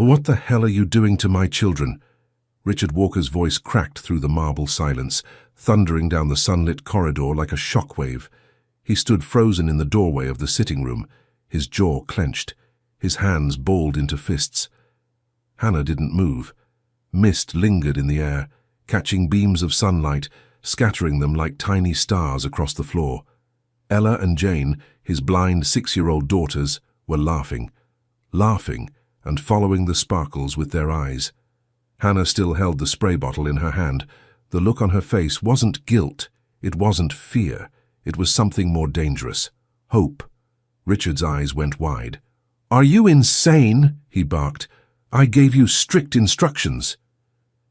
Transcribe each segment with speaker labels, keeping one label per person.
Speaker 1: "What the hell are you doing to my children?" Richard Walker's voice cracked through the marble silence, thundering down the sunlit corridor like a shockwave. He stood frozen in the doorway of the sitting room, his jaw clenched, his hands balled into fists. Hannah didn't move. Mist lingered in the air, catching beams of sunlight, scattering them like tiny stars across the floor. Ella and Jane, his blind 6-year-old daughters, were laughing and following the sparkles with their eyes. Hannah still held the spray bottle in her hand. The look on her face wasn't guilt, it wasn't fear, it was something more dangerous. Hope. Richard's eyes went wide. "Are you insane?" he barked. "I gave you strict instructions."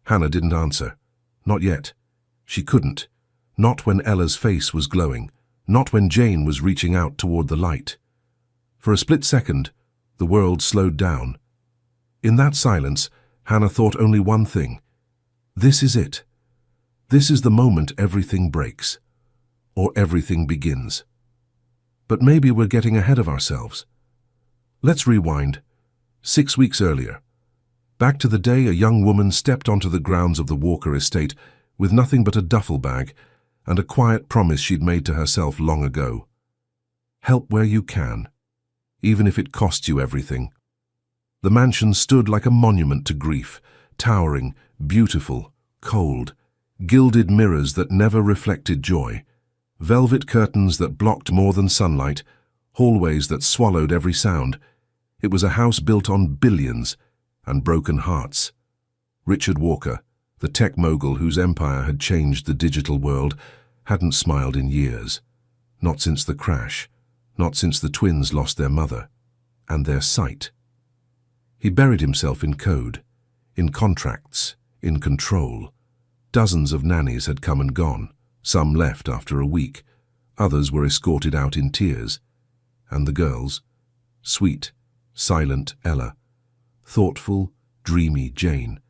Speaker 1: Hannah didn't answer. Not yet. She couldn't. Not when Ella's face was glowing. Not when Jane was reaching out toward the light. For a split second, the world slowed down. In that silence, Hannah thought only one thing. This is it. This is the moment everything breaks. Or everything begins. But maybe we're getting ahead of ourselves. Let's rewind. 6 weeks earlier. Back to the day a young woman stepped onto the grounds of the Walker estate with nothing but a duffel bag and a quiet promise she'd made to herself long ago. Help where you can, even if it costs you everything. The mansion stood like a monument to grief, towering, beautiful, cold, gilded mirrors that never reflected joy, velvet curtains that blocked more than sunlight, hallways that swallowed every sound. It was a house built on billions and broken hearts. Richard Walker, the tech mogul whose empire had changed the digital world, hadn't smiled in years. Not since the crash, not since the twins lost their mother and their sight. He buried himself in code, in contracts, in control. Dozens of nannies had come and gone, some left after a week, others were escorted out in tears. And the girls, sweet, silent Ella, thoughtful, dreamy Jane.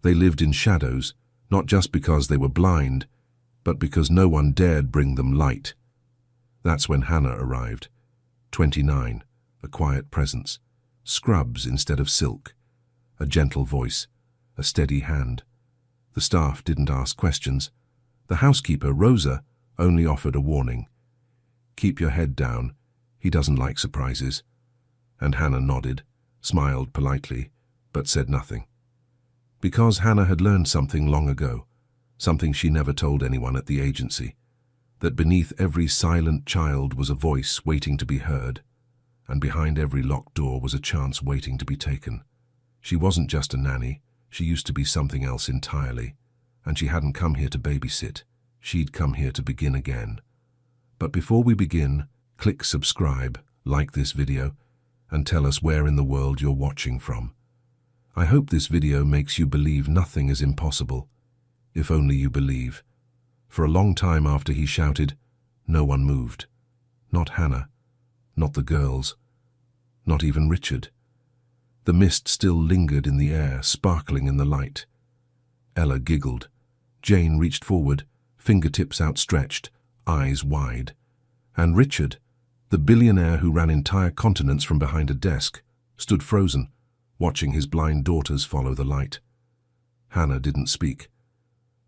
Speaker 1: They lived in shadows, not just because they were blind, but because no one dared bring them light. That's when Hannah arrived, 29, a quiet presence, scrubs instead of silk, a gentle voice, a steady hand. The staff didn't ask questions. The housekeeper, Rosa, only offered a warning. "Keep your head down. He doesn't like surprises." And Hannah nodded, smiled politely, but said nothing. Because Hannah had learned something long ago, something she never told anyone at the agency, that beneath every silent child was a voice waiting to be heard, and behind every locked door was a chance waiting to be taken. She wasn't just a nanny, she used to be something else entirely, and she hadn't come here to babysit, she'd come here to begin again. But before we begin, click subscribe, like this video, and tell us where in the world you're watching from. I hope this video makes you believe nothing is impossible, if only you believe. For a long time after he shouted, no one moved. Not Hannah, not the girls, not even Richard. The mist still lingered in the air, sparkling in the light. Ella giggled. Jane reached forward, fingertips outstretched, eyes wide. And Richard, the billionaire who ran entire continents from behind a desk, stood frozen, watching his blind daughters follow the light. Hannah didn't speak.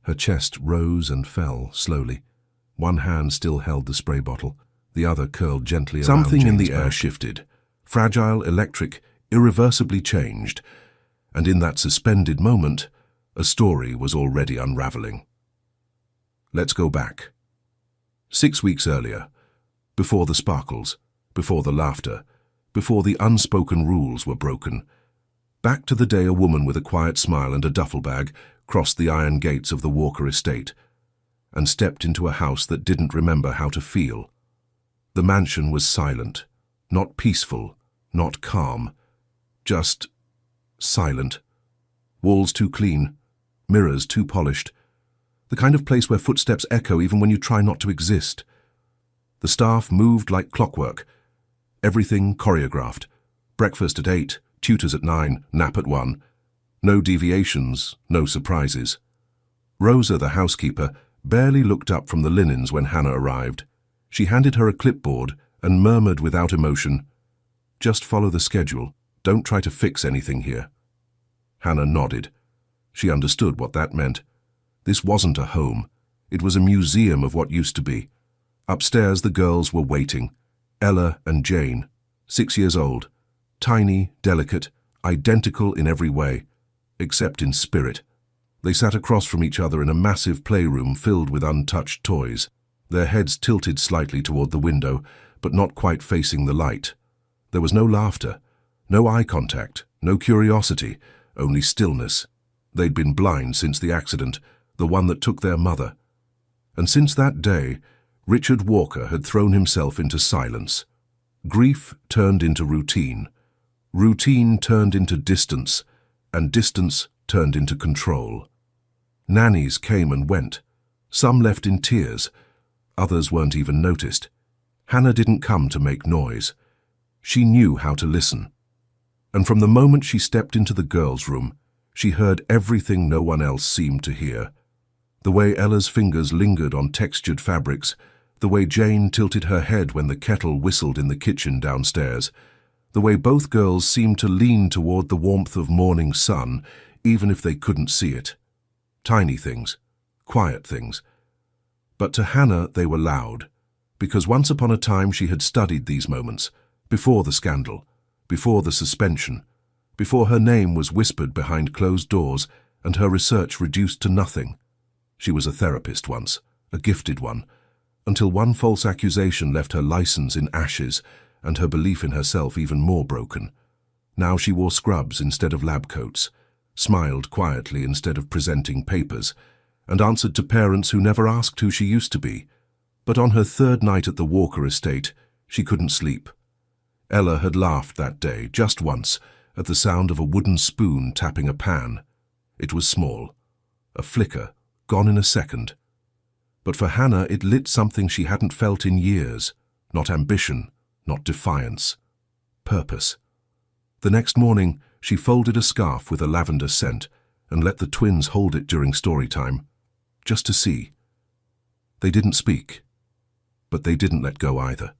Speaker 1: Her chest rose and fell slowly. One hand still held the spray bottle, the other curled gently around
Speaker 2: Something in
Speaker 1: Jane's
Speaker 2: the air
Speaker 1: back.
Speaker 2: shifted, fragile, electric, irreversibly changed, and in that suspended moment, a story was already unraveling. Let's go back. 6 weeks earlier, before the sparkles, before the laughter, before the unspoken rules were broken, back to the day a woman with a quiet smile and a duffel bag crossed the iron gates of the Walker estate and stepped into a house that didn't remember how to feel. The mansion was silent, not peaceful, not calm, just silent. Walls too clean, mirrors too polished, the kind of place where footsteps echo even when you try not to exist. The staff moved like clockwork, everything choreographed. Breakfast at 8, tutors at 9, nap at 1. No deviations, no surprises. Rosa, the housekeeper, barely looked up from the linens when Hannah arrived. She handed her a clipboard and murmured without emotion, "Just follow the schedule. Don't try to fix anything here.
Speaker 1: Hannah nodded. She understood what that meant. This wasn't a home. It was a museum of what used to be. Upstairs the girls were waiting. Ella and Jane, 6 years old, tiny, delicate, identical in every way, except in spirit. They sat across from each other in a massive playroom filled with untouched toys, their heads tilted slightly toward the window, but not quite facing the light. There was no laughter, no eye contact, no curiosity, only stillness. They'd been blind since the accident, the one that took their mother. And since that day, Richard Walker had thrown himself into silence. Grief turned into routine. Routine turned into distance, and distance turned into control. Nannies came and went. Some left in tears. Others weren't even noticed. Hannah didn't come to make noise. She knew how to listen. And from the moment she stepped into the girls' room, she heard everything no one else seemed to hear. The way Ella's fingers lingered on textured fabrics, the way Jane tilted her head when the kettle whistled in the kitchen downstairs, the way both girls seemed to lean toward the warmth of morning sun, even if they couldn't see it. Tiny things, quiet things. But to Hannah they were loud, because once upon a time she had studied these moments, before the scandal, before the suspension, before her name was whispered behind closed doors and her research reduced to nothing. She was a therapist once, a gifted one, until one false accusation left her license in ashes and her belief in herself even more broken. Now she wore scrubs instead of lab coats, smiled quietly instead of presenting papers, and answered to parents who never asked who she used to be. But on her third night at the Walker estate, she couldn't sleep. Ella had laughed that day, just once, at the sound of a wooden spoon tapping a pan. It was small, a flicker, gone in a second. But for Hannah it lit something she hadn't felt in years, not ambition, not defiance, purpose. The next morning, she folded a scarf with a lavender scent and let the twins hold it during story time, just to see. They didn't speak, but they didn't let go either.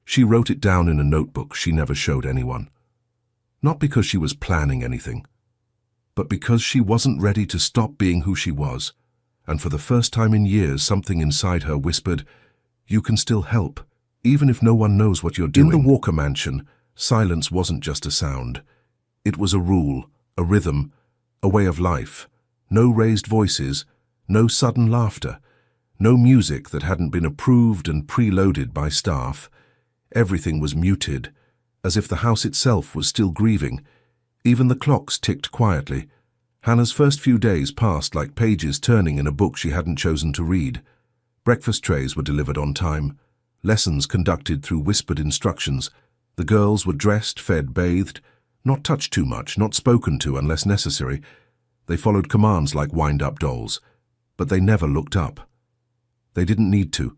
Speaker 1: She wrote it down in a notebook she never showed anyone. Not because she was planning anything, but because she wasn't ready to stop being who she was, and for the first time in years something inside her whispered, "You can still help, even if no one knows what you're doing." In the Walker mansion, silence wasn't just a sound. It was a rule, a rhythm, a way of life. No raised voices, no sudden laughter, no music that hadn't been approved and preloaded by staff. Everything was muted, as if the house itself was still grieving. Even the clocks ticked quietly. Hannah's first few days passed like pages turning in a book she hadn't chosen to read. Breakfast trays were delivered on time, lessons conducted through whispered instructions. The girls were dressed, fed, bathed, not touched too much, not spoken to unless necessary. They followed commands like wind-up dolls, but they never looked up. They didn't need to.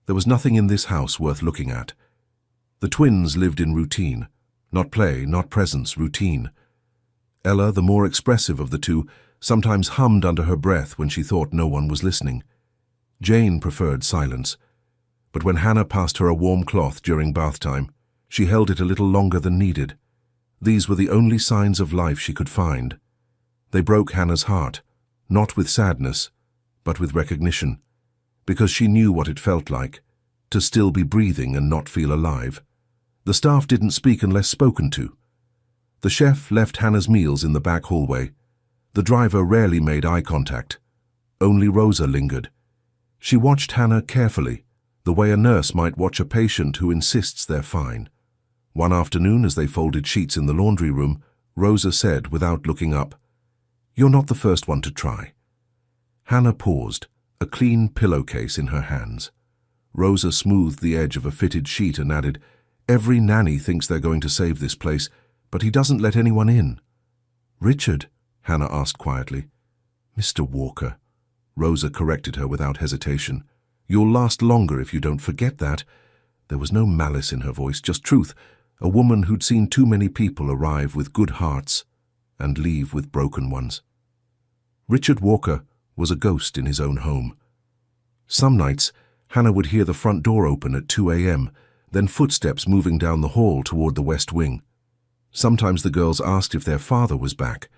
Speaker 1: There was nothing in this house worth looking at. The twins lived in routine, not play, not presence, routine. Ella, the more expressive of the two, sometimes hummed under her breath when she thought no one was listening. Jane preferred silence, but when Hannah passed her a warm cloth during bath time, she held it a little longer than needed. These were the only signs of life she could find. They broke Hannah's heart, not with sadness, but with recognition, because she knew what it felt like, to still be breathing and not feel alive. The staff didn't speak unless spoken to. The chef left Hannah's meals in the back hallway. The driver rarely made eye contact. Only Rosa lingered. She watched Hannah carefully, the way a nurse might watch a patient who insists they're fine. One afternoon, as they folded sheets in the laundry room, Rosa said, without looking up, "You're not the first one to try." Hannah paused, a clean pillowcase in her hands. Rosa smoothed the edge of a fitted sheet and added, "Every nanny thinks they're going to save this place, but he doesn't let anyone in." "Richard?" Hannah asked quietly. "Mr. Walker." Rosa corrected her without hesitation. "You'll last longer if you don't forget that." There was no malice in her voice, just truth, a woman who'd seen too many people arrive with good hearts and leave with broken ones. Richard Walker was a ghost in his own home. Some nights, Hannah would hear the front door open at 2 a.m., then footsteps moving down the hall toward the west wing. Sometimes the girls asked if their father was back,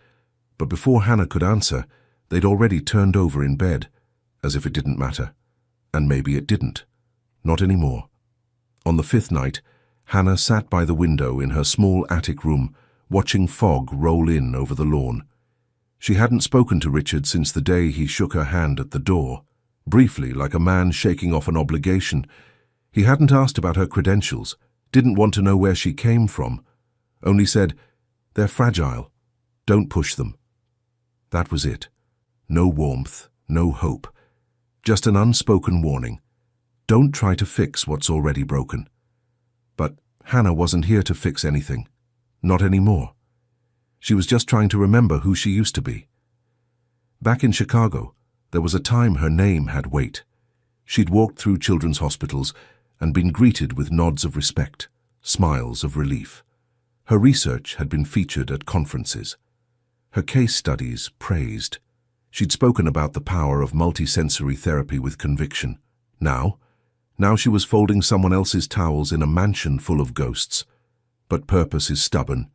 Speaker 1: But before Hannah could answer, they'd already turned over in bed, as if it didn't matter. And maybe it didn't. Not anymore. On the fifth night, Hannah sat by the window in her small attic room, watching fog roll in over the lawn. She hadn't spoken to Richard since the day he shook her hand at the door, briefly, like a man shaking off an obligation. He hadn't asked about her credentials, didn't want to know where she came from, only said, "They're fragile. Don't push them." That was it. No warmth, no hope. Just an unspoken warning. Don't try to fix what's already broken. But Hannah wasn't here to fix anything. Not anymore. She was just trying to remember who she used to be. Back in Chicago, there was a time her name had weight. She'd walked through children's hospitals and been greeted with nods of respect, smiles of relief. Her research had been featured at conferences. Her case studies praised. She'd spoken about the power of multisensory therapy with conviction. Now she was folding someone else's towels in a mansion full of ghosts. But purpose is stubborn.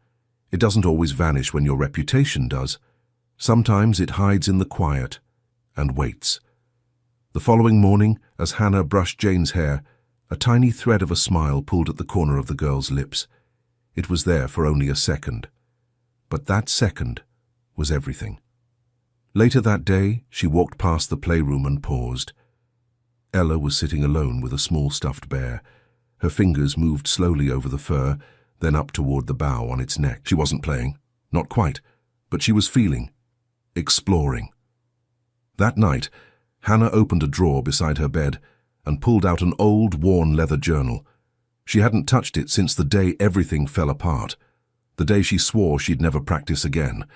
Speaker 1: It doesn't always vanish when your reputation does. Sometimes it hides in the quiet and waits. The following morning, as Hannah brushed Jane's hair, a tiny thread of a smile pulled at the corner of the girl's lips. It was there for only a second. But that second was everything. Later that day, she walked past the playroom and paused. Ella was sitting alone with a small stuffed bear. Her fingers moved slowly over the fur, then up toward the bow on its neck. She wasn't playing, not quite, but she was feeling, exploring. That night, Hannah opened a drawer beside her bed and pulled out an old, worn leather journal. She hadn't touched it since the day everything fell apart, the day she swore she'd never practice again.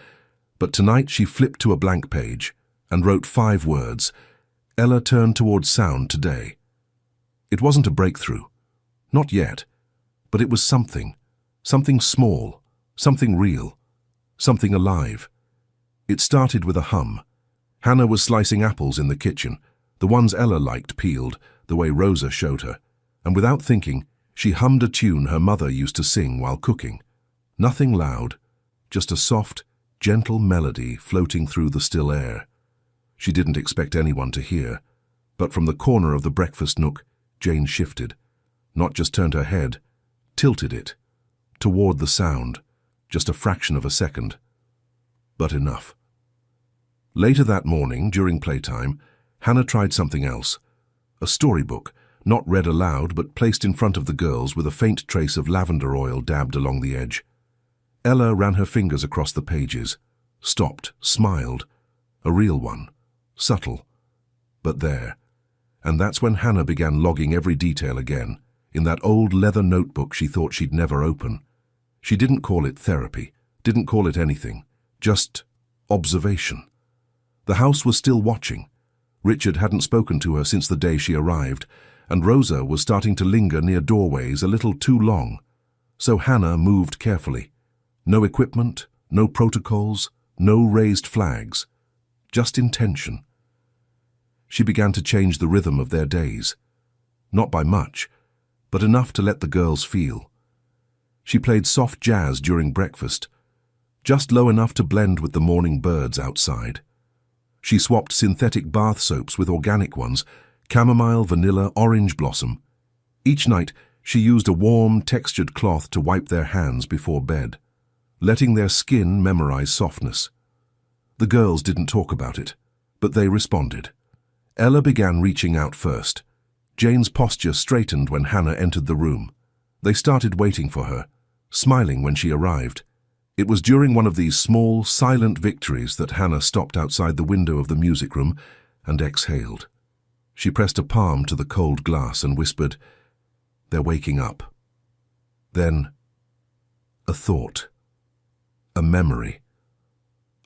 Speaker 1: But tonight she flipped to a blank page and wrote 5 words: "Ella turned towards sound today." It wasn't a breakthrough. Not yet. But it was something. Something small. Something real. Something alive. It started with a hum. Hannah was slicing apples in the kitchen, the ones Ella liked peeled, the way Rosa showed her, and without thinking, she hummed a tune her mother used to sing while cooking. Nothing loud, just a soft, gentle melody floating through the still air. She didn't expect anyone to hear, but from the corner of the breakfast nook, Jane shifted, not just turned her head, tilted it, toward the sound, just a fraction of a second. But enough. Later that morning, during playtime, Hannah tried something else. A storybook, not read aloud but placed in front of the girls with a faint trace of lavender oil dabbed along the edge. Ella ran her fingers across the pages, stopped, smiled. A real one, subtle, but there. And that's when Hannah began logging every detail again, in that old leather notebook she thought she'd never open. She didn't call it therapy, didn't call it anything, just observation. The house was still watching. Richard hadn't spoken to her since the day she arrived, and Rosa was starting to linger near doorways a little too long. So Hannah moved carefully. No equipment, no protocols, no raised flags, just intention. She began to change the rhythm of their days. Not by much, but enough to let the girls feel. She played soft jazz during breakfast, just low enough to blend with the morning birds outside. She swapped synthetic bath soaps with organic ones, chamomile, vanilla, orange blossom. Each night, she used a warm, textured cloth to wipe their hands before bed, letting their skin memorize softness. The girls didn't talk about it, but they responded. Ella began reaching out first. Jane's posture straightened when Hannah entered the room. They started waiting for her, smiling when she arrived. It was during one of these small, silent victories that Hannah stopped outside the window of the music room and exhaled. She pressed a palm to the cold glass and whispered, "They're waking up." Then, a thought. A memory.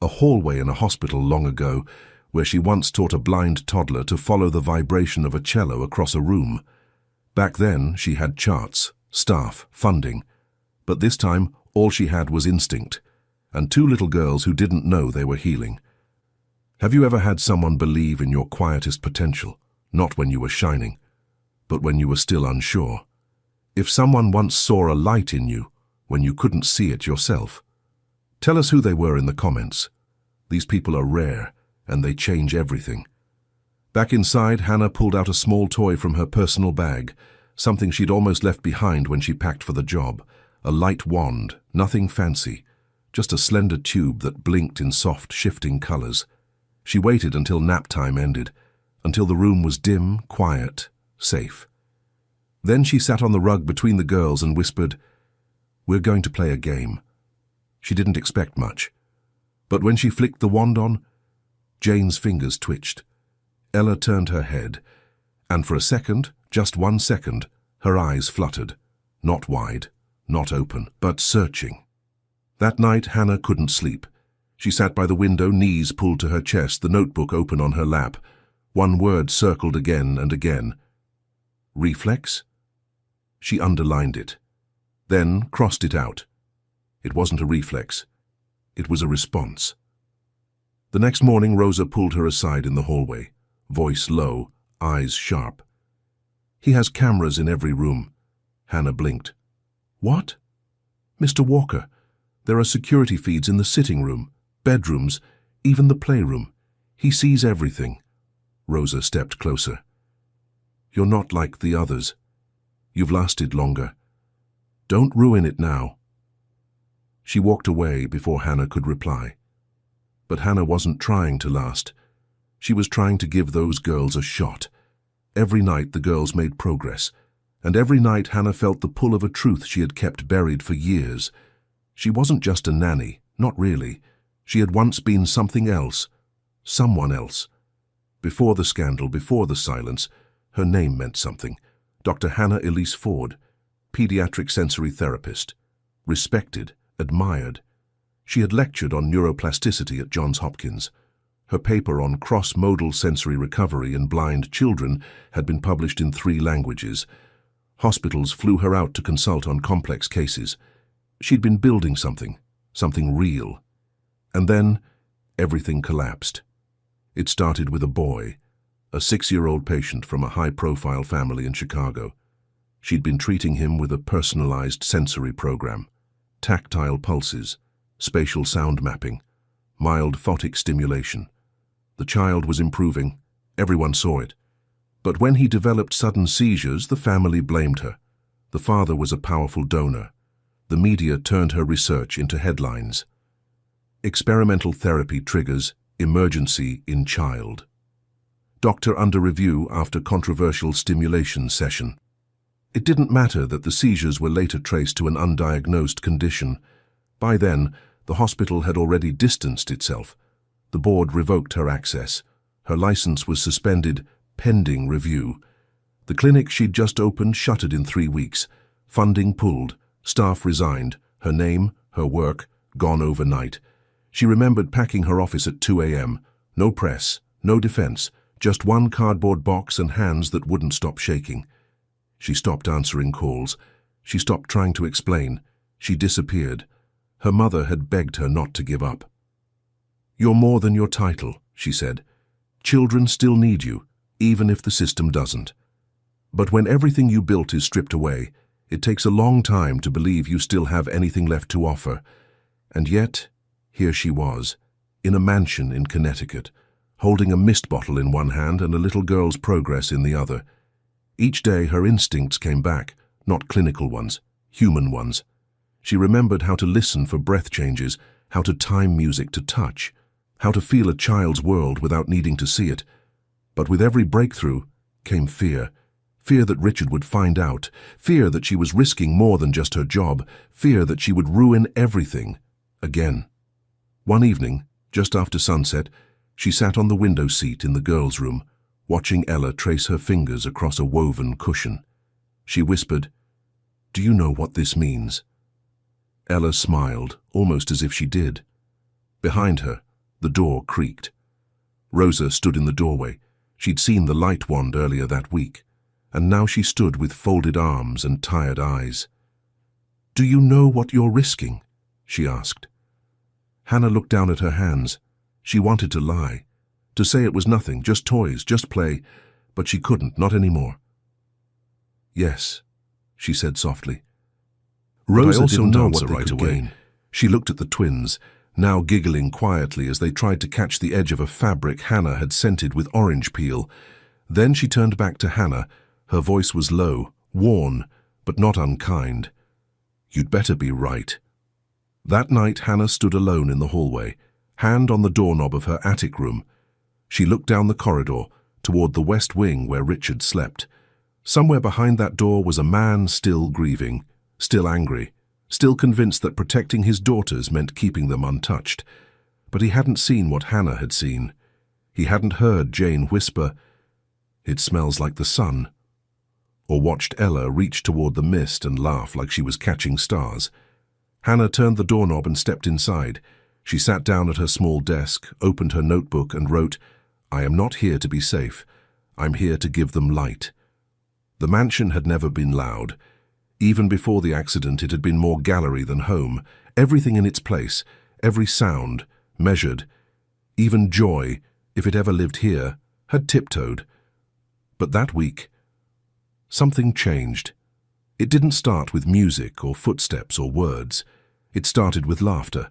Speaker 1: A hallway in a hospital long ago, where she once taught a blind toddler to follow the vibration of a cello across a room. Back then, she had charts, staff, funding, but this time all she had was instinct, and 2 little girls who didn't know they were healing. Have you ever had someone believe in your quietest potential, not when you were shining, but when you were still unsure? If someone once saw a light in you when you couldn't see it yourself, tell us who they were in the comments. These people are rare, and they change everything. Back inside, Hannah pulled out a small toy from her personal bag, something she'd almost left behind when she packed for the job. A light wand, nothing fancy, just a slender tube that blinked in soft, shifting colors. She waited until nap time ended, until the room was dim, quiet, safe. Then she sat on the rug between the girls and whispered, "We're going to play a game." She didn't expect much. But when she flicked the wand on, Jane's fingers twitched. Ella turned her head, and for a second, just 1 second, her eyes fluttered. Not wide, not open, but searching. That night, Hannah couldn't sleep. She sat by the window, knees pulled to her chest, the notebook open on her lap. One word circled again and again. Reflex? She underlined it, then crossed it out. It wasn't a reflex. It was a response. The next morning, Rosa pulled her aside in the hallway, voice low, eyes sharp. "He has cameras in every room." Hannah blinked. "What?" "Mr. Walker, there are security feeds in the sitting room, bedrooms, even the playroom. He sees everything." Rosa stepped closer. "You're not like the others. You've lasted longer. Don't ruin it now." She walked away before Hannah could reply. But Hannah wasn't trying to last. She was trying to give those girls a shot. Every night the girls made progress, and every night Hannah felt the pull of a truth she had kept buried for years. She wasn't just a nanny, not really. She had once been something else, someone else. Before the scandal, before the silence, her name meant something. Dr. Hannah Elise Ford, pediatric sensory therapist. Respected, admired. She had lectured on neuroplasticity at Johns Hopkins. Her paper on cross-modal sensory recovery in blind children had been published in 3 languages. Hospitals flew her out to consult on complex cases. She'd been building something real. And then, everything collapsed. It started with a boy, a 6-year-old patient from a high-profile family in Chicago. She'd been treating him with a personalized sensory program. Tactile pulses, spatial sound mapping, mild photic stimulation. The child was improving. Everyone saw it. But when he developed sudden seizures, the family blamed her. The father was a powerful donor. The media turned her research into headlines. Experimental therapy triggers emergency in child. Doctor under review after controversial stimulation session. It didn't matter that the seizures were later traced to an undiagnosed condition. By then, the hospital had already distanced itself. The board revoked her access. Her license was suspended, pending review. The clinic she'd just opened shuttered in 3 weeks. Funding pulled, staff resigned, her name, her work, gone overnight. She remembered packing her office at 2 a.m. No press, no defense, just one cardboard box and hands that wouldn't stop shaking. She stopped answering calls. She stopped trying to explain. She disappeared. Her mother had begged her not to give up. "You're more than your title," she said. "Children still need you, even if the system doesn't. But when everything you built is stripped away, it takes a long time to believe you still have anything left to offer." And yet, here she was, in a mansion in Connecticut, holding a mist bottle in one hand and a little girl's progress in the other. Each day her instincts came back, not clinical ones, human ones. She remembered how to listen for breath changes, how to time music to touch, how to feel a child's world without needing to see it. But with every breakthrough came fear. Fear that Richard would find out, fear that she was risking more than just her job, fear that she would ruin everything, again. One evening, just after sunset, she sat on the window seat in the girls' room, watching Ella trace her fingers across a woven cushion. She whispered, "Do you know what this means?" Ella smiled, almost as if she did. Behind her, the door creaked. Rosa stood in the doorway. She'd seen the light wand earlier that week, and now she stood with folded arms and tired eyes. "Do you know what you're risking?" she asked. Hannah looked down at her hands. She wanted to lie, to say it was nothing, just toys, just play, but she couldn't, not anymore. "Yes," she said softly. Rosa didn't answer right away. She looked at the twins. now giggling quietly as they tried to catch the edge of a fabric Hannah had scented with orange peel. Then she turned back to Hannah. Her voice was low, worn, but not unkind. "You'd better be right." That night Hannah stood alone in the hallway, hand on the doorknob of her attic room. She looked down the corridor, toward the west wing where Richard slept. Somewhere behind that door was a man still grieving, still angry, still convinced that protecting his daughters meant keeping them untouched. But he hadn't seen what Hannah had seen. He hadn't heard Jane whisper, "It smells like the sun," or watched Ella reach toward the mist and laugh like she was catching stars. Hannah turned the doorknob and stepped inside. She sat down at her small desk, opened her notebook and wrote, "I am not here to be safe. I'm here to give them light." The mansion had never been loud. Even before the accident, it had been more gallery than home. Everything in its place, every sound, measured. Even joy, if it ever lived here, had tiptoed. But that week, something changed. It didn't start with music or footsteps or words. It started with laughter.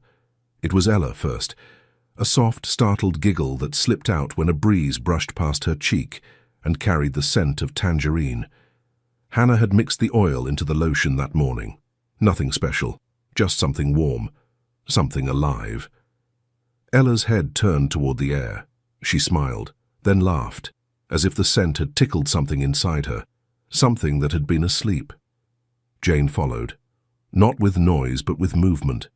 Speaker 1: It was Ella first, a soft, startled giggle that slipped out when a breeze brushed past her cheek and carried the scent of tangerine. Hannah had mixed the oil into the lotion that morning. Nothing special, just something warm, something alive. Ella's head turned toward the air. She smiled, then laughed, as if the scent had tickled something inside her, something that had been asleep. Jane followed, not with noise but with movement.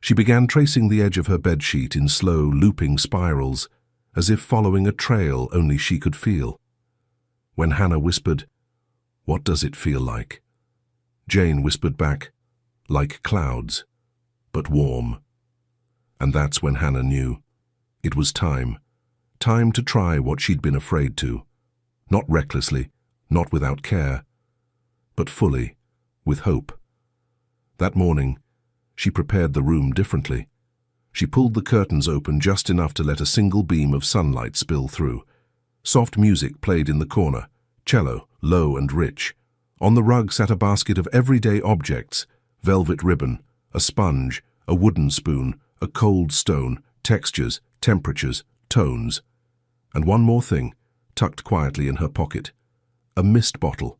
Speaker 1: She began tracing the edge of her bedsheet in slow, looping spirals, as if following a trail only she could feel. When Hannah whispered, "What does it feel like?" Jane whispered back, "Like clouds, but warm." And that's when Hannah knew. It was time. Time to try what she'd been afraid to. Not recklessly, not without care, but fully, with hope. That morning, she prepared the room differently. She pulled the curtains open just enough to let a single beam of sunlight spill through. Soft music played in the corner, cello, low and rich. On the rug sat a basket of everyday objects, velvet ribbon, a sponge, a wooden spoon, a cold stone, textures, temperatures, tones. And one more thing, tucked quietly in her pocket. A mist bottle.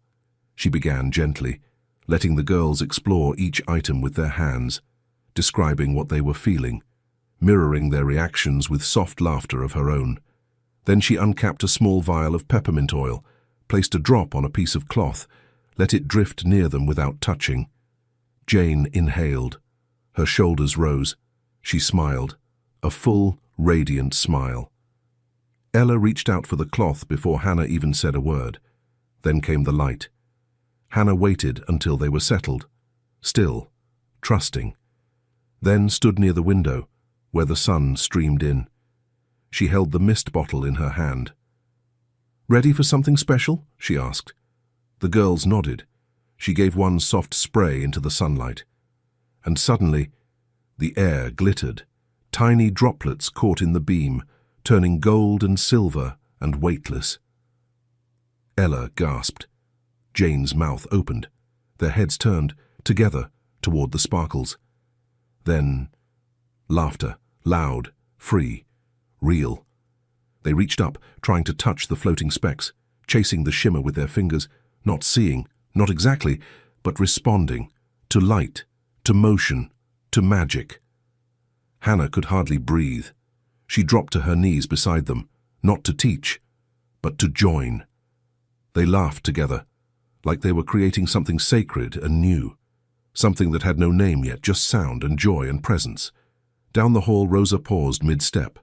Speaker 1: She began gently, letting the girls explore each item with their hands, describing what they were feeling, mirroring their reactions with soft laughter of her own. Then she uncapped a small vial of peppermint oil, placed a drop on a piece of cloth, let it drift near them without touching. Jane inhaled. Her shoulders rose. She smiled, a full, radiant smile. Ella reached out for the cloth before Hannah even said a word. Then came the light. Hannah waited until they were settled, still, trusting. Then stood near the window, where the sun streamed in. She held the mist bottle in her hand. "Ready for something special?" she asked. The girls nodded. She gave one soft spray into the sunlight. And suddenly, the air glittered. Tiny droplets caught in the beam, turning gold and silver and weightless. Ella gasped. Jane's mouth opened. Their heads turned, together, toward the sparkles. Then, laughter, loud, free, real. They reached up, trying to touch the floating specks, chasing the shimmer with their fingers, not seeing, not exactly, but responding, to light, to motion, to magic. Hannah could hardly breathe. She dropped to her knees beside them, not to teach, but to join. They laughed together, like they were creating something sacred and new, something that had no name yet, just sound and joy and presence. Down the hall, Rosa paused mid-step.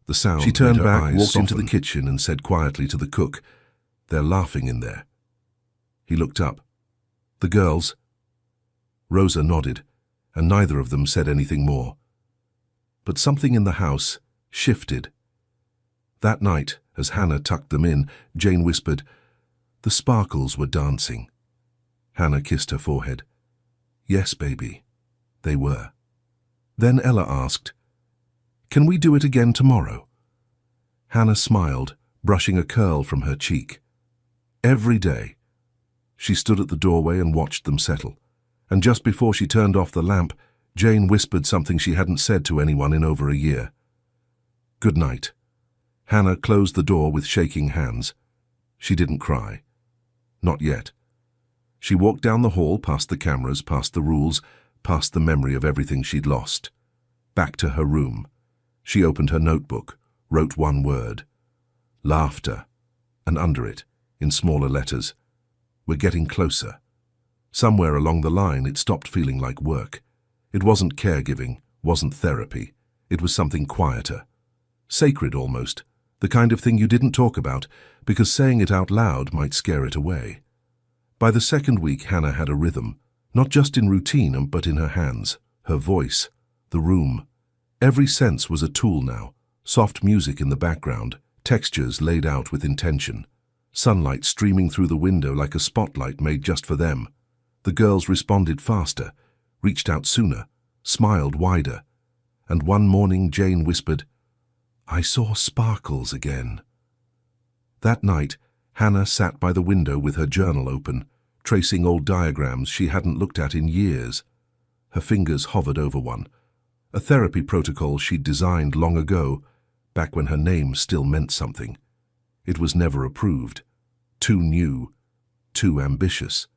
Speaker 1: The sound
Speaker 2: She turned
Speaker 1: made her
Speaker 2: back,
Speaker 1: eyes
Speaker 2: walked into
Speaker 1: soften.
Speaker 2: the kitchen and said quietly to the cook, "They're laughing in there." He looked up. "The girls?" Rosa nodded, and neither of them said anything more. But something in the house shifted. That night, as Hannah tucked them in, Jane whispered, "The sparkles were dancing." Hannah kissed her forehead. "Yes, baby, they were." Then Ella asked, "Can we do it again tomorrow?" Hannah smiled, brushing a curl from her cheek. "Every day." She stood at the doorway and watched them settle. And just before she turned off the lamp,
Speaker 1: Jane whispered something she hadn't said to anyone in over a year. "Good night." Hannah closed the door with shaking hands. She didn't cry. Not yet. She walked down the hall, past the cameras, past the rules, past the memory of everything she'd lost. Back to her room. She opened her notebook, wrote one word. Laughter. And under it, in smaller letters, "We're getting closer." Somewhere along the line, it stopped feeling like work. It wasn't caregiving, wasn't therapy. It was something quieter. Sacred almost. The kind of thing you didn't talk about, because saying it out loud might scare it away. By the second week, Hannah had a rhythm, not just in routine, but in her hands, her voice, the room. Every sense was a tool now. Soft music in the background, textures laid out with intention. Sunlight streaming through the window like a spotlight made just for them. The girls responded faster, reached out sooner, smiled wider. And one morning Jane whispered, "I saw sparkles again." That night, Hannah sat by the window with her journal open, tracing old diagrams she hadn't looked at in years. Her fingers hovered over one, a therapy protocol she'd designed long ago, back when her name still meant something. It was never approved. Too new, too ambitious.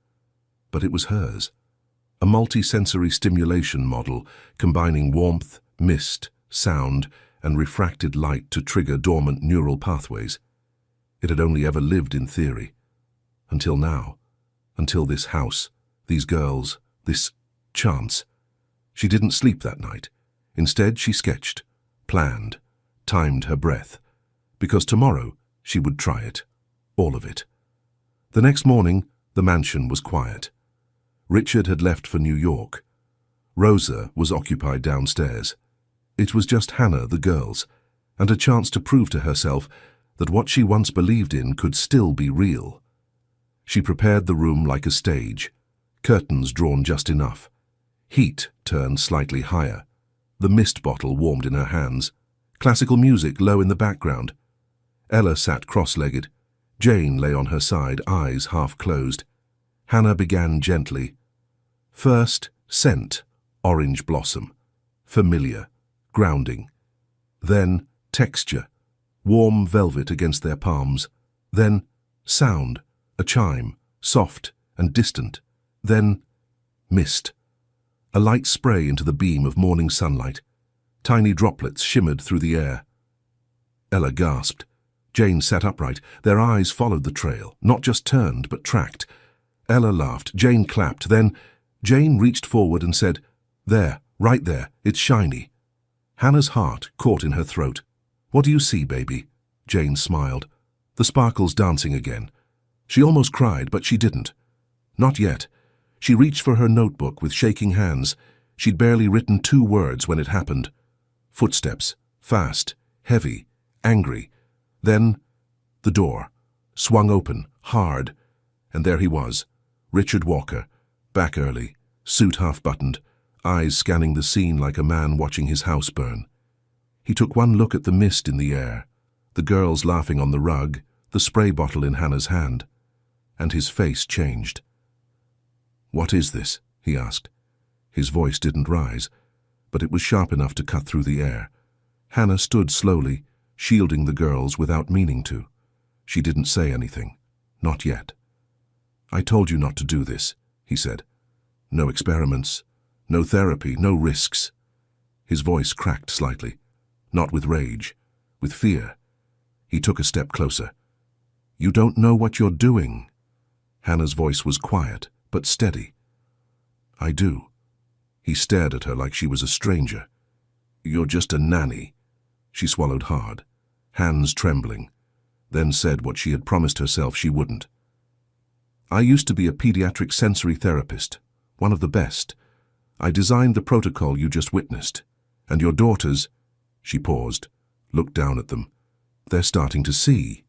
Speaker 1: But it was hers. A multi-sensory stimulation model combining warmth, mist, sound, and refracted light to trigger dormant neural pathways. It had only ever lived in theory. Until now. Until this house, these girls, this chance. She didn't sleep that night. Instead, she sketched, planned, timed her breath. Because tomorrow, she would try it. All of it. The next morning, the mansion was quiet. Richard had left for New York. Rosa was occupied downstairs. It was just Hannah, the girls, and a chance to prove to herself that what she once believed in could still be real. She prepared the room like a stage, curtains drawn just enough, heat turned slightly higher, the mist bottle warmed in her hands, classical music low in the background. Ella sat cross-legged. Jane lay on her side, eyes half closed. Hannah began gently. First, scent, orange blossom, familiar, grounding. Then, texture, warm velvet against their palms. Then, sound, a chime, soft and distant. Then, mist. A light spray into the beam of morning sunlight. Tiny droplets shimmered through the air. Ella gasped. Jane sat upright. Their eyes followed the trail, not just turned, but tracked. Ella laughed. Jane clapped. Then Jane reached forward and said, "There, right there, it's shiny." Hannah's heart caught in her throat. "What do you see, baby?" Jane smiled. The sparkles dancing again. She almost cried, but she didn't. Not yet. She reached for her notebook with shaking hands. She'd barely written 2 words when it happened. Footsteps, fast, heavy, angry. Then, the door, swung open, hard, and there he was, Richard Walker, back early, suit half-buttoned, eyes scanning the scene like a man watching his house burn. He took one look at the mist in the air, the girls laughing on the rug, the spray bottle in Hannah's hand, and his face changed. "What is this?" he asked. His voice didn't rise, but it was sharp enough to cut through the air. Hannah stood slowly, shielding the girls without meaning to. She didn't say anything. Not yet. "I told you not to do this," he said. "No experiments, no therapy, no risks." His voice cracked slightly, not with rage, with fear. He took a step closer. "You don't know what you're doing." Hannah's voice was quiet, but steady. "I do." He stared at her like she was a stranger. "You're just a nanny." She swallowed hard, hands trembling, then said what she had promised herself she wouldn't. "I used to be a pediatric sensory therapist, one of the best. I designed the protocol you just witnessed. And your daughters," she paused, looked down at them, "they're starting to see."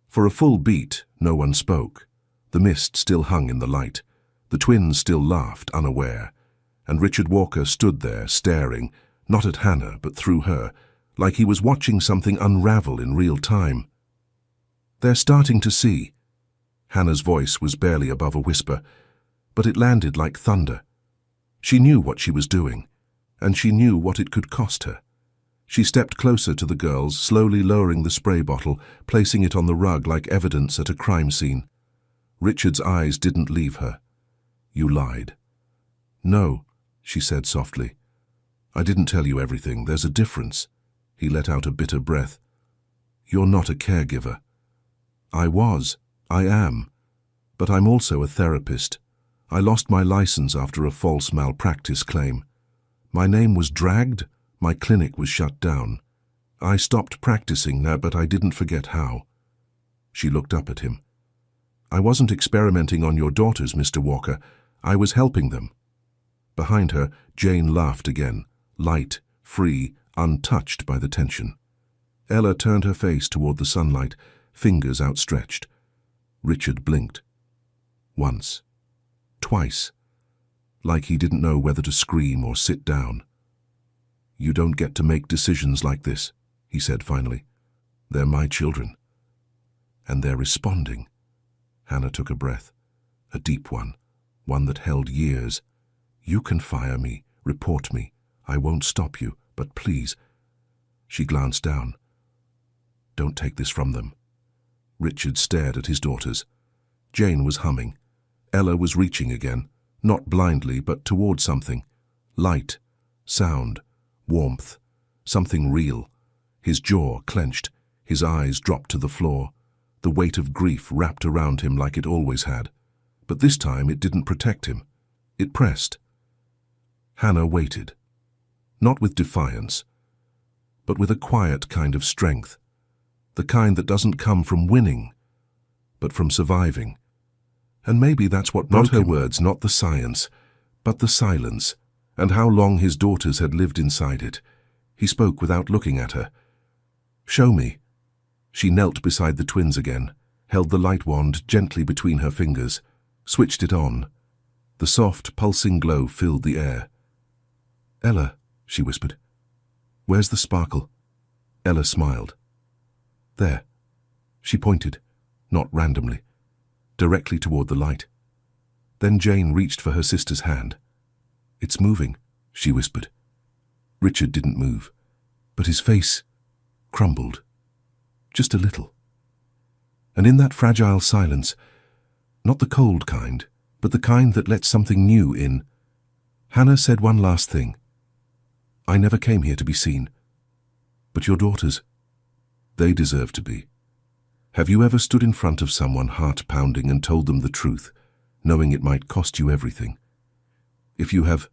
Speaker 1: For a full beat, no one spoke. The mist still hung in the light. The twins still laughed, unaware. And Richard Walker stood there, staring, not at Hannah, but through her, like he was watching something unravel in real time. "They're starting to see." Hannah's voice was barely above a whisper, but it landed like thunder. She knew what she was doing, and she knew what it could cost her. She stepped closer to the girls, slowly lowering the spray bottle, placing it on the rug like evidence at a crime scene. Richard's eyes didn't leave her. "You lied." "No," she said softly. "I didn't tell you everything. There's a difference." He let out a bitter breath. "You're not a caregiver." "I was. I am. But I'm also a therapist. I lost my license after a false malpractice claim. My name was dragged, my clinic was shut down. I stopped practicing now, but I didn't forget how." She looked up at him. "I wasn't experimenting on your daughters, Mr. Walker. I was helping them." Behind her, Jane laughed again, light, free, untouched by the tension. Ella turned her face toward the sunlight, fingers outstretched. Richard blinked. Once. Twice. Like he didn't know whether to scream or sit down. "You don't get to make decisions like this," he said finally. "They're my children." "And they're responding." Hannah took a breath, a deep one that held years. "You can fire me, report me. I won't stop you, but please." She glanced down. "Don't take this from them." Richard stared at his daughters. Jane was humming. Ella was reaching again, not blindly, but toward something. Light, sound, warmth, something real. His jaw clenched, his eyes dropped to the floor. The weight of grief wrapped around him like it always had. But this time it didn't protect him. It pressed. Hannah waited. Not with defiance, but with a quiet kind of strength. The kind that doesn't come from winning, but from surviving. And maybe that's what broke him. Not her words, not the science, but the silence, and how long his daughters had lived inside it. He spoke without looking at her. "Show me." She knelt beside the twins again, held the light wand gently between her fingers, switched it on. The soft, pulsing glow filled the air. "Ella," she whispered, "where's the sparkle?" Ella smiled. "There." She pointed, not randomly, directly toward the light. Then Jane reached for her sister's hand. "It's moving," she whispered. Richard didn't move, but his face crumbled, just a little. And in that fragile silence, not the cold kind, but the kind that lets something new in, Hannah said one last thing. "I never came here to be seen. But your daughters, they deserve to be." Have you ever stood in front of someone heart-pounding and told them the truth, knowing it might cost you everything? If you have,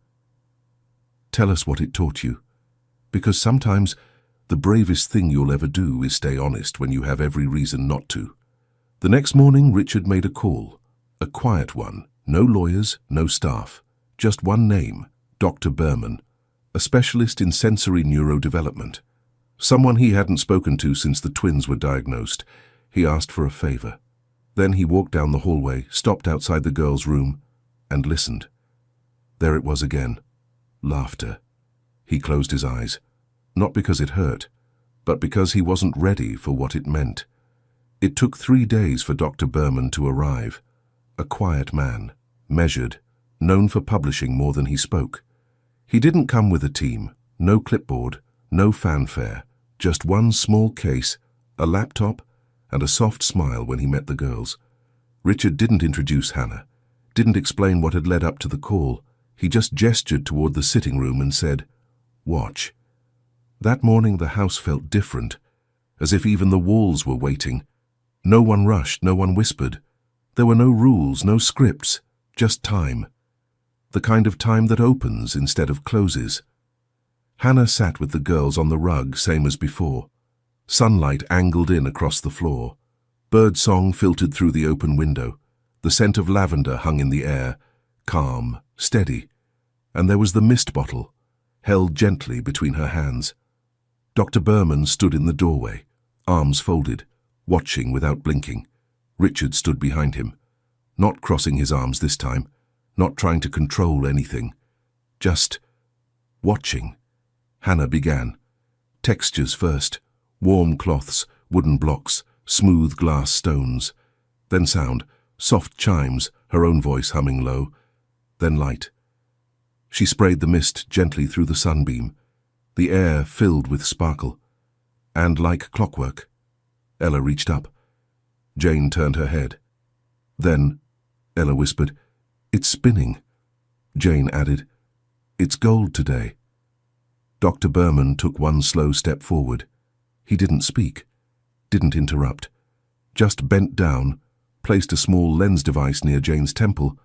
Speaker 1: tell us what it taught you. Because sometimes the bravest thing you'll ever do is stay honest when you have every reason not to. The next morning, Richard made a call. A quiet one. No lawyers, no staff. Just one name, Dr. Berman, a specialist in sensory neurodevelopment. Someone he hadn't spoken to since the twins were diagnosed. He asked for a favor. Then he walked down the hallway, stopped outside the girls' room, and listened. There it was again. Laughter. He closed his eyes, not because it hurt, but because he wasn't ready for what it meant. It took 3 days for Dr. Berman to arrive. A quiet man, measured, known for publishing more than he spoke. He didn't come with a team, no clipboard, no fanfare, just one small case, a laptop, and a soft smile when he met the girls. Richard didn't introduce Hannah, didn't explain what had led up to the call. He just gestured toward the sitting room and said, "Watch." That morning the house felt different, as if even the walls were waiting. No one rushed, no one whispered. There were no rules, no scripts, just time. The kind of time that opens instead of closes. Hannah sat with the girls on the rug, same as before. Sunlight angled in across the floor. Birdsong filtered through the open window. The scent of lavender hung in the air, calm, steady. And there was the mist bottle, held gently between her hands. Dr. Berman stood in the doorway, arms folded, watching without blinking. Richard stood behind him, not crossing his arms this time, not trying to control anything, just watching. Hannah began. Textures first. Warm cloths, wooden blocks, smooth glass stones. Then sound, soft chimes, her own voice humming low. Then light. She sprayed the mist gently through the sunbeam. The air filled with sparkle. And like clockwork, Ella reached up. Jane turned her head. Then, Ella whispered, "It's spinning." Jane added, "It's gold today." Dr. Berman took one slow step forward. He didn't speak, didn't interrupt, just bent down, placed a small lens device near Jane's temple,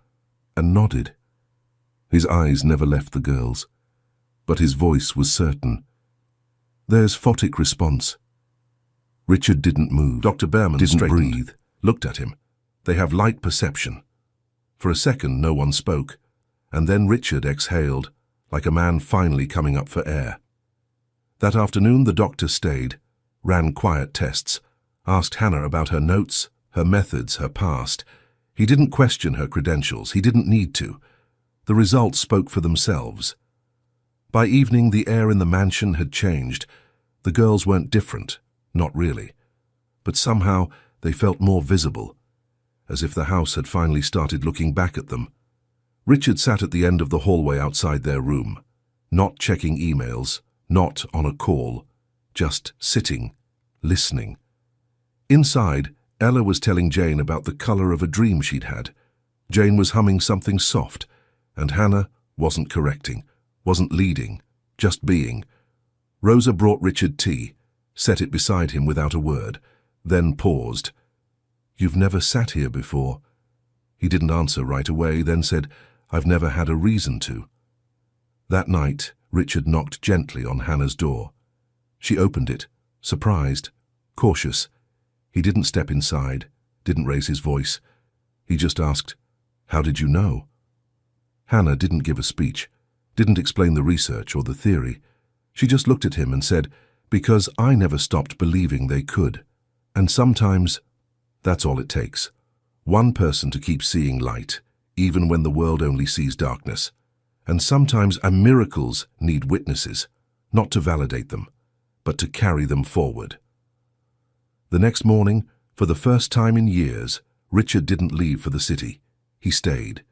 Speaker 1: and nodded. His eyes never left the girl's, but his voice was certain. There's photic response. Richard didn't move. Dr. Berman didn't breathe, looked at him. They have light perception. For a second, no one spoke, and then Richard exhaled, like a man finally coming up for air. That afternoon, the doctor stayed, ran quiet tests, asked Hannah about her notes, her methods, her past. He didn't question her credentials. He didn't need to. The results spoke for themselves. By evening, the air in the mansion had changed. The girls weren't different, not really. But somehow, they felt more visible, as if the house had finally started looking back at them. Richard sat at the end of the hallway outside their room, not checking emails, not on a call, just sitting, listening. Inside, Ella was telling Jane about the color of a dream she'd had. Jane was humming something soft, and Hannah wasn't correcting, wasn't leading, just being. Rosa brought Richard tea, set it beside him without a word, then paused. "You've never sat here before." He didn't answer right away, then said, "I've never had a reason to." That night, Richard knocked gently on Hannah's door. She opened it, surprised, cautious. He didn't step inside, didn't raise his voice. He just asked, "How did you know?" Hannah didn't give a speech, didn't explain the research or the theory. She just looked at him and said, "Because I never stopped believing they could. And sometimes, that's all it takes. One person to keep seeing light, even when the world only sees darkness. And sometimes miracles need witnesses, not to validate them, but to carry them forward." The next morning, for the first time in years, Richard didn't leave for the city. He stayed.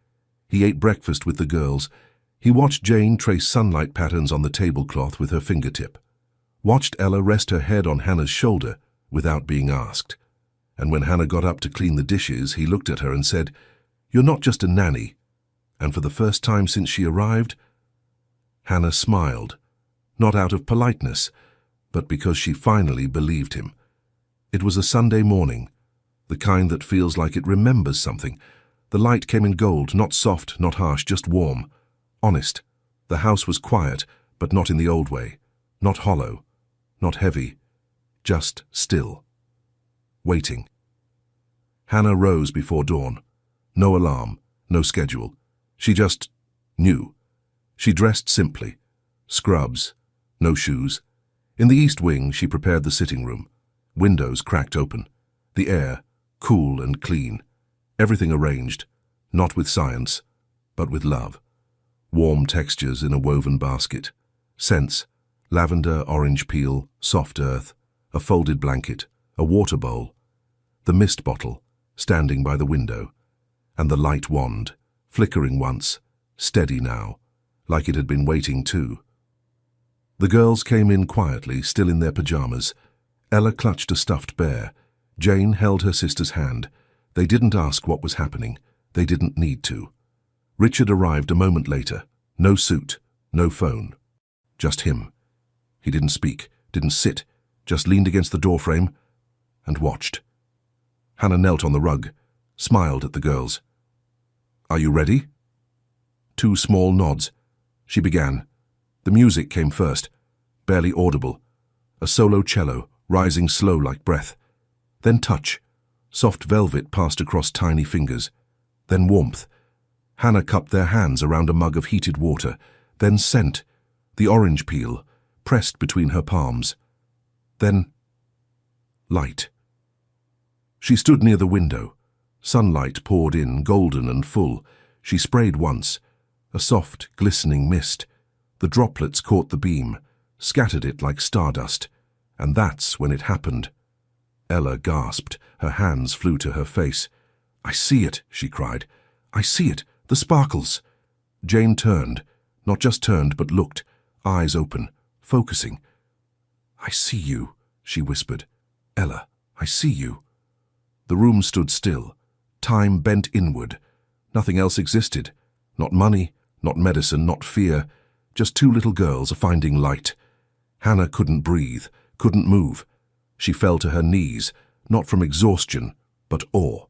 Speaker 1: He ate breakfast with the girls. He watched Jane trace sunlight patterns on the tablecloth with her fingertip. Watched Ella rest her head on Hannah's shoulder without being asked. And when Hannah got up to clean the dishes, he looked at her and said, "You're not just a nanny." And for the first time since she arrived, Hannah smiled, not out of politeness, but because she finally believed him. It was a Sunday morning, the kind that feels like it remembers something. The light came in gold, not soft, not harsh, just warm, honest. The house was quiet, but not in the old way, not hollow, not heavy, just still. Waiting. Hannah rose before dawn. No alarm, no schedule. She just knew. She dressed simply. Scrubs, no shoes. In the east wing, she prepared the sitting room. Windows cracked open. The air, cool and clean. Everything arranged, not with science, but with love. Warm textures in a woven basket. Scents, lavender, orange peel, soft earth, a folded blanket, a water bowl. The mist bottle, standing by the window. And the light wand, flickering once, steady now, like it had been waiting too. The girls came in quietly, still in their pajamas. Ella clutched a stuffed bear. Jane held her sister's hand. They didn't ask what was happening. They didn't need to. Richard arrived a moment later. No suit, no phone. Just him. He didn't speak, didn't sit, just leaned against the doorframe and watched. Hannah knelt on the rug, smiled at the girls. "Are you ready?" Two small nods. She began. The music came first, barely audible. A solo cello, rising slow like breath. Then touch. Soft velvet passed across tiny fingers. Then warmth. Hannah cupped their hands around a mug of heated water. Then scent. The orange peel, pressed between her palms. Then light. She stood near the window. Sunlight poured in, golden and full. She sprayed once. A soft, glistening mist. The droplets caught the beam, scattered it like stardust. And that's when it happened. Ella gasped. Her hands flew to her face. "I see it," she cried. "I see it. The sparkles." Jane turned,
Speaker 2: Not just turned, but looked, eyes open, focusing. "I see you," she whispered. "Ella, I see you." The room stood still. Time bent inward. Nothing else existed. Not money, not medicine, not fear. Just two little girls finding light. Hannah couldn't breathe, couldn't move. She fell to her knees, not from exhaustion, but awe.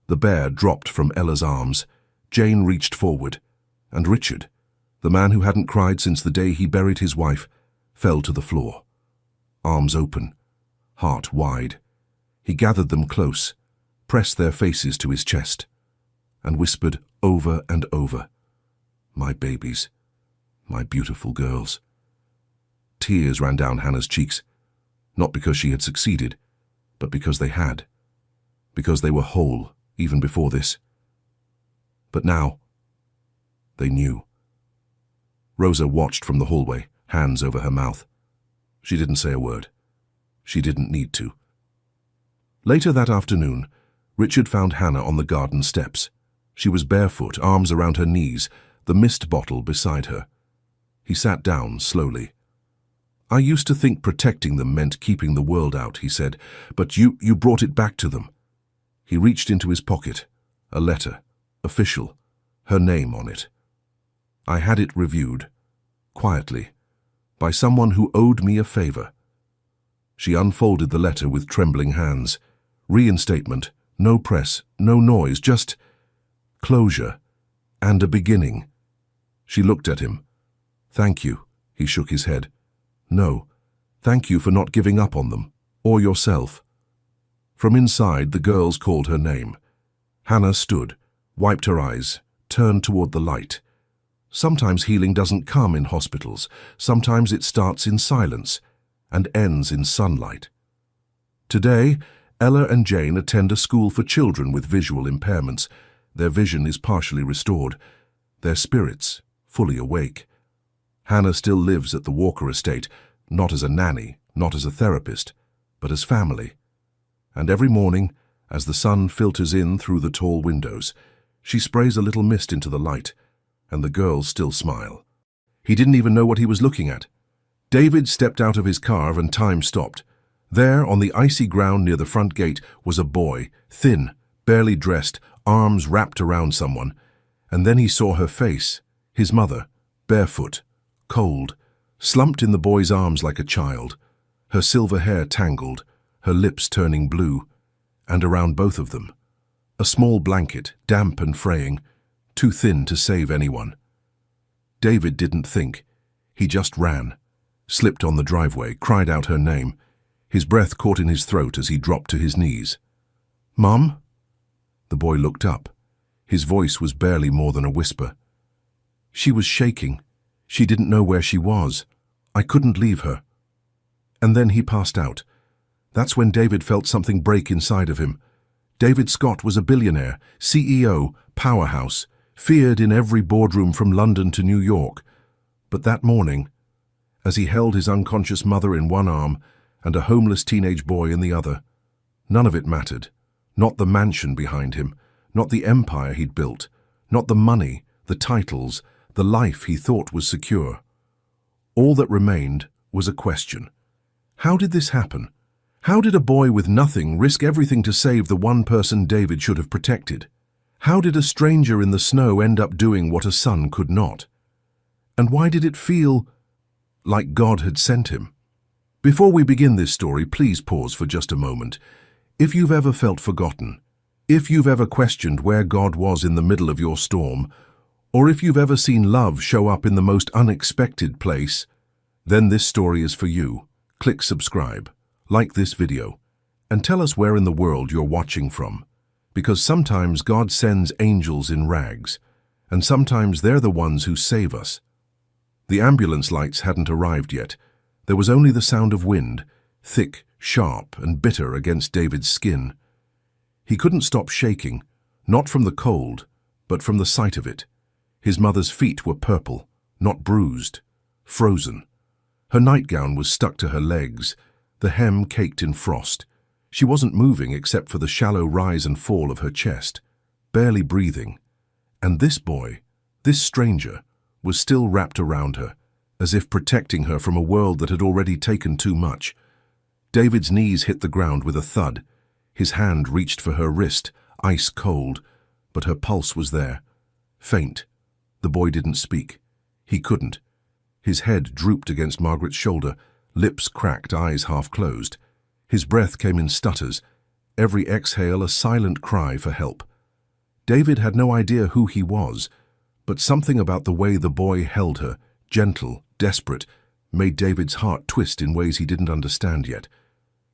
Speaker 2: The bear dropped from Ella's arms. Jane reached forward, and Richard, the man who hadn't cried since the day he buried his wife, fell to the floor. Arms open, heart wide. He gathered them close, pressed their faces to his chest, and whispered over and over, "My babies, my beautiful girls." Tears ran down Hannah's cheeks, not because she had succeeded, but because they had. Because they were whole, even before this. But now, they knew. Rosa watched from the hallway, hands over her mouth. She didn't say a word. She didn't need to. Later that afternoon, Richard found Hannah on the garden steps. She was barefoot, arms around her knees, the mist bottle beside her. He sat down slowly. "I used to think protecting them meant keeping the world out," he said, "but you brought it back to them." He reached into his pocket. A letter, official, her name on it. "I had it reviewed, quietly, by someone who owed me a favor." She unfolded the letter with trembling hands. Reinstatement, no press, no noise, just closure and a beginning. She looked at him. "Thank you," he shook his head. "No, thank you for not giving up on them, or yourself." From inside, the girls called her name. Hannah stood, wiped her eyes, turned toward the light. Sometimes healing doesn't come in hospitals. Sometimes it starts in silence and ends in sunlight. Today, Ella and Jane attend a school for children with visual impairments. Their vision is partially restored, their spirits fully awake. Hannah still lives at the Walker estate, not as a nanny, not as a therapist, but as family. And every morning, as the sun filters in through the tall windows, she sprays a little mist into the light, and the girls still smile. He didn't even know what he was looking at. David stepped out of his car and time stopped. There, on the icy ground near the front gate, was a boy, thin, barely dressed, arms wrapped around someone. And then he saw her face, his mother, barefoot, cold, slumped in the boy's arms like a child, her silver hair tangled, her lips turning blue, and around both of them, a small blanket, damp and fraying, too thin to save anyone. David didn't think. He just ran, slipped on the driveway, cried out her name. His breath caught in his throat as he dropped to his knees. "Mum?" The boy looked up. His voice was barely more than a whisper. She was shaking. She didn't know where she was. I couldn't leave her. And then he passed out. That's when David felt something break inside of him. David Scott was a billionaire, CEO, powerhouse, feared in every boardroom from London to New York. But that morning, as he held his unconscious mother in one arm and a homeless teenage boy in the other, none of it mattered. Not the mansion behind him, not the empire he'd built, not the money, the titles, the life he thought was secure. All that remained was a question. How did this happen? How did a boy with nothing risk everything to save the one person David should have protected? How did a stranger in the snow end up doing what a son could not? And why did it feel like God had sent him? Before we begin this story, please pause for just a moment. If you've ever felt forgotten, if you've ever questioned where God was in the middle of your storm, or if you've ever seen love show up in the most unexpected place, then this story is for you. Click subscribe, like this video, and tell us where in the world you're watching from. Because sometimes God sends angels in rags, and sometimes they're the ones who save us. The ambulance lights hadn't arrived yet. There was only the sound of wind, thick, sharp, and bitter against David's skin. He couldn't stop shaking, not from the cold, but from the sight of it. His mother's feet were purple, not bruised, frozen. Her nightgown was stuck to her legs, the hem caked in frost. She wasn't moving except for the shallow rise and fall of her chest, barely breathing. And this boy, this stranger,
Speaker 1: was still wrapped around her, as if protecting her from a world that had already taken too much. David's knees hit the ground with a thud. His hand reached for her wrist, ice cold, but her pulse was there. Faint. The boy didn't speak. He couldn't. His head drooped against Margaret's shoulder, lips cracked, eyes half closed. His breath came in stutters, every exhale a silent cry for help. David had no idea who he was, but something about the way the boy held her, gentle, desperate, made David's heart twist in ways he didn't understand yet.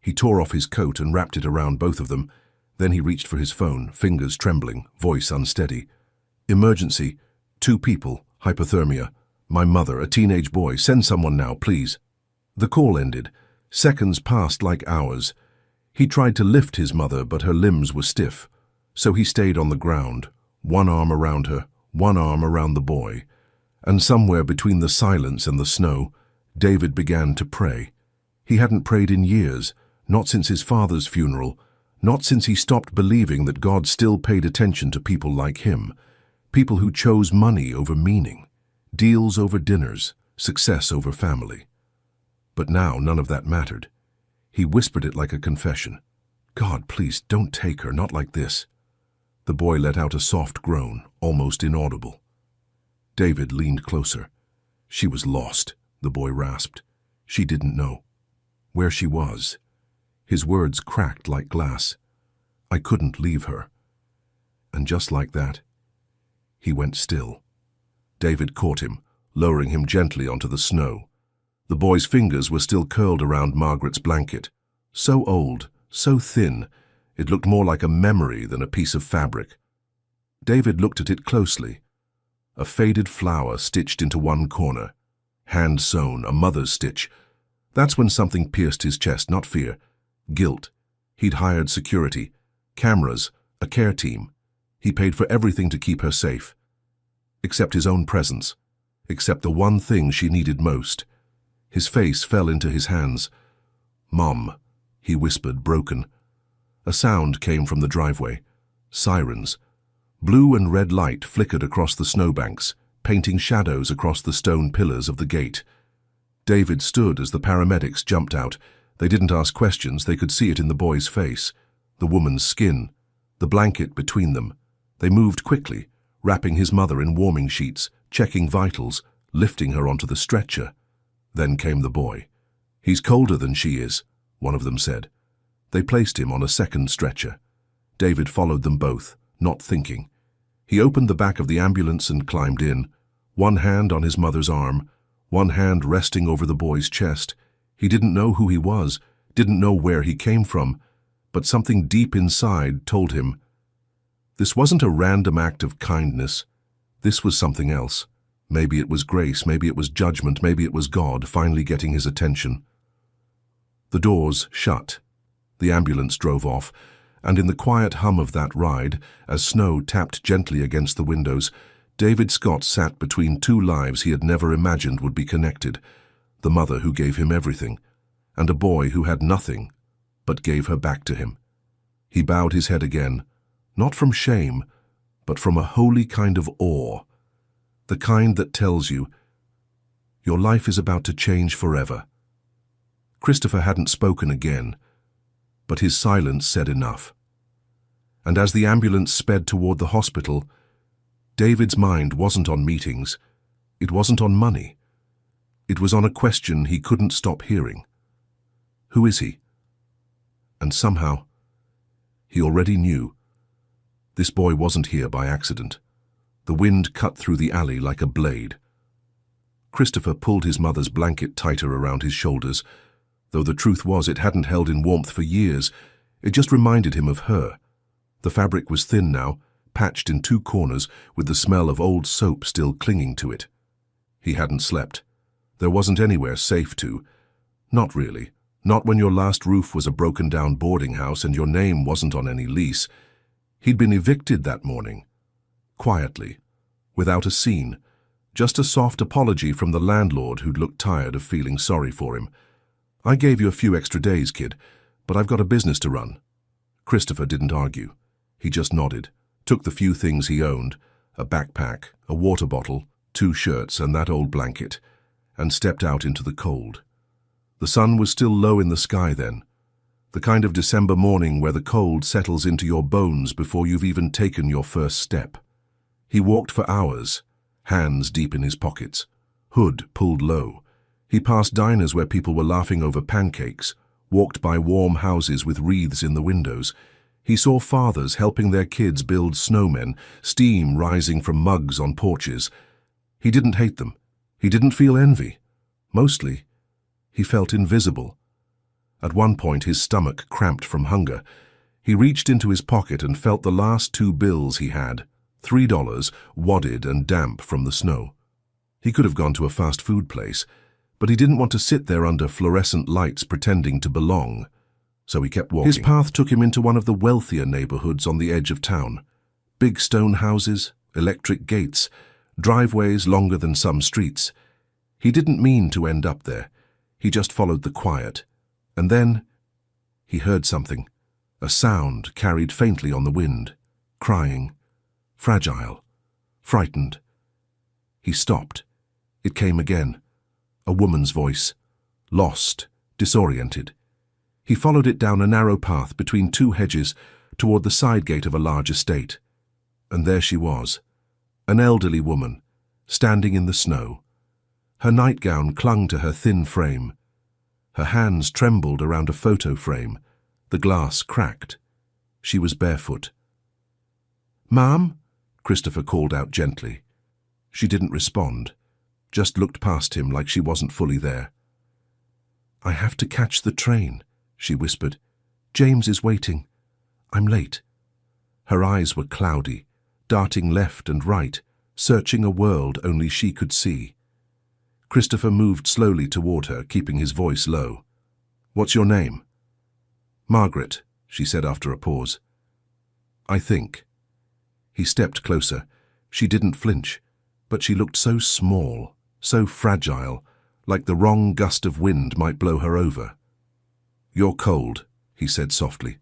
Speaker 1: He tore off his coat and wrapped it around both of them. Then he reached for his phone, fingers trembling, voice unsteady. Emergency. 2 people. Hypothermia. My mother, a teenage boy. Send someone now, please. The call ended. Seconds passed like hours. He tried to lift his mother, but her limbs were stiff. So he stayed on the ground, one arm around her, one arm around the boy. And somewhere between the silence and the snow, David began to pray. He hadn't prayed in years, not since his father's funeral, not since he stopped believing that God still paid attention to people like him, people who chose money over meaning, deals over dinners, success over family. But now none of that mattered. He whispered it like a confession. God, please, don't take her, not like this. The boy let out a soft groan, almost inaudible. David leaned closer. She was lost, the boy rasped. She didn't know where she was. His words cracked like glass. I couldn't leave her. And just like that, he went still. David caught him, lowering him gently onto the snow. The boy's fingers were still curled around Margaret's blanket. So old, so thin, it looked more like a memory than a piece of fabric. David looked at it closely. A faded flower stitched into one corner. Hand sewn, a mother's stitch. That's when something pierced his chest, not fear. Guilt. He'd hired security, cameras, a care team. He paid for everything to keep her safe. Except his own presence. Except the one thing she needed most. His face fell into his hands. Mom, he whispered, broken. A sound came from the driveway. Sirens. Blue and red light flickered across the snowbanks, painting shadows across the stone pillars of the gate. David stood as the paramedics jumped out. They didn't ask questions, they could see it in the boy's face. The woman's skin. The blanket between them. They moved quickly, wrapping his mother in warming sheets, checking vitals, lifting her onto the stretcher. Then came the boy. He's colder than she is, one of them said. They placed him on a second stretcher. David followed them both, not thinking. He opened the back of the ambulance and climbed in, one hand on his mother's arm, one hand resting over the boy's chest. He didn't know who he was, didn't know where he came from, but something deep inside told him. This wasn't a random act of kindness. This was something else. Maybe it was grace, maybe it was judgment, maybe it was God finally getting his attention. The doors shut. The ambulance drove off, and in the quiet hum of that ride, as snow tapped gently against the windows, David Scott sat between 2 lives he had never imagined would be connected. The mother who gave him everything, and a boy who had nothing, but gave her back to him. He bowed his head again, not from shame, but from a holy kind of awe, the kind that tells you, your life is about to change forever. Christopher hadn't spoken again, but his silence said enough. And as the ambulance sped toward the hospital, David's mind wasn't on meetings, it wasn't on money. It was on a question he couldn't stop hearing. Who is he? And somehow, he already knew. This boy wasn't here by accident. The wind cut through the alley like a blade. Christopher pulled his mother's blanket tighter around his shoulders. Though the truth was it hadn't held in warmth for years, it just reminded him of her. The fabric was thin now, patched in 2 corners, with the smell of old soap still clinging to it. He hadn't slept. There wasn't anywhere safe to. Not really. Not when your last roof was a broken-down boarding house and your name wasn't on any lease. He'd been evicted that morning. Quietly. Without a scene. Just a soft apology from the landlord who'd looked tired of feeling sorry for him. I gave you a few extra days, kid, but I've got a business to run. Christopher didn't argue. He just nodded, took the few things he owned, a backpack, a water bottle, 2 shirts and that old blanket, and stepped out into the cold. The sun was still low in the sky then, the kind of December morning where the cold settles into your bones before you've even taken your first step. He walked for hours, hands deep in his pockets, hood pulled low. He passed diners where people were laughing over pancakes, walked by warm houses with wreaths in the windows. He saw fathers helping their kids build snowmen, steam rising from mugs on porches. He didn't hate them. He didn't feel envy. Mostly, he felt invisible. At one point, his stomach cramped from hunger. He reached into his pocket and felt the last 2 bills he had, $3, wadded and damp from the snow. He could have gone to a fast food place, but he didn't want to sit there under fluorescent lights pretending to belong. So he kept walking. His path took him into one of the wealthier neighborhoods on the edge of town. Big stone houses, electric gates, driveways longer than some streets. He didn't mean to end up there. He just followed the quiet. And then he heard something, a sound carried faintly on the wind, crying, fragile, frightened. He stopped. It came again, a woman's voice, lost, disoriented. He followed it down a narrow path between 2 hedges toward the side gate of a large estate. And there she was, an elderly woman, standing in the snow. Her nightgown clung to her thin frame. Her hands trembled around a photo frame. The glass cracked. She was barefoot. "Ma'am?" Christopher called out gently. She didn't respond, just looked past him like she wasn't fully there. "I have to catch the train," she whispered. "James is waiting. I'm late." Her eyes were cloudy, darting left and right, searching a world only she could see. Christopher moved slowly toward her, keeping his voice low. "What's your name?" "Margaret," she said after a pause. "I think." He stepped closer. She didn't flinch, but she looked so small, so fragile, like the wrong gust of wind might blow her over. "You're cold," he said softly.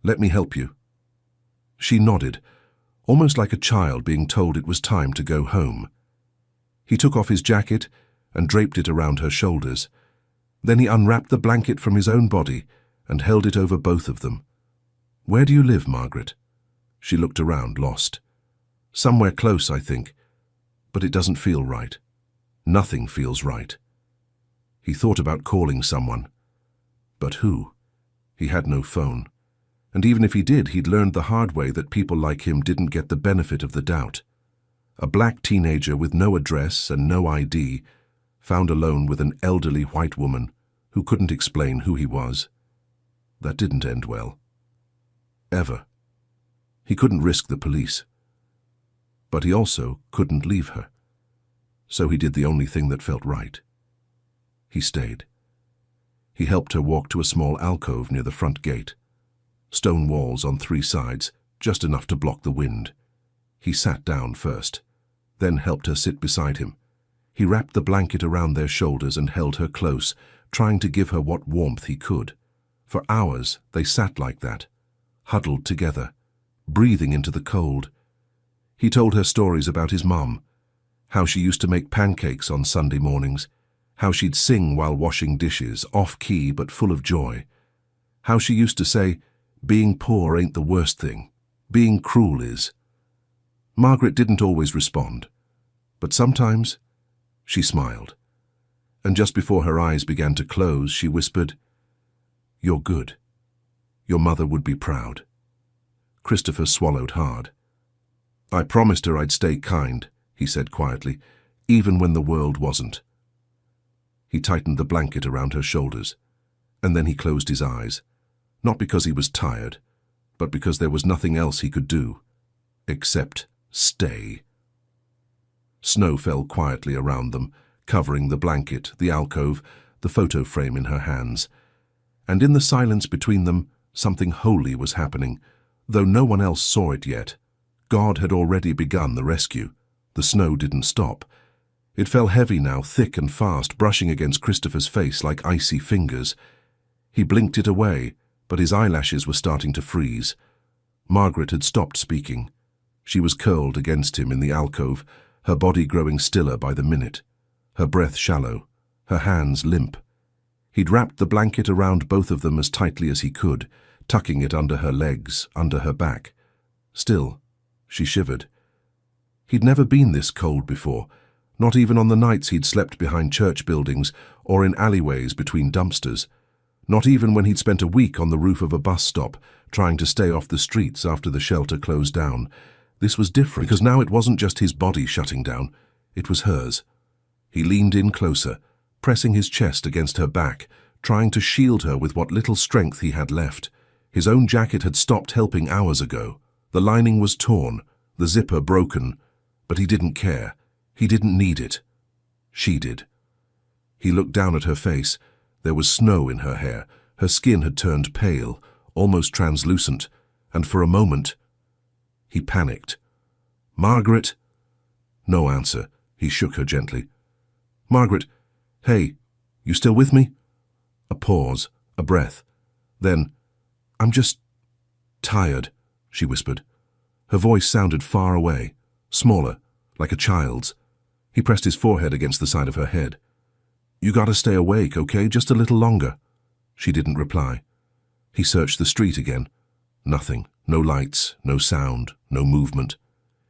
Speaker 1: "Let me help you." She nodded, almost like a child being told it was time to go home. He took off his jacket and draped it around her shoulders. Then he unwrapped the blanket from his own body and held it over both of them. "Where do you live, Margaret?" She looked around, lost. "Somewhere close, I think. But it doesn't feel right. Nothing feels right." He thought about calling someone. But who? He had no phone. And even if he did, he'd learned the hard way that people like him didn't get the benefit of the doubt. A black teenager with no address and no ID, found alone with an elderly white woman who couldn't explain who he was. That didn't end well. Ever. He couldn't risk the police. But he also couldn't leave her. So he did the only thing that felt right. He stayed. He helped her walk to a small alcove near the front gate. Stone walls on 3 sides, just enough to block the wind. He sat down first, then helped her sit beside him. He wrapped the blanket around their shoulders and held her close, trying to give her what warmth he could. For hours they sat like that, huddled together, breathing into the cold. He told her stories about his mum, how she used to make pancakes on Sunday mornings, how she'd sing while washing dishes, off-key but full of joy, how she used to say, "Being poor ain't the worst thing. Being cruel is." Margaret didn't always respond, but sometimes she smiled. And just before her eyes began to close, she whispered, "You're good. Your mother would be proud." Christopher swallowed hard. "I promised her I'd stay kind," he said quietly, "even when the world wasn't." He tightened the blanket around her shoulders, and then he closed his eyes, not because he was tired, but because there was nothing else he could do, except stay. Snow fell quietly around them, covering the blanket, the alcove, the photo frame in her hands. And in the silence between them, something holy was happening, though no one else saw it yet. God had already begun the rescue. The snow didn't stop. It fell heavy now, thick and fast, brushing against Christopher's face like icy fingers. He blinked it away, but his eyelashes were starting to freeze. Margaret had stopped speaking. She was curled against him in the alcove, her body growing stiller by the minute, her breath shallow, her hands limp. He'd wrapped the blanket around both of them as tightly as he could, tucking it under her legs, under her back. Still, she shivered. He'd never been this cold before, not even on the nights he'd slept behind church buildings or in alleyways between dumpsters. Not even when he'd spent a week on the roof of a bus stop, trying to stay off the streets after the shelter closed down. This was different, because now it wasn't just his body shutting down, it was hers. He leaned in closer, pressing his chest against her back, trying to shield her with what little strength he had left. His own jacket had stopped helping hours ago. The lining was torn, the zipper broken, but he didn't care. He didn't need it. She did. He looked down at her face. There was snow in her hair. Her skin had turned pale, almost translucent, and for a moment, he panicked. "Margaret?" No answer. He shook her gently. "Margaret, hey, you still with me?" A pause, a breath. Then, "I'm just tired," she whispered. Her voice sounded far away, smaller, like a child's. He pressed his forehead against the side of her head. "You gotta stay awake, okay? Just a little longer." She didn't reply. He searched the street again. Nothing. No lights, no sound, no movement.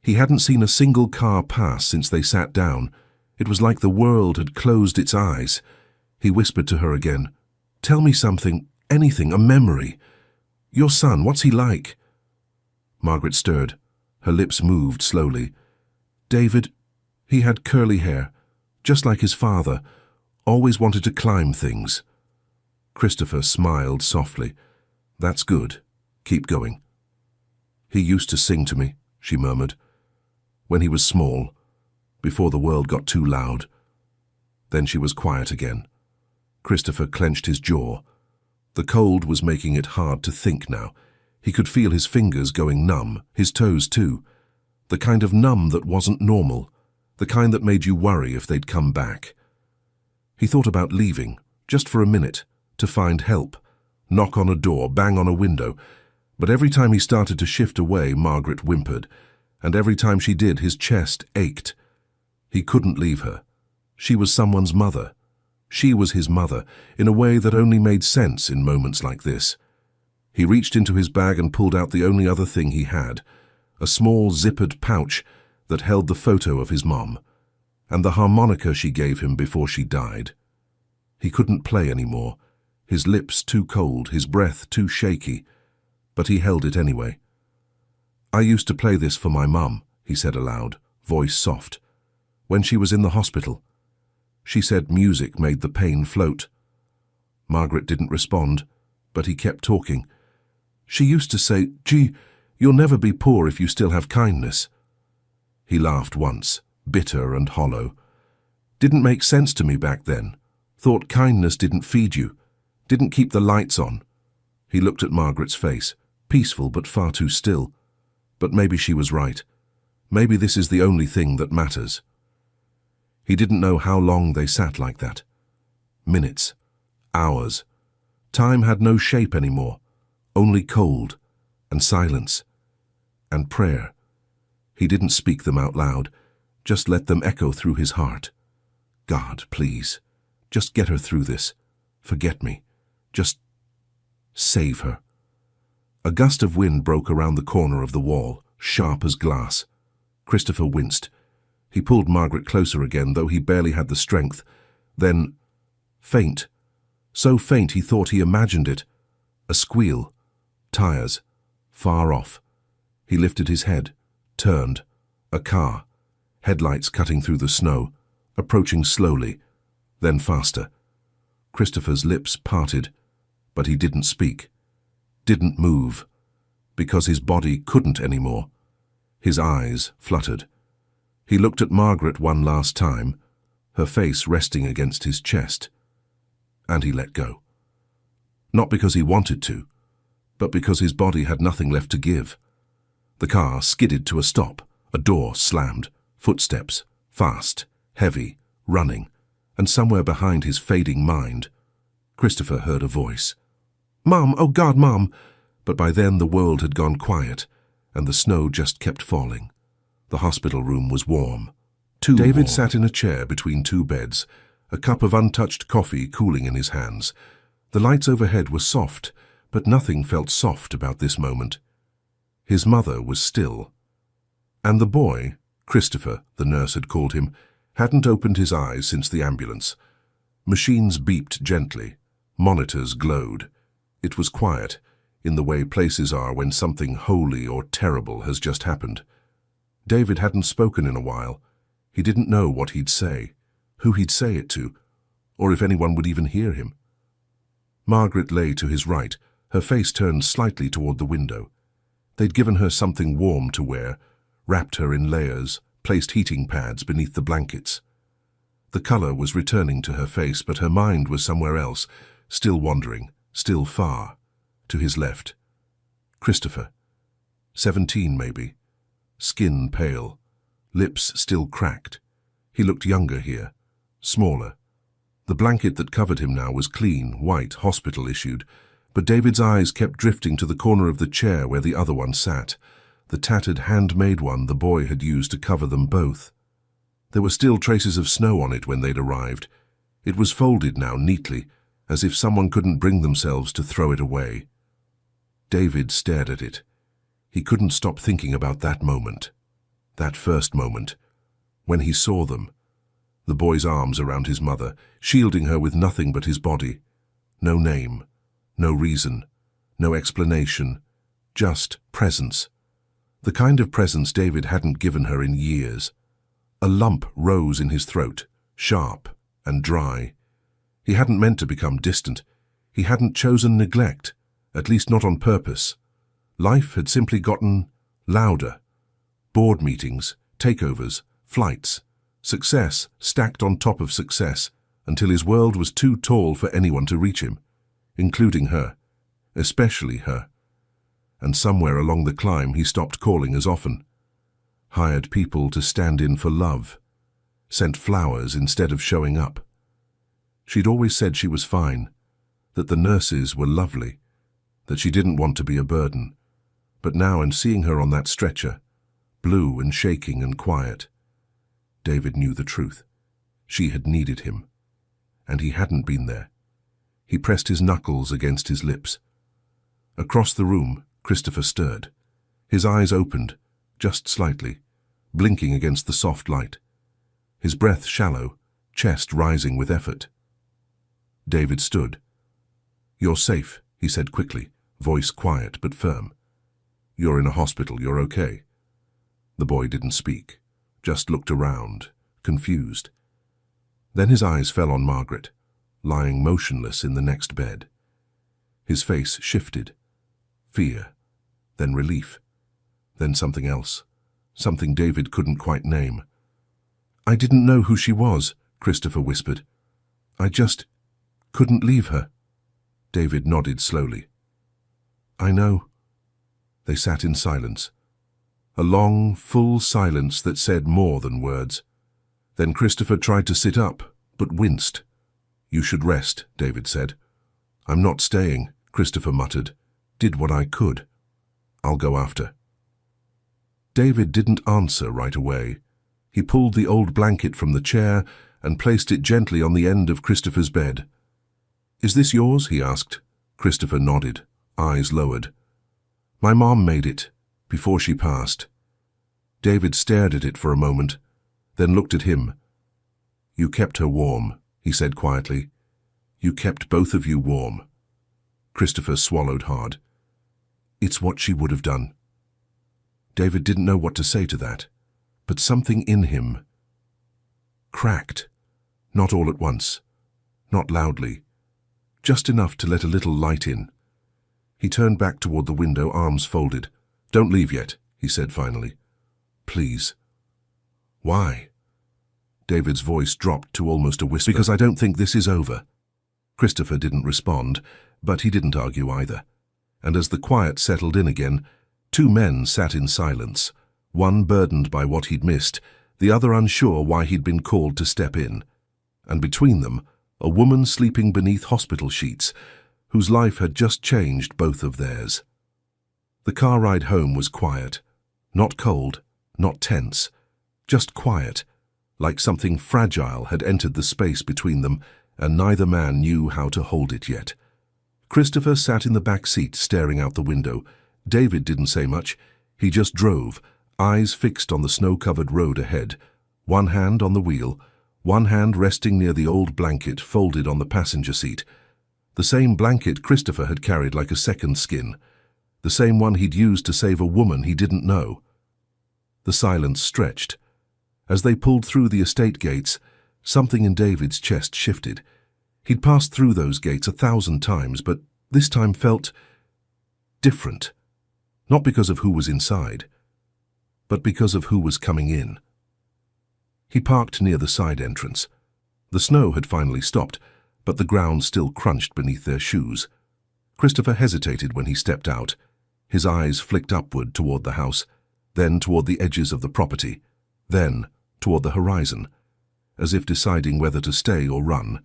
Speaker 1: He hadn't seen a single car pass since they sat down. It was like the world had closed its eyes. He whispered to her again. "Tell me something, anything, a memory. Your son, what's he like?" Margaret stirred. Her lips moved slowly. "David, he had curly hair, just like his father. Always wanted to climb things." Christopher smiled softly. "That's good. Keep going." "He used to sing to me," she murmured. "When he was small, before the world got too loud." Then she was quiet again. Christopher clenched his jaw. The cold was making it hard to think now. He could feel his fingers going numb, his toes too. The kind of numb that wasn't normal, the kind that made you worry if they'd come back. He thought about leaving, just for a minute, to find help, knock on a door, bang on a window. But every time he started to shift away, Margaret whimpered, and every time she did, his chest ached. He couldn't leave her. She was someone's mother. She was his mother, in a way that only made sense in moments like this. He reached into his bag and pulled out the only other thing he had, a small zippered pouch that held the photo of his mom, and the harmonica she gave him before she died. He couldn't play anymore, his lips too cold, his breath too shaky, but he held it anyway. "I used to play this for my mum," he said aloud, voice soft. "When she was in the hospital. She said music made the pain float." Margaret didn't respond, but he kept talking. "She used to say, 'Gee, you'll never be poor if you still have kindness.'" He laughed once, bitter and hollow. "Didn't make sense to me back then. Thought kindness didn't feed you, didn't keep the lights on." He looked at Margaret's face, peaceful but far too still. But maybe she was right. Maybe this is the only thing that matters. He didn't know how long they sat like that. Minutes, hours. Time had no shape anymore, only cold and silence and prayer. He didn't speak them out loud, just let them echo through his heart. "God, please, just get her through this. Forget me. Just save her." A gust of wind broke around the corner of the wall, sharp as glass. Christopher winced. He pulled Margaret closer again, though he barely had the strength. Then, faint. So faint he thought he imagined it. A squeal. Tires. Far off. He lifted his head, turned. A car. Headlights cutting through the snow, approaching slowly, then faster. Christopher's lips parted, but he didn't speak. Didn't move, because his body couldn't anymore. His eyes fluttered. He looked at Margaret one last time, her face resting against his chest, and he let go. Not because he wanted to, but because his body had nothing left to give. The car skidded to a stop, a door slammed, footsteps, fast, heavy, running, and somewhere behind his fading mind, Christopher heard a voice. "Mom, oh God, Mom!" But by then the world had gone quiet, and the snow just kept falling. The hospital room was warm, David sat in a chair between two beds, a cup of untouched coffee cooling in his hands. The lights overhead were soft, but nothing felt soft about this moment. His mother was still. And the boy, Christopher, the nurse had called him, hadn't opened his eyes since the ambulance. Machines beeped gently. Monitors glowed. It was quiet, in the way places are when something holy or terrible has just happened. David hadn't spoken in a while. He didn't know what he'd say, who he'd say it to, or if anyone would even hear him. Margaret lay to his right, her face turned slightly toward the window. They'd given her something warm to wear, wrapped her in layers, placed heating pads beneath the blankets. The color was returning to her face, but her mind was somewhere else, still wandering, still far, to his left. Christopher. 17 maybe. Skin pale. Lips still cracked. He looked younger here, smaller. The blanket that covered him now was clean, white, hospital-issued, but David's eyes kept drifting to the corner of the chair where the other one sat, the tattered handmade one the boy had used to cover them both. There were still traces of snow on it when they'd arrived. It was folded now neatly, as if someone couldn't bring themselves to throw it away. David stared at it. He couldn't stop thinking about that moment. That first moment, when he saw them. The boy's arms around his mother, shielding her with nothing but his body. No name, no reason, no explanation, just presence. The kind of presence David hadn't given her in years. A lump rose in his throat, sharp and dry. He hadn't meant to become distant. He hadn't chosen neglect, at least not on purpose. Life had simply gotten louder. Board meetings, takeovers, flights, success stacked on top of success, until his world was too tall for anyone to reach him, including her, especially her. And somewhere along the climb he stopped calling as often. Hired people to stand in for love. Sent flowers instead of showing up. She'd always said she was fine, that the nurses were lovely, that she didn't want to be a burden. But now, in seeing her on that stretcher, blue and shaking and quiet, David knew the truth. She had needed him, and he hadn't been there. He pressed his knuckles against his lips. Across the room, Christopher stirred. His eyes opened, just slightly, blinking against the soft light. His breath shallow, chest rising with effort. David stood. "You're safe," he said quickly, voice quiet but firm. "You're in a hospital, you're okay." The boy didn't speak, just looked around, confused. Then his eyes fell on Margaret, lying motionless in the next bed. His face shifted. Fear, then relief, then something else, something David couldn't quite name. "I didn't know who she was," Christopher whispered. "I just couldn't leave her." David nodded slowly. "I know." They sat in silence. A long, full silence that said more than words. Then Christopher tried to sit up, but winced. "You should rest," David said. "I'm not staying," Christopher muttered. "Did what I could. I'll go after." David didn't answer right away. He pulled the old blanket from the chair and placed it gently on the end of Christopher's bed. "Is this yours?" he asked. Christopher nodded, eyes lowered. "My mom made it, before she passed." David stared at it for a moment, then looked at him. "You kept her warm," he said quietly. "You kept both of you warm." Christopher swallowed hard. "It's what she would have done." David didn't know what to say to that, but something in him cracked, not all at once, not loudly, just enough to let a little light in. He turned back toward the window, arms folded. "Don't leave yet," he said finally. "Please." "Why?" David's voice dropped to almost a whisper. "Because I don't think this is over." Christopher didn't respond, but he didn't argue either. And as the quiet settled in again, two men sat in silence, one burdened by what he'd missed, the other unsure why he'd been called to step in. And between them, a woman sleeping beneath hospital sheets, whose life had just changed both of theirs. The car ride home was quiet, not cold, not tense, just quiet, like something fragile had entered the space between them, and neither man knew how to hold it yet. Christopher sat in the back seat, staring out the window. David didn't say much. He just drove, eyes fixed on the snow-covered road ahead, one hand on the wheel, one hand resting near the old blanket folded on the passenger seat. The same blanket Christopher had carried like a second skin, the same one he'd used to save a woman he didn't know. The silence stretched. As they pulled through the estate gates, something in David's chest shifted. He'd passed through those gates 1,000 times, but this time felt different. Not because of who was inside, but because of who was coming in. He parked near the side entrance. The snow had finally stopped, but the ground still crunched beneath their shoes. Christopher hesitated when he stepped out. His eyes flicked upward toward the house, then toward the edges of the property, then toward the horizon, as if deciding whether to stay or run.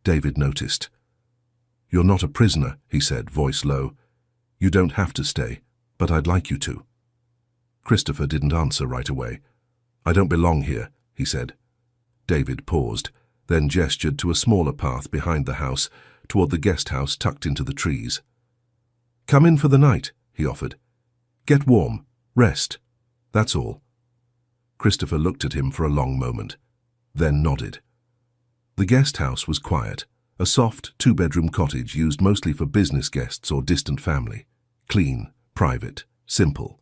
Speaker 1: David noticed. "You're not a prisoner," he said, voice low. "You don't have to stay, but I'd like you to." Christopher didn't answer right away. "I don't belong here," he said. David paused, then gestured to a smaller path behind the house, toward the guest house tucked into the trees. "Come in for the night," he offered. "Get warm, rest, that's all." Christopher looked at him for a long moment, then nodded. The guest house was quiet, a soft, two-bedroom cottage used mostly for business guests or distant family. Clean, private, simple.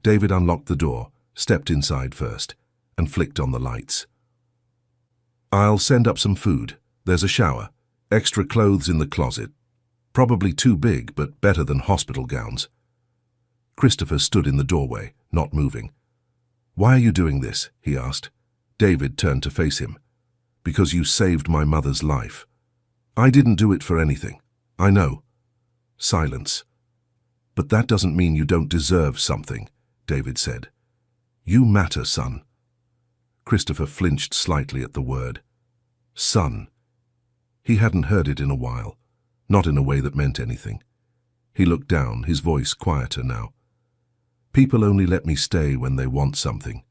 Speaker 1: David unlocked the door, stepped inside first, and flicked on the lights. "I'll send up some food. There's a shower, extra clothes in the closet. Probably too big, but better than hospital gowns." Christopher stood in the doorway, not moving. "Why are you doing this?" he asked. David turned to face him. "Because you saved my mother's life." "I didn't do it for anything. I know." Silence. "But that doesn't mean you don't deserve something," David said. "You matter, son." Christopher flinched slightly at the word. Son. He hadn't heard it in a while, not in a way that meant anything. He looked down, his voice quieter now. "People only let me stay when they want something."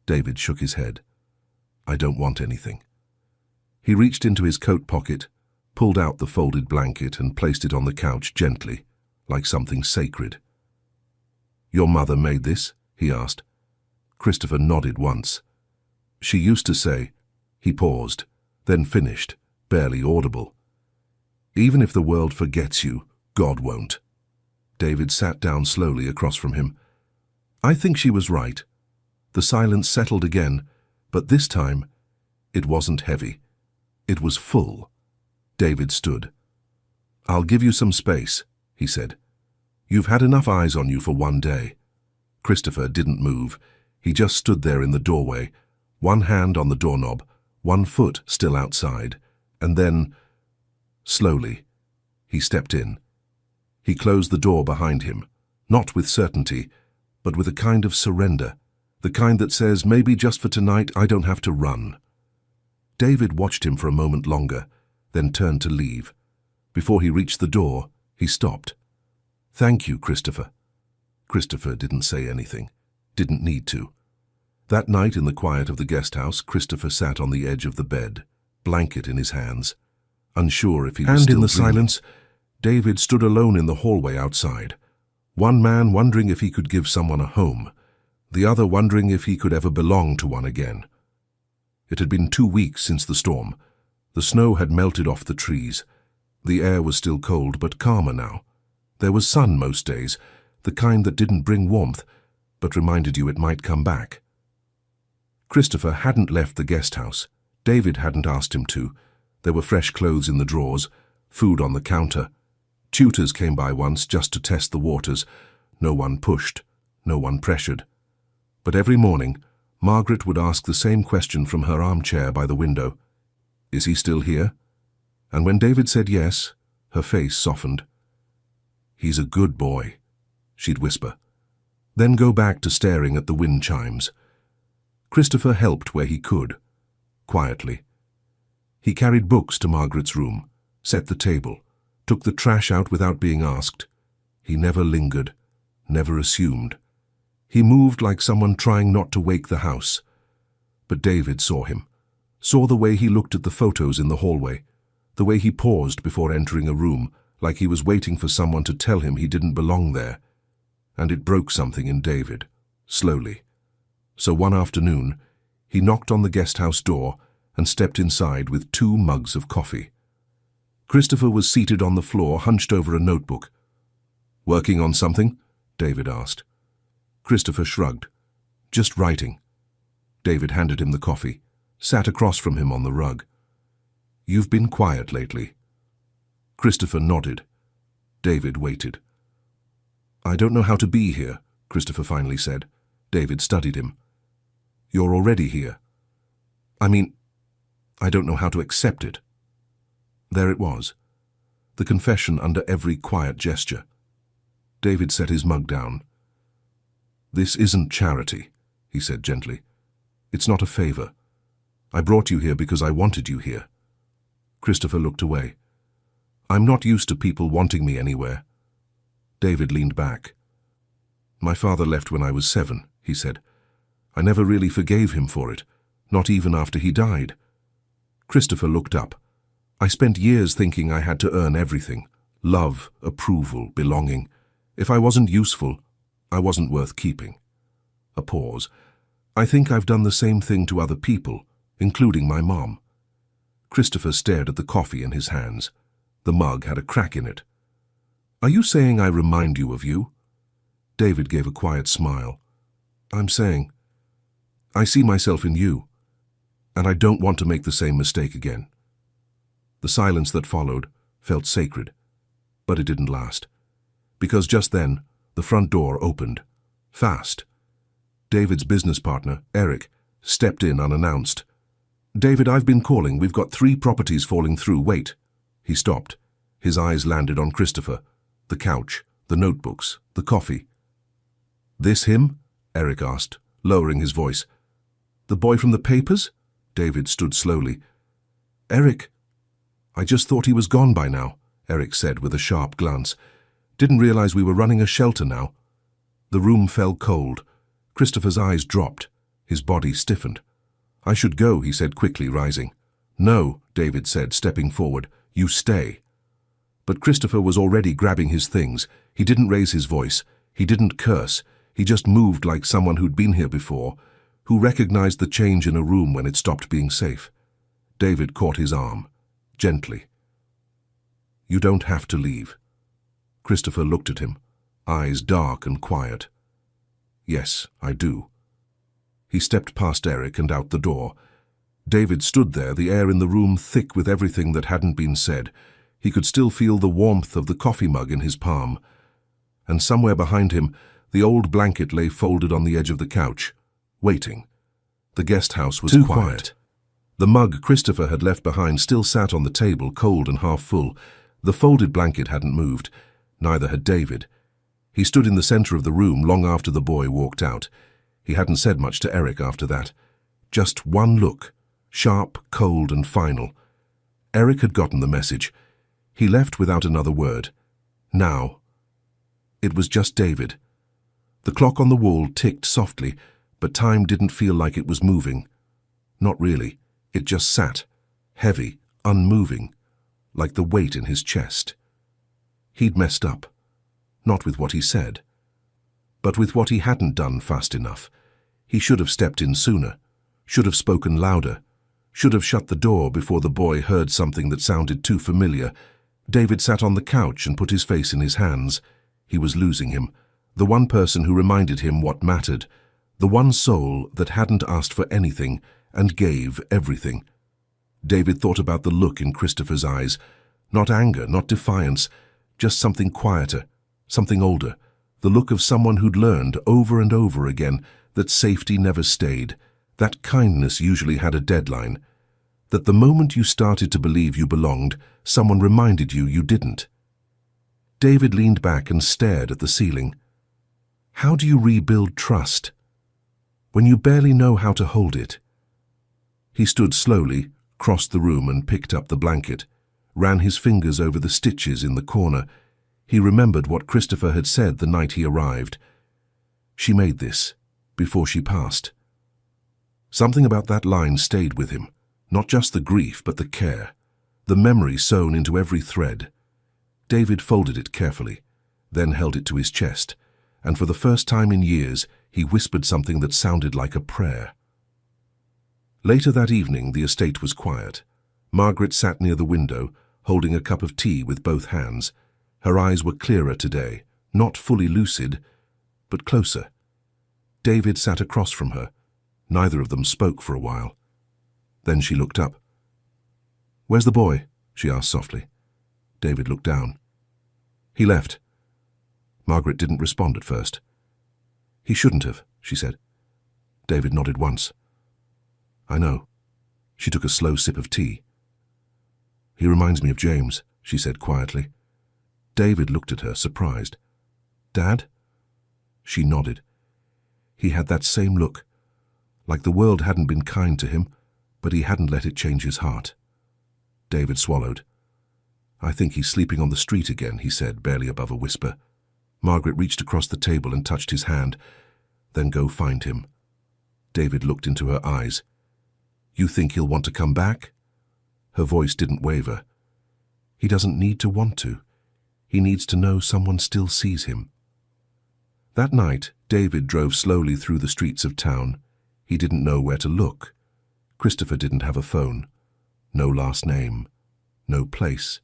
Speaker 1: David shook his head. "I don't want anything." He reached into his coat pocket, pulled out the folded blanket and placed it on the couch gently, like something sacred. "Your mother made this?" he asked. Christopher nodded once. "She used to say," he paused, then finished, barely audible, "Even if the world forgets you, God won't." David sat down slowly across from him. "I think she was right." The silence settled again, but this time it wasn't heavy. It was full. David stood. "I'll give you some space," he said. "You've had enough eyes on you for one day." Christopher didn't move. He just stood there in the doorway, one hand on the doorknob, one foot still outside, and then, slowly, he stepped in. He closed the door behind him, not with certainty, but with a kind of surrender, the kind that says, maybe just for tonight I don't have to run. David watched him for a moment longer, then turned to leave. Before he reached the door, he stopped. "Thank you, Christopher." Christopher didn't say anything, didn't need to. That night in the quiet of the guest house, Christopher sat on the edge of the bed, blanket in his hands, unsure if he was still dreaming. And in the silence, David stood alone in the hallway outside, one man wondering if he could give someone a home, the other wondering if he could ever belong to one again. It had been 2 weeks since the storm. The snow had melted off the trees. The air was still cold, but calmer now. There was sun most days, the kind that didn't bring warmth, but reminded you it might come back. Christopher hadn't left the guest house. David hadn't asked him to. There were fresh clothes in the drawers, food on the counter. Tutors came by once just to test the waters. No one pushed, no one pressured. But every morning, Margaret would ask the same question from her armchair by the window. "Is he still here?" And when David said yes, her face softened. "He's a good boy," she'd whisper, then go back to staring at the wind chimes. Christopher helped where he could, quietly. He carried books to Margaret's room, set the table, took the trash out without being asked. He never lingered, never assumed. He moved like someone trying not to wake the house. But David saw him, saw the way he looked at the photos in the hallway, the way he paused before entering a room, like he was waiting for someone to tell him he didn't belong there. And it broke something in David, slowly. So one afternoon, he knocked on the guest house door and stepped inside with 2 mugs of coffee. Christopher was seated on the floor, hunched over a notebook. "Working on something?" David asked. Christopher shrugged. "Just writing." David handed him the coffee, sat across from him on the rug. "You've been quiet lately." Christopher nodded. David waited. "I don't know how to be here," Christopher finally said. David studied him. "You're already here. I mean, I don't know how to accept it." There it was, the confession under every quiet gesture. David set his mug down. "This isn't charity," he said gently. "It's not a favor. I brought you here because I wanted you here." Christopher looked away. "I'm not used to people wanting me anywhere." David leaned back. "My father left when I was 7, he said. "I never really forgave him for it, not even after he died." Christopher looked up. "I spent years thinking I had to earn everything. Love, approval, belonging. If I wasn't useful, I wasn't worth keeping." A pause. "I think I've done the same thing to other people, including my mom." Christopher stared at the coffee in his hands. The mug had a crack in it. "Are you saying I remind you of you?" David gave a quiet smile. "I'm saying, I see myself in you, and I don't want to make the same mistake again." The silence that followed felt sacred, but it didn't last, because just then the front door opened, fast. David's business partner, Eric, stepped in unannounced. "David, I've been calling. We've got 3 properties falling through. Wait." He stopped. His eyes landed on Christopher, the couch, the notebooks, the coffee. "This him?" Eric asked, lowering his voice. "The boy from the papers?" David stood slowly. "Eric, I just thought he was gone by now," Eric said with a sharp glance. "Didn't realize we were running a shelter now." The room fell cold. Christopher's eyes dropped. His body stiffened. "I should go," he said quickly, rising. "No," David said, stepping forward. "You stay." But Christopher was already grabbing his things. He didn't raise his voice. He didn't curse. He just moved like someone who'd been here before, who recognized the change in a room when it stopped being safe. David caught his arm, gently. "You don't have to leave." Christopher looked at him, eyes dark and quiet. "Yes, I do." He stepped past Eric and out the door. David stood there, the air in the room thick with everything that hadn't been said. He could still feel the warmth of the coffee mug in his palm. And somewhere behind him, the old blanket lay folded on the edge of the couch, waiting. The guest house was
Speaker 2: Too
Speaker 1: quiet. The mug Christopher had left behind still sat on the table, cold and half full. The folded blanket hadn't moved. Neither had David. He stood in the center of the room long after the boy walked out. He hadn't said much to Eric after that. Just one look, sharp, cold, and final. Eric had gotten the message. He left without another word. Now. It was just David. The clock on the wall ticked softly, but time didn't feel like it was moving. Not really. It just sat, heavy, unmoving, like the weight in his chest. He'd messed up. Not with what he said, but with what he hadn't done fast enough. He should have stepped in sooner, should have spoken louder, should have shut the door before the boy heard something that sounded too familiar. David sat on the couch and put his face in his hands. He was losing him, the one person who reminded him what mattered, the one soul that hadn't asked for anything and gave everything. David thought about the look in Christopher's eyes, not anger, not defiance, just something quieter, something older, the look of someone who'd learned over and over again that safety never stayed, that kindness usually had a deadline, that the moment you started to believe you belonged, someone reminded you you didn't. David leaned back and stared at the ceiling. How do you rebuild trust when you barely know how to hold it? He stood slowly, crossed the room and picked up the blanket, ran his fingers over the stitches in the corner. He remembered what Christopher had said the night he arrived. She made this, before she passed. Something about that line stayed with him, not just the grief but the care, the memory sewn into every thread. David folded it carefully, then held it to his chest, and for the first time in years he whispered something that sounded like a prayer. Later that evening the estate was quiet. Margaret sat near the window, holding a cup of tea with both hands. Her eyes were clearer today, not fully lucid, but closer. David sat across from her. Neither of them spoke for a while. Then she looked up. "Where's the boy?" she asked softly. David looked down. "He left." Margaret didn't respond at first. "He shouldn't have," she said. David nodded once. "I know." She took a slow sip of tea. "He reminds me of James," she said quietly. David looked at her, surprised. "Dad?" She nodded. He had that same look, like the world hadn't been kind to him, but he hadn't let it change his heart. David swallowed. "I think he's sleeping on the street again," he said, barely above a whisper. Margaret reached across the table and touched his hand. "Then go find him." David looked into her eyes. "You think he'll want to come back?" Her voice didn't waver. "He doesn't need to want to. He needs to know someone still sees him." That night, David drove slowly through the streets of town. He didn't know where to look. Christopher didn't have a phone. No last name. No place.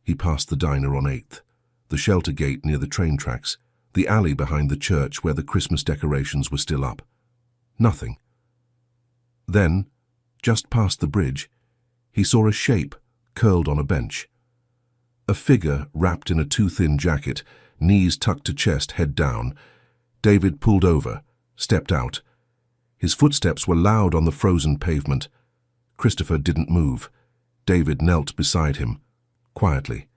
Speaker 1: He passed the diner on 8th, the shelter gate near the train tracks, the alley behind the church where the Christmas decorations were still up. Nothing. Then, just past the bridge, he saw a shape curled on a bench. A figure wrapped in a too-thin jacket, knees tucked to chest, head down. David pulled over, stepped out. His footsteps were loud on the frozen pavement. Christopher didn't move. David knelt beside him, quietly.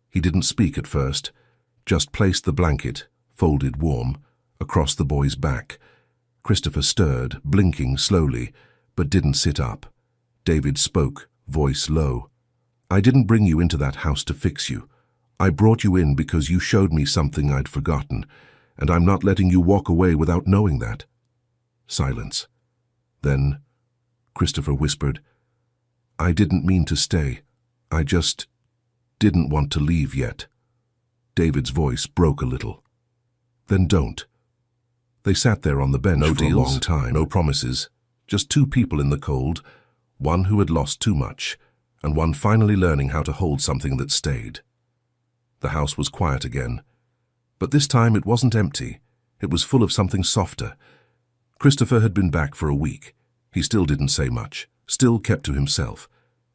Speaker 1: He didn't speak at first, just placed the blanket, folded warm, across the boy's back. Christopher stirred, blinking slowly, but didn't sit up. David spoke, voice low. "I didn't bring you into that house to fix you. I brought you in because you showed me something I'd forgotten, and I'm not letting you walk away without knowing that." Silence. Then, Christopher whispered, "I didn't mean to stay. I just didn't want to leave yet." David's voice broke a little. "Then don't." They sat there on the bench for a long time. No promises, just two people in the cold, one who had lost too much, and one finally learning how to hold something that stayed. The house was quiet again, but this time it wasn't empty. It was full of something softer. Christopher had been back for a week. He still didn't say much, still kept to himself.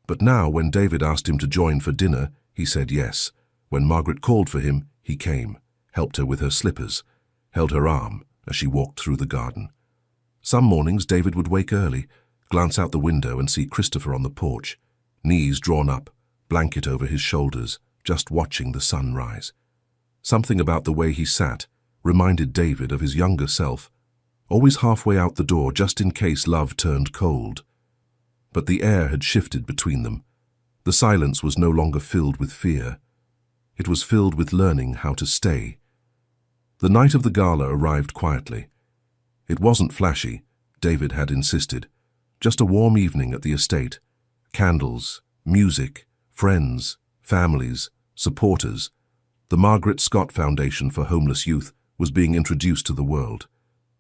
Speaker 1: But now, when David asked him to join for dinner, he said yes. When Margaret called for him, he came, helped her with her slippers, held her arm as she walked through the garden. Some mornings David would wake early, glance out the window and see Christopher on the porch, knees drawn up, blanket over his shoulders, just watching the sun rise. Something about the way he sat reminded David of his younger self, always halfway out the door just in case love turned cold. But the air had shifted between them. The silence was no longer filled with fear. It was filled with learning how to stay. The night of the gala arrived quietly. It wasn't flashy, David had insisted. Just a warm evening at the estate. Candles, music, friends, families, supporters. The Margaret Scott Foundation for Homeless Youth was being introduced to the world.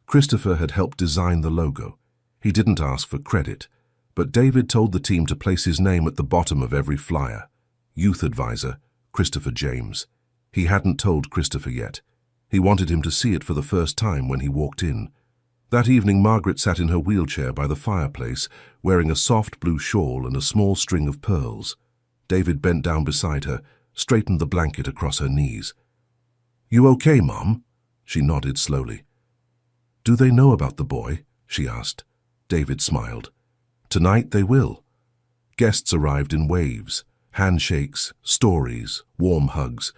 Speaker 1: Christopher had helped design the logo. He didn't ask for credit, but David told the team to place his name at the bottom of every flyer. Youth advisor, Christopher James. He hadn't told Christopher yet. He wanted him to see it for the first time when he walked in. That evening, Margaret sat in her wheelchair by the fireplace, wearing a soft blue shawl and a small string of pearls. David bent down beside her, straightened the blanket across her knees. "You okay, Mom?" She nodded slowly. "Do they know about the boy?" she asked. David smiled. "Tonight they will." Guests arrived in waves, handshakes, stories, warm hugs.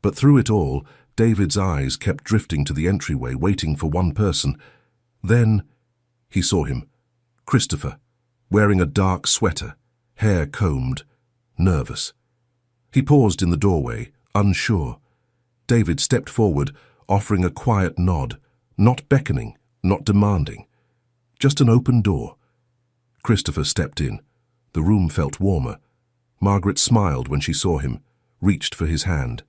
Speaker 1: But through it all, David's eyes kept drifting to the entryway, waiting for one person. Then he saw him, Christopher, wearing a dark sweater, hair combed, nervous. He paused in the doorway, unsure. David stepped forward, offering a quiet nod, not beckoning, not demanding. Just an open door. Christopher stepped in. The room felt warmer. Margaret smiled when she saw him, reached for his hand.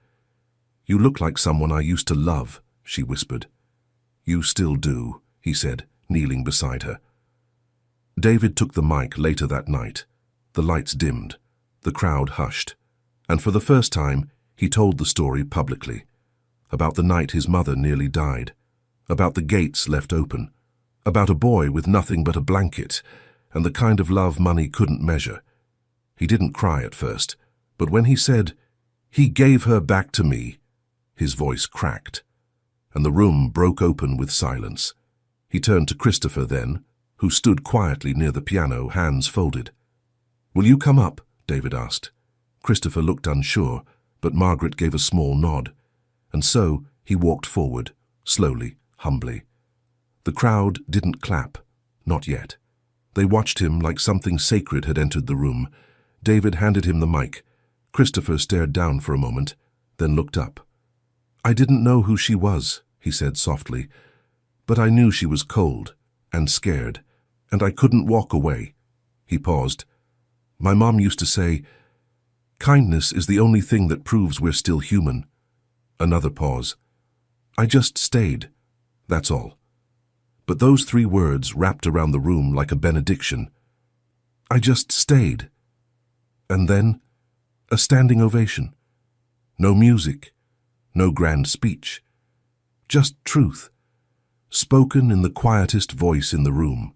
Speaker 1: "You look like someone I used to love," she whispered. "You still do," he said, kneeling beside her. David took the mic later that night. The lights dimmed. The crowd hushed. And for the first time, he told the story publicly. About the night his mother nearly died. About the gates left open. About a boy with nothing but a blanket, and the kind of love money couldn't measure. He didn't cry at first, but when he said, "He gave her back to me," his voice cracked, and the room broke open with silence. He turned to Christopher then, who stood quietly near the piano, hands folded. "Will you come up?" David asked. Christopher looked unsure, but Margaret gave a small nod, and so he walked forward, slowly, humbly. The crowd didn't clap, not yet. They watched him like something sacred had entered the room. David handed him the mic. Christopher stared down for a moment, then looked up. "I didn't know who she was," he said softly, "but I knew she was cold and scared, and I couldn't walk away." He paused. "My mom used to say, 'Kindness is the only thing that proves we're still human.'" Another pause. "I just stayed, that's all." But those 3 words wrapped around the room like a benediction. "I just stayed." And then, a standing ovation. No music, no grand speech. Just truth, spoken in the quietest voice in the room.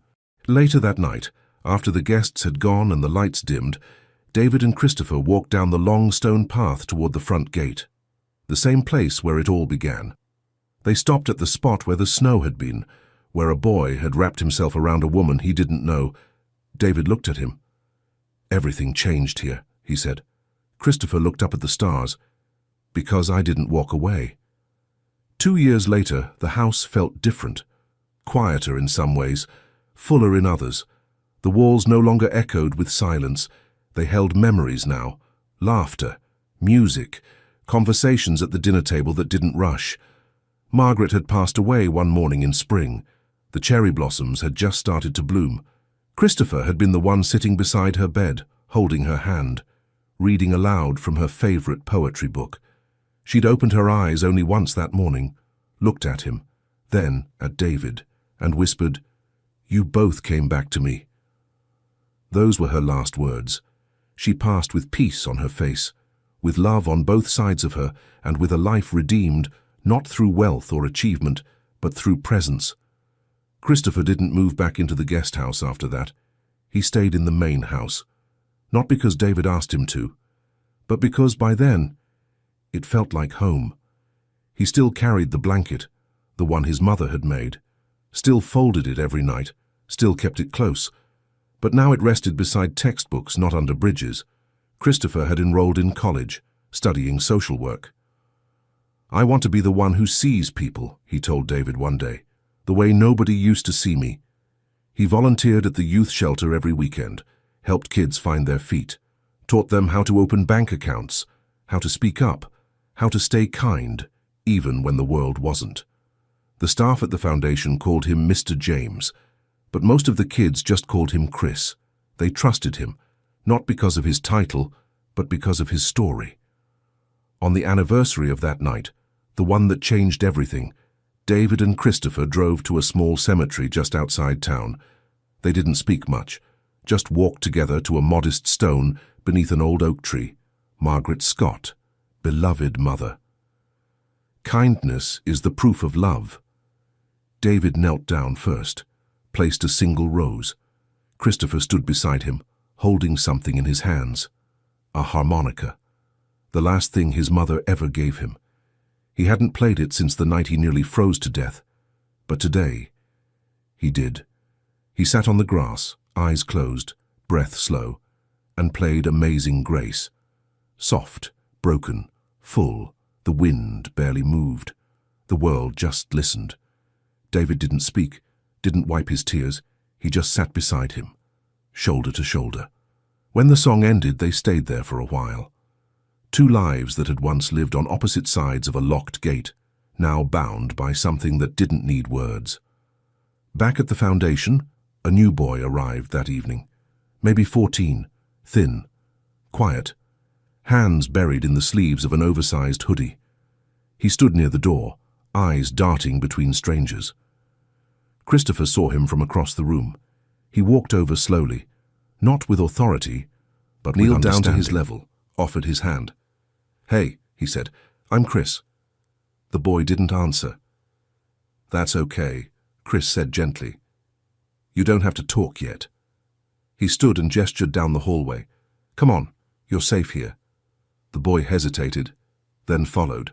Speaker 1: Later that night, after the guests had gone and the lights dimmed, David and Christopher walked down the long stone path toward the front gate, the same place where it all began. They stopped at the spot where the snow had been, where a boy had wrapped himself around a woman he didn't know. David looked at him. "Everything changed here," he said. Christopher looked up at the stars. "Because I didn't walk away." 2 years later, the house felt different, quieter in some ways, fuller in others. The walls no longer echoed with silence. They held memories now, laughter, music, conversations at the dinner table that didn't rush. Margaret had passed away one morning in spring. The cherry blossoms had just started to bloom. Christopher had been the one sitting beside her bed, holding her hand, reading aloud from her favorite poetry book. She'd opened her eyes only once that morning, looked at him, then at David, and whispered, "You both came back to me." Those were her last words. She passed with peace on her face, with love on both sides of her, and with a life redeemed, not through wealth or achievement, but through presence. Christopher didn't move back into the guest house after that. He stayed in the main house, not because David asked him to, but because by then it felt like home. He still carried the blanket, the one his mother had made, still folded it every night, still kept it close, but now it rested beside textbooks, not under bridges. Christopher had enrolled in college, studying social work. "I want to be the one who sees people," he told David one day, "the way nobody used to see me." He volunteered at the youth shelter every weekend, helped kids find their feet, taught them how to open bank accounts, how to speak up, how to stay kind, even when the world wasn't. The staff at the foundation called him Mr. James, but most of the kids just called him Chris. They trusted him, not because of his title, but because of his story. On the anniversary of that night, the one that changed everything, David and Christopher drove to a small cemetery just outside town. They didn't speak much, just walked together to a modest stone beneath an old oak tree. Margaret Scott, beloved mother. Kindness is the proof of love. David knelt down first, placed a single rose. Christopher stood beside him, holding something in his hands. A harmonica. The last thing his mother ever gave him. He hadn't played it since the night he nearly froze to death. But today, he did. He sat on the grass, eyes closed, breath slow, and played Amazing Grace. Soft, broken, full, the wind barely moved. The world just listened. David didn't speak, didn't wipe his tears. He just sat beside him, shoulder to shoulder. When the song ended, they stayed there for a while. Two lives that had once lived on opposite sides of a locked gate, now bound by something that didn't need words. Back at the foundation, A new boy arrived that evening, maybe 14, thin, quiet, hands buried in the sleeves of an oversized hoodie. He stood near the door, eyes darting between strangers. Christopher saw him from across the room. He walked over slowly, not with authority, but kneeled down to his level, offered his hand. "Hey," he said, "I'm Chris." The boy didn't answer. "That's okay," Chris said gently. "You don't have to talk yet." He stood and gestured down the hallway. "Come on, you're safe here." The boy hesitated, then followed.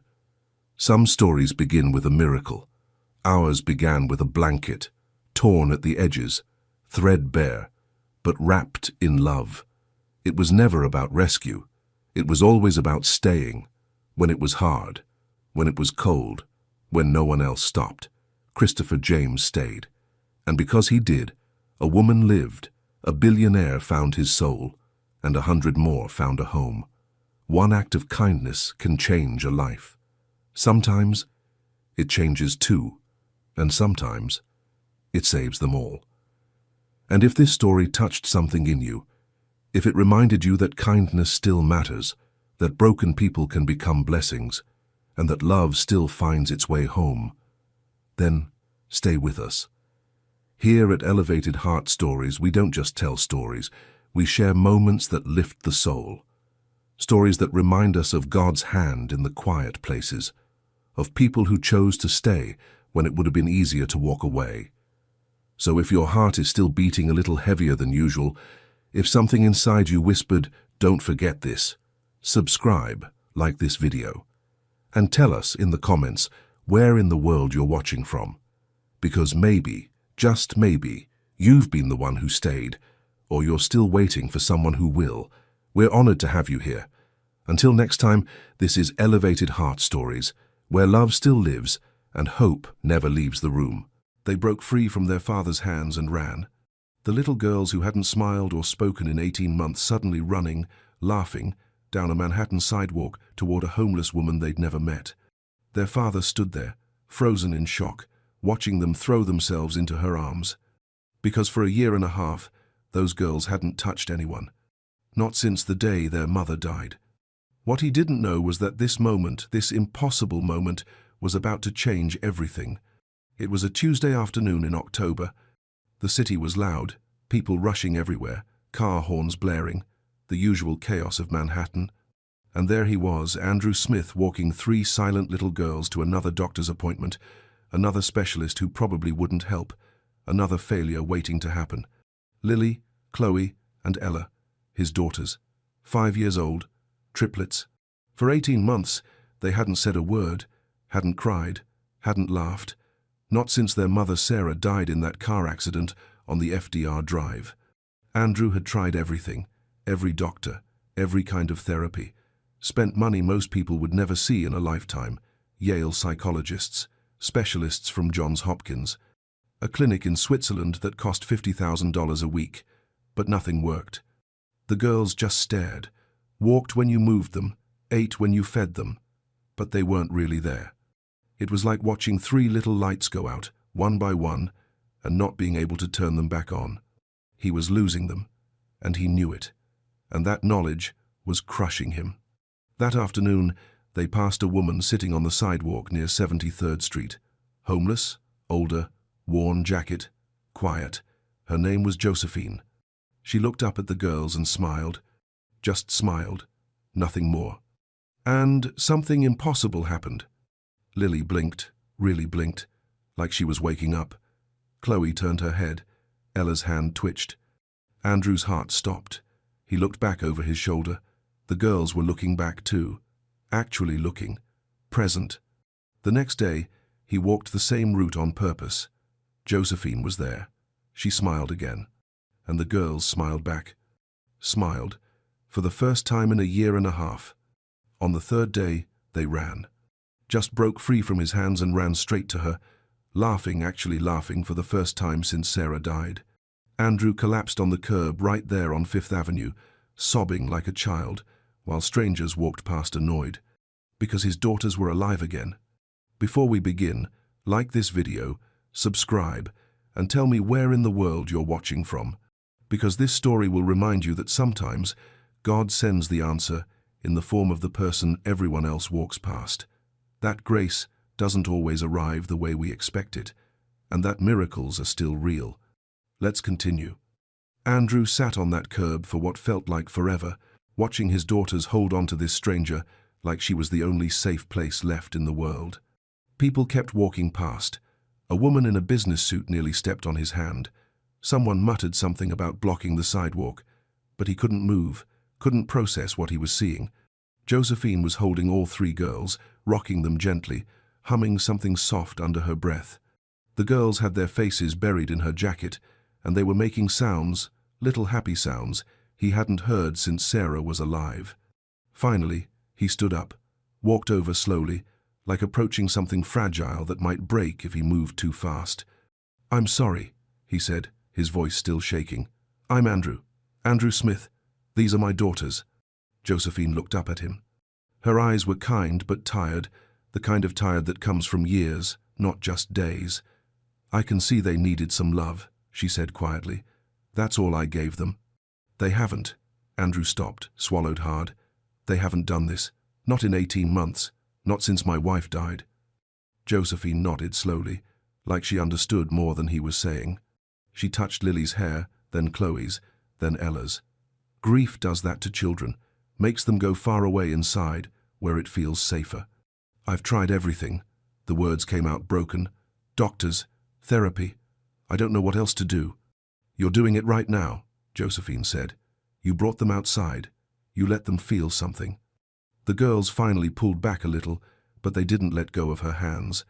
Speaker 1: Some stories begin with a miracle. Ours began with a blanket, torn at the edges, threadbare, but wrapped in love. It was never about rescue. It was always about staying, when it was hard, when it was cold, when no one else stopped. Christopher James stayed. And because he did, a woman lived, a billionaire found his soul, and 100 more found a home. One act of kindness can change a life. Sometimes it changes two, and sometimes it saves them all. And if this story touched something in you, if it reminded you that kindness still matters, that broken people can become blessings, and that love still finds its way home, then stay with us. Here at Elevated Heart Stories, we don't just tell stories, we share moments that lift the soul. Stories that remind us of God's hand in the quiet places, of people who chose to stay when it would have been easier to walk away. So if your heart is still beating a little heavier than usual, if something inside you whispered, "Don't forget this," subscribe, like this video, and tell us in the comments where in the world you're watching from. Because maybe, just maybe, you've been the one who stayed, or you're still waiting for someone who will. We're honored to have you here. Until next time, this is Elevated Heart Stories, where love still lives and hope never leaves the room. They broke free from their father's hands and ran. The little girls who hadn't smiled or spoken in 18 months suddenly running, laughing, down a Manhattan sidewalk toward a homeless woman they'd never met. Their father stood there, frozen in shock, watching them throw themselves into her arms. Because for a year and a half, those girls hadn't touched anyone. Not since the day their mother died. What he didn't know was that this moment, this impossible moment, was about to change everything. It was a Tuesday afternoon in October. The city was loud, people rushing everywhere, car horns blaring, the usual chaos of Manhattan. And there he was, Andrew Smith, walking 3 silent little girls to another doctor's appointment, another specialist who probably wouldn't help, another failure waiting to happen. Lily, Chloe, and Ella, his daughters, 5 years old, triplets. For 18 months, they hadn't said a word, hadn't cried, hadn't laughed, not since their mother Sarah died in that car accident on the FDR Drive. Andrew had tried everything, every doctor, every kind of therapy, spent money most people would never see in a lifetime, Yale psychologists, specialists from Johns Hopkins, a clinic in Switzerland that cost $50,000 a week, but nothing worked. The girls just stared, walked when you moved them, ate when you fed them, but they weren't really there. It was like watching 3 little lights go out, one by one, and not being able to turn them back on. He was losing them, and he knew it, and that knowledge was crushing him. That afternoon, they passed a woman sitting on the sidewalk near 73rd Street. Homeless, older, worn jacket, quiet. Her name was Josephine. She looked up at the girls and smiled. Just smiled, nothing more. And something impossible happened. Lily blinked, really blinked, like she was waking up. Chloe turned her head. Ella's hand twitched. Andrew's heart stopped. He looked back over his shoulder. The girls were looking back too. Actually looking. Present. The next day, he walked the same route on purpose. Josephine was there. She smiled again. And the girls smiled back. Smiled. For the first time in a year and a half. On the 3rd day, they ran. Just broke free from his hands and ran straight to her, laughing, actually laughing for the first time since Sarah died. Andrew collapsed on the curb right there on 5th Avenue, sobbing like a child, while strangers walked past annoyed, because his daughters were alive again. Before we begin, like this video, subscribe, and tell me where in the world you're watching from, because this story will remind you that sometimes God sends the answer in the form of the person everyone else walks past. That grace doesn't always arrive the way we expect it, and that miracles are still real. Let's continue. Andrew sat on that curb for what felt like forever, watching his daughters hold on to this stranger like she was the only safe place left in the world. People kept walking past. A woman in a business suit nearly stepped on his hand. Someone muttered something about blocking the sidewalk, but he couldn't move, couldn't process what he was seeing. Josephine was holding all three girls, rocking them gently, humming something soft under her breath. The girls had their faces buried in her jacket, and they were making sounds, little happy sounds, he hadn't heard since Sarah was alive. Finally, he stood up, walked over slowly, like approaching something fragile that might break if he moved too fast. "I'm sorry," he said, his voice still shaking. "I'm Andrew Smith. These are my daughters." Josephine looked up at him. Her eyes were kind but tired, the kind of tired that comes from years, not just days. "I can see they needed some love," she said quietly. "That's all I gave them." "They haven't." Andrew stopped, swallowed hard. "They haven't done this. Not in 18 months. Not since my wife died." Josephine nodded slowly, like she understood more than he was saying. She touched Lily's hair, then Chloe's, then Ella's. "Grief does that to children, makes them go far away inside, where it feels safer. I've tried everything." The words came out broken. "Doctors, therapy. I don't know what else to do." "You're doing it right now," Josephine said. "You brought them outside. You let them feel something." The girls finally pulled back a little, but they didn't let go of her hands.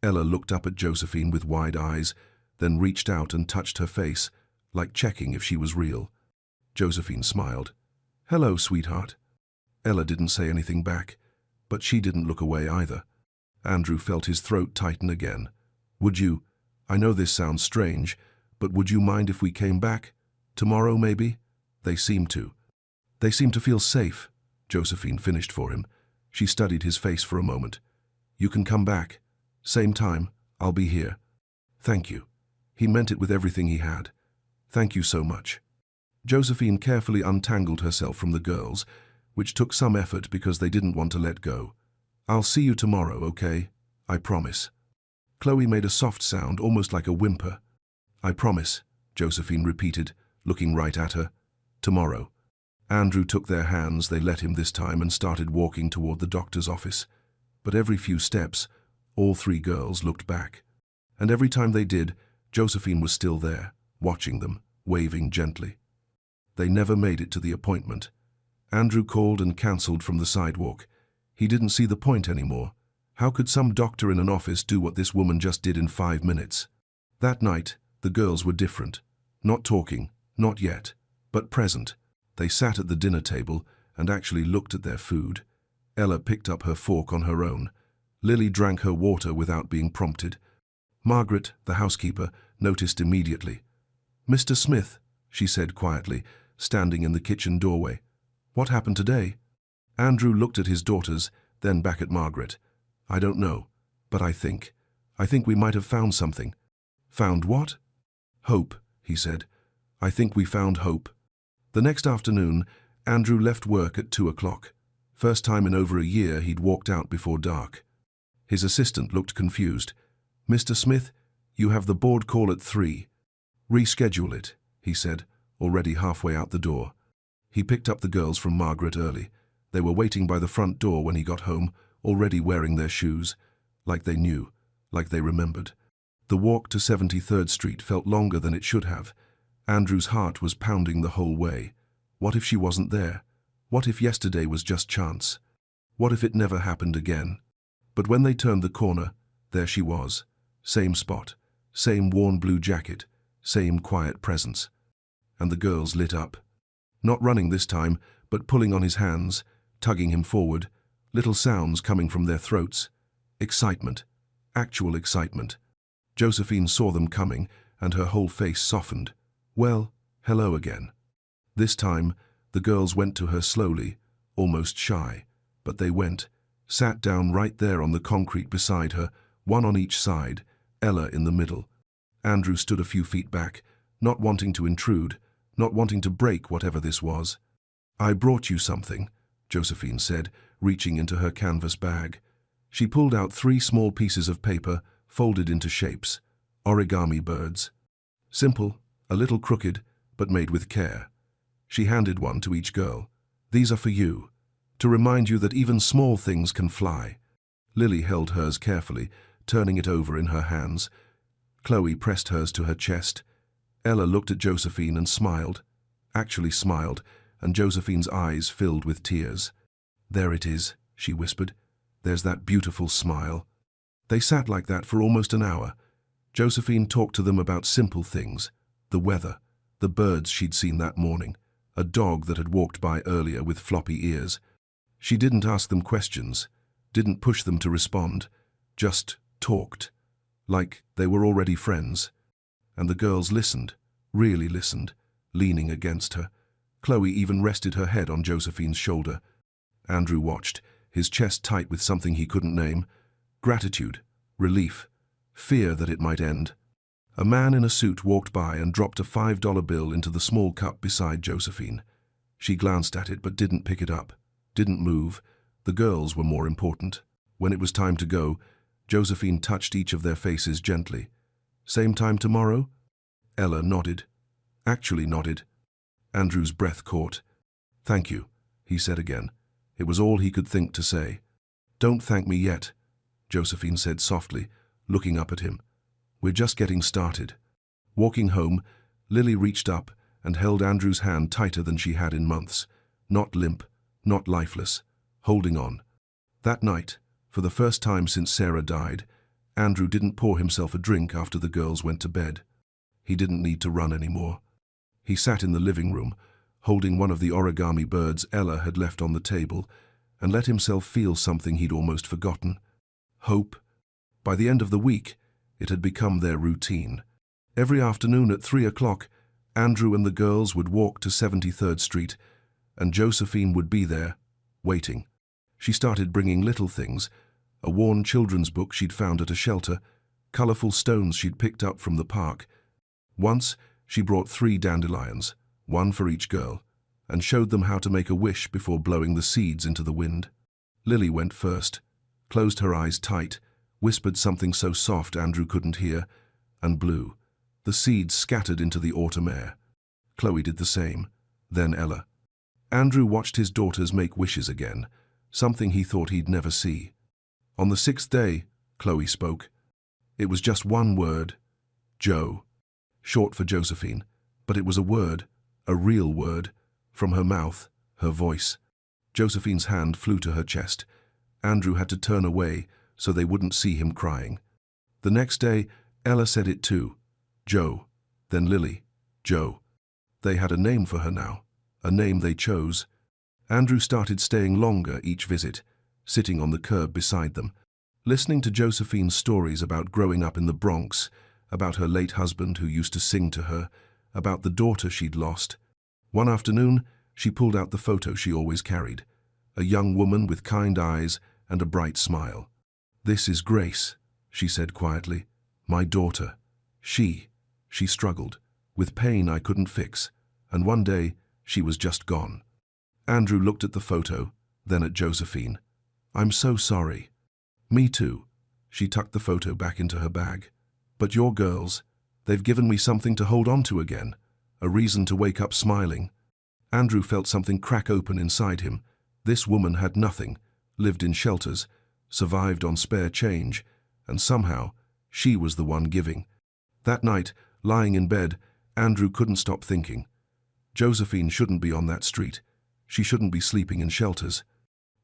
Speaker 1: Ella looked up at Josephine with wide eyes, then reached out and touched her face, like checking if she was real. Josephine smiled. "Hello, sweetheart." Ella didn't say anything back, but she didn't look away either. Andrew felt his throat tighten again. I know this sounds strange, but would you mind if we came back? Tomorrow, maybe?" They seemed to feel safe," Josephine finished for him. She studied his face for a moment. "You can come back. Same time, I'll be here." "Thank you." He meant it with everything he had. "Thank you so much." Josephine carefully untangled herself from the girls, which took some effort because they didn't want to let go. "I'll see you tomorrow, okay? I promise." Chloe made a soft sound, almost like a whimper. "I promise," Josephine repeated, looking right at her. "Tomorrow." Andrew took their hands, they let him this time, and started walking toward the doctor's office. But every few steps, all three girls looked back. And every time they did, Josephine was still there, watching them, waving gently. They never made it to the appointment. Andrew called and cancelled from the sidewalk. He didn't see the point anymore. How could some doctor in an office do what this woman just did in 5 minutes? That night, the girls were different. Not talking, not yet, but present. They sat at the dinner table and actually looked at their food. Ella picked up her fork on her own. Lily drank her water without being prompted. Margaret, the housekeeper, noticed immediately. "Mr. Smith," she said quietly, standing in the kitchen doorway. "What happened today?" Andrew looked at his daughters, then back at Margaret. "I don't know, but I think we might have found something." "Found what?" "Hope," he said. "I think we found hope." The next afternoon, Andrew left work at 2 o'clock. First time in over a year he'd walked out before dark. His assistant looked confused. "Mr. Smith, you have the board call at 3. "Reschedule it," he said, already halfway out the door. He picked up the girls from Margaret early. They were waiting by the front door when he got home, already wearing their shoes, like they knew, like they remembered. The walk to 73rd Street felt longer than it should have. Andrew's heart was pounding the whole way. What if she wasn't there? What if yesterday was just chance? What if it never happened again? But when they turned the corner, there she was. Same spot, same worn blue jacket, same quiet presence. And the girls lit up. Not running this time, but pulling on his hands, tugging him forward, little sounds coming from their throats. Excitement. Actual excitement. Josephine saw them coming, and her whole face softened. "Well, hello again." This time, the girls went to her slowly, almost shy, but they went, sat down right there on the concrete beside her, one on each side, Ella in the middle. Andrew stood a few feet back, not wanting to intrude, not wanting to break whatever this was. "I brought you something," Josephine said, reaching into her canvas bag. She pulled out 3 small pieces of paper, folded into shapes. Origami birds. Simple, a little crooked, but made with care. She handed one to each girl. "These are for you, to remind you that even small things can fly." Lily held hers carefully, turning it over in her hands. Chloe pressed hers to her chest. Ella looked at Josephine and smiled, actually smiled, and Josephine's eyes filled with tears. "There it is," she whispered. "There's that beautiful smile." They sat like that for almost an hour. Josephine talked to them about simple things, the weather, the birds she'd seen that morning, a dog that had walked by earlier with floppy ears. She didn't ask them questions, didn't push them to respond, just talked, like they were already friends. And the girls listened, really listened, leaning against her. Chloe even rested her head on Josephine's shoulder. Andrew watched, his chest tight with something he couldn't name. Gratitude, relief, fear that it might end. A man in a suit walked by and dropped a $5 bill into the small cup beside Josephine. She glanced at it but didn't pick it up, didn't move. The girls were more important. When it was time to go, Josephine touched each of their faces gently. "Same time tomorrow?" Ella nodded. Actually nodded. Andrew's breath caught. "Thank you," he said again. It was all he could think to say. "Don't thank me yet," Josephine said softly, looking up at him. "We're just getting started." Walking home, Lily reached up and held Andrew's hand tighter than she had in months. Not limp, not lifeless, holding on. That night, for the first time since Sarah died, Andrew didn't pour himself a drink after the girls went to bed. He didn't need to run anymore. He sat in the living room, holding one of the origami birds Ella had left on the table, and let himself feel something he'd almost forgotten. Hope. By the end of the week, it had become their routine. Every afternoon at 3 o'clock, Andrew and the girls would walk to 73rd Street, and Josephine would be there, waiting. She started bringing little things, a worn children's book she'd found at a shelter, colorful stones she'd picked up from the park. Once, she brought 3 dandelions, one for each girl, and showed them how to make a wish before blowing the seeds into the wind. Lily went first, closed her eyes tight, whispered something so soft Andrew couldn't hear, and blew. The seeds scattered into the autumn air. Chloe did the same, then Ella. Andrew watched his daughters make wishes again, something he thought he'd never see. On the 6th day, Chloe spoke. It was just one word, Jo, short for Josephine, but it was a word, a real word, from her mouth, her voice. Josephine's hand flew to her chest. Andrew had to turn away so they wouldn't see him crying. The next day, Ella said it too, Jo, then Lily, Jo. They had a name for her now, a name they chose. Andrew started staying longer each visit, sitting on the curb beside them, listening to Josephine's stories about growing up in the Bronx, about her late husband who used to sing to her, about the daughter she'd lost. One afternoon, she pulled out the photo she always carried, a young woman with kind eyes and a bright smile. "This is Grace," she said quietly, "my daughter. She struggled, with pain I couldn't fix, and one day she was just gone." Andrew looked at the photo, then at Josephine. "I'm so sorry." "Me too." She tucked the photo back into her bag. "But your girls, they've given me something to hold on to again, a reason to wake up smiling." Andrew felt something crack open inside him. This woman had nothing, lived in shelters, survived on spare change, and somehow she was the one giving. That night, lying in bed, Andrew couldn't stop thinking. Josephine shouldn't be on that street. She shouldn't be sleeping in shelters.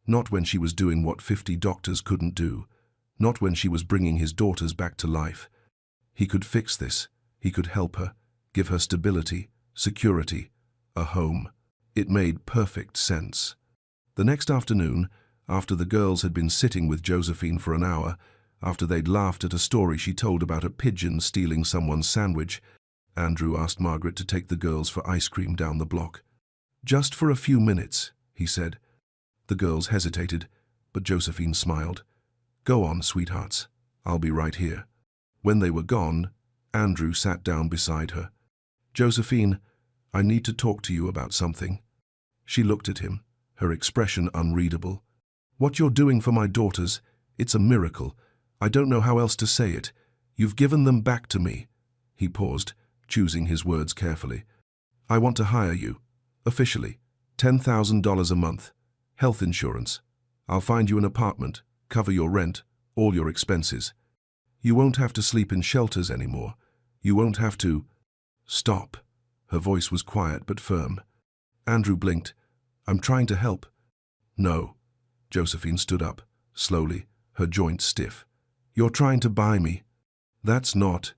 Speaker 1: Not when she was doing what 50 doctors couldn't do. Not when she was bringing his daughters back to life. He could fix this. He could help her, give her stability, security, a home. It made perfect sense. The next afternoon, after the girls had been sitting with Josephine for an hour, after they'd laughed at a story she told about a pigeon stealing someone's sandwich, Andrew asked Margaret to take the girls for ice cream down the block. "Just for a few minutes," he said. The girls hesitated, but Josephine smiled. "Go on, sweethearts. I'll be right here." When they were gone,
Speaker 2: Andrew sat down beside her. "Josephine, I need to talk to you about something." She looked at him, her expression unreadable. "What you're doing for my daughters, it's a miracle. I don't know how else to say it. You've given them back to me." He paused, choosing his words carefully. "I want to hire you, officially, $10,000 a month, health insurance. I'll find you an apartment, cover your rent, all your expenses. You won't have to sleep in shelters anymore. You won't have to—" "Stop." Her voice was quiet but firm. Andrew blinked. "I'm trying to help." "No." Josephine stood up, slowly, her joints stiff. "You're trying to buy me." "That's not.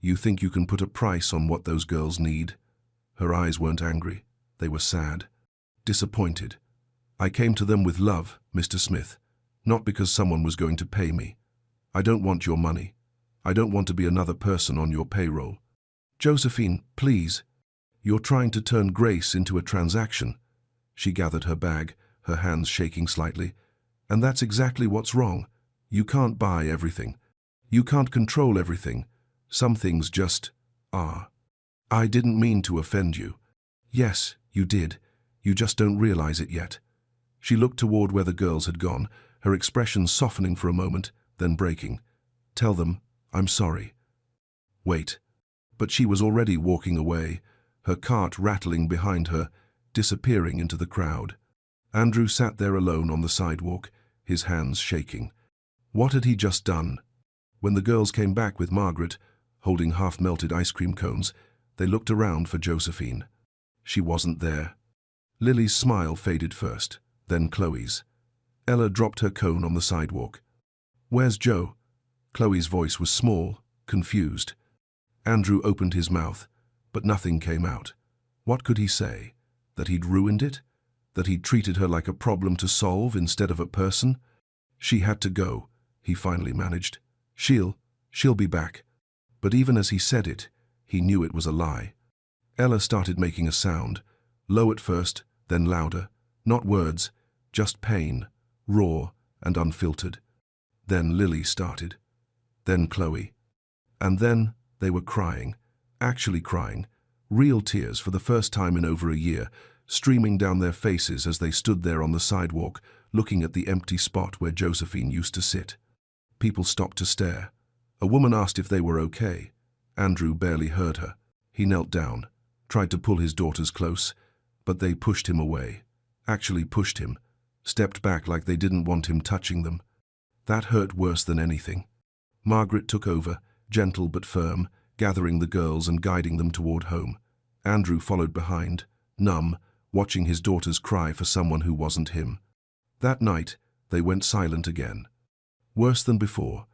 Speaker 2: You think you can put a price on what those girls need." Her eyes weren't angry. They were sad, disappointed. "I came to them with love, Mr. Smith, not because someone was going to pay me. I don't want your money. I don't want to be another person on your payroll." "Josephine, please. You're trying to turn Grace into a transaction." She gathered her bag, her hands shaking slightly. "And that's exactly what's wrong. You can't buy everything. You can't control everything. Some things just are. I didn't mean to offend you." "Yes, you did. You just don't realize it yet." She looked toward where the girls had gone, her expression softening for a moment, then breaking. "Tell them, I'm sorry." "Wait." But she was already walking away, her cart rattling behind her, disappearing into the crowd. Andrew sat there alone on the sidewalk, his hands shaking. What had he just done? When the girls came back with Margaret, holding half-melted ice cream cones, they looked around for Josephine. She wasn't there. Lily's smile faded first, then Chloe's. Ella dropped her cone on the sidewalk. "Where's Joe?" Chloe's voice was small, confused. Andrew opened his mouth, but nothing came out. What could he say? That he'd ruined it? That he'd treated her like a problem to solve instead of a person? "She had to go," he finally managed. She'll be back." But even as he said it, he knew it was a lie. Ella started making a sound, low at first, then louder. Not words, just pain, raw and unfiltered. Then Lily started. Then Chloe. And then they were crying, actually crying, real tears for the first time in over a year, streaming down their faces as they stood there on the sidewalk, looking at the empty spot where Josephine used to sit. People stopped to stare. A woman asked if they were okay. Andrew barely heard her. He knelt down, tried to pull his daughters close, but they pushed him away. Actually pushed him, stepped back like they didn't want him touching them. That hurt worse than anything. Margaret took over, gentle but firm, gathering the girls and guiding them toward home. Andrew followed behind, numb, watching his daughters cry for someone who wasn't him. That night, they went silent again. Worse than before,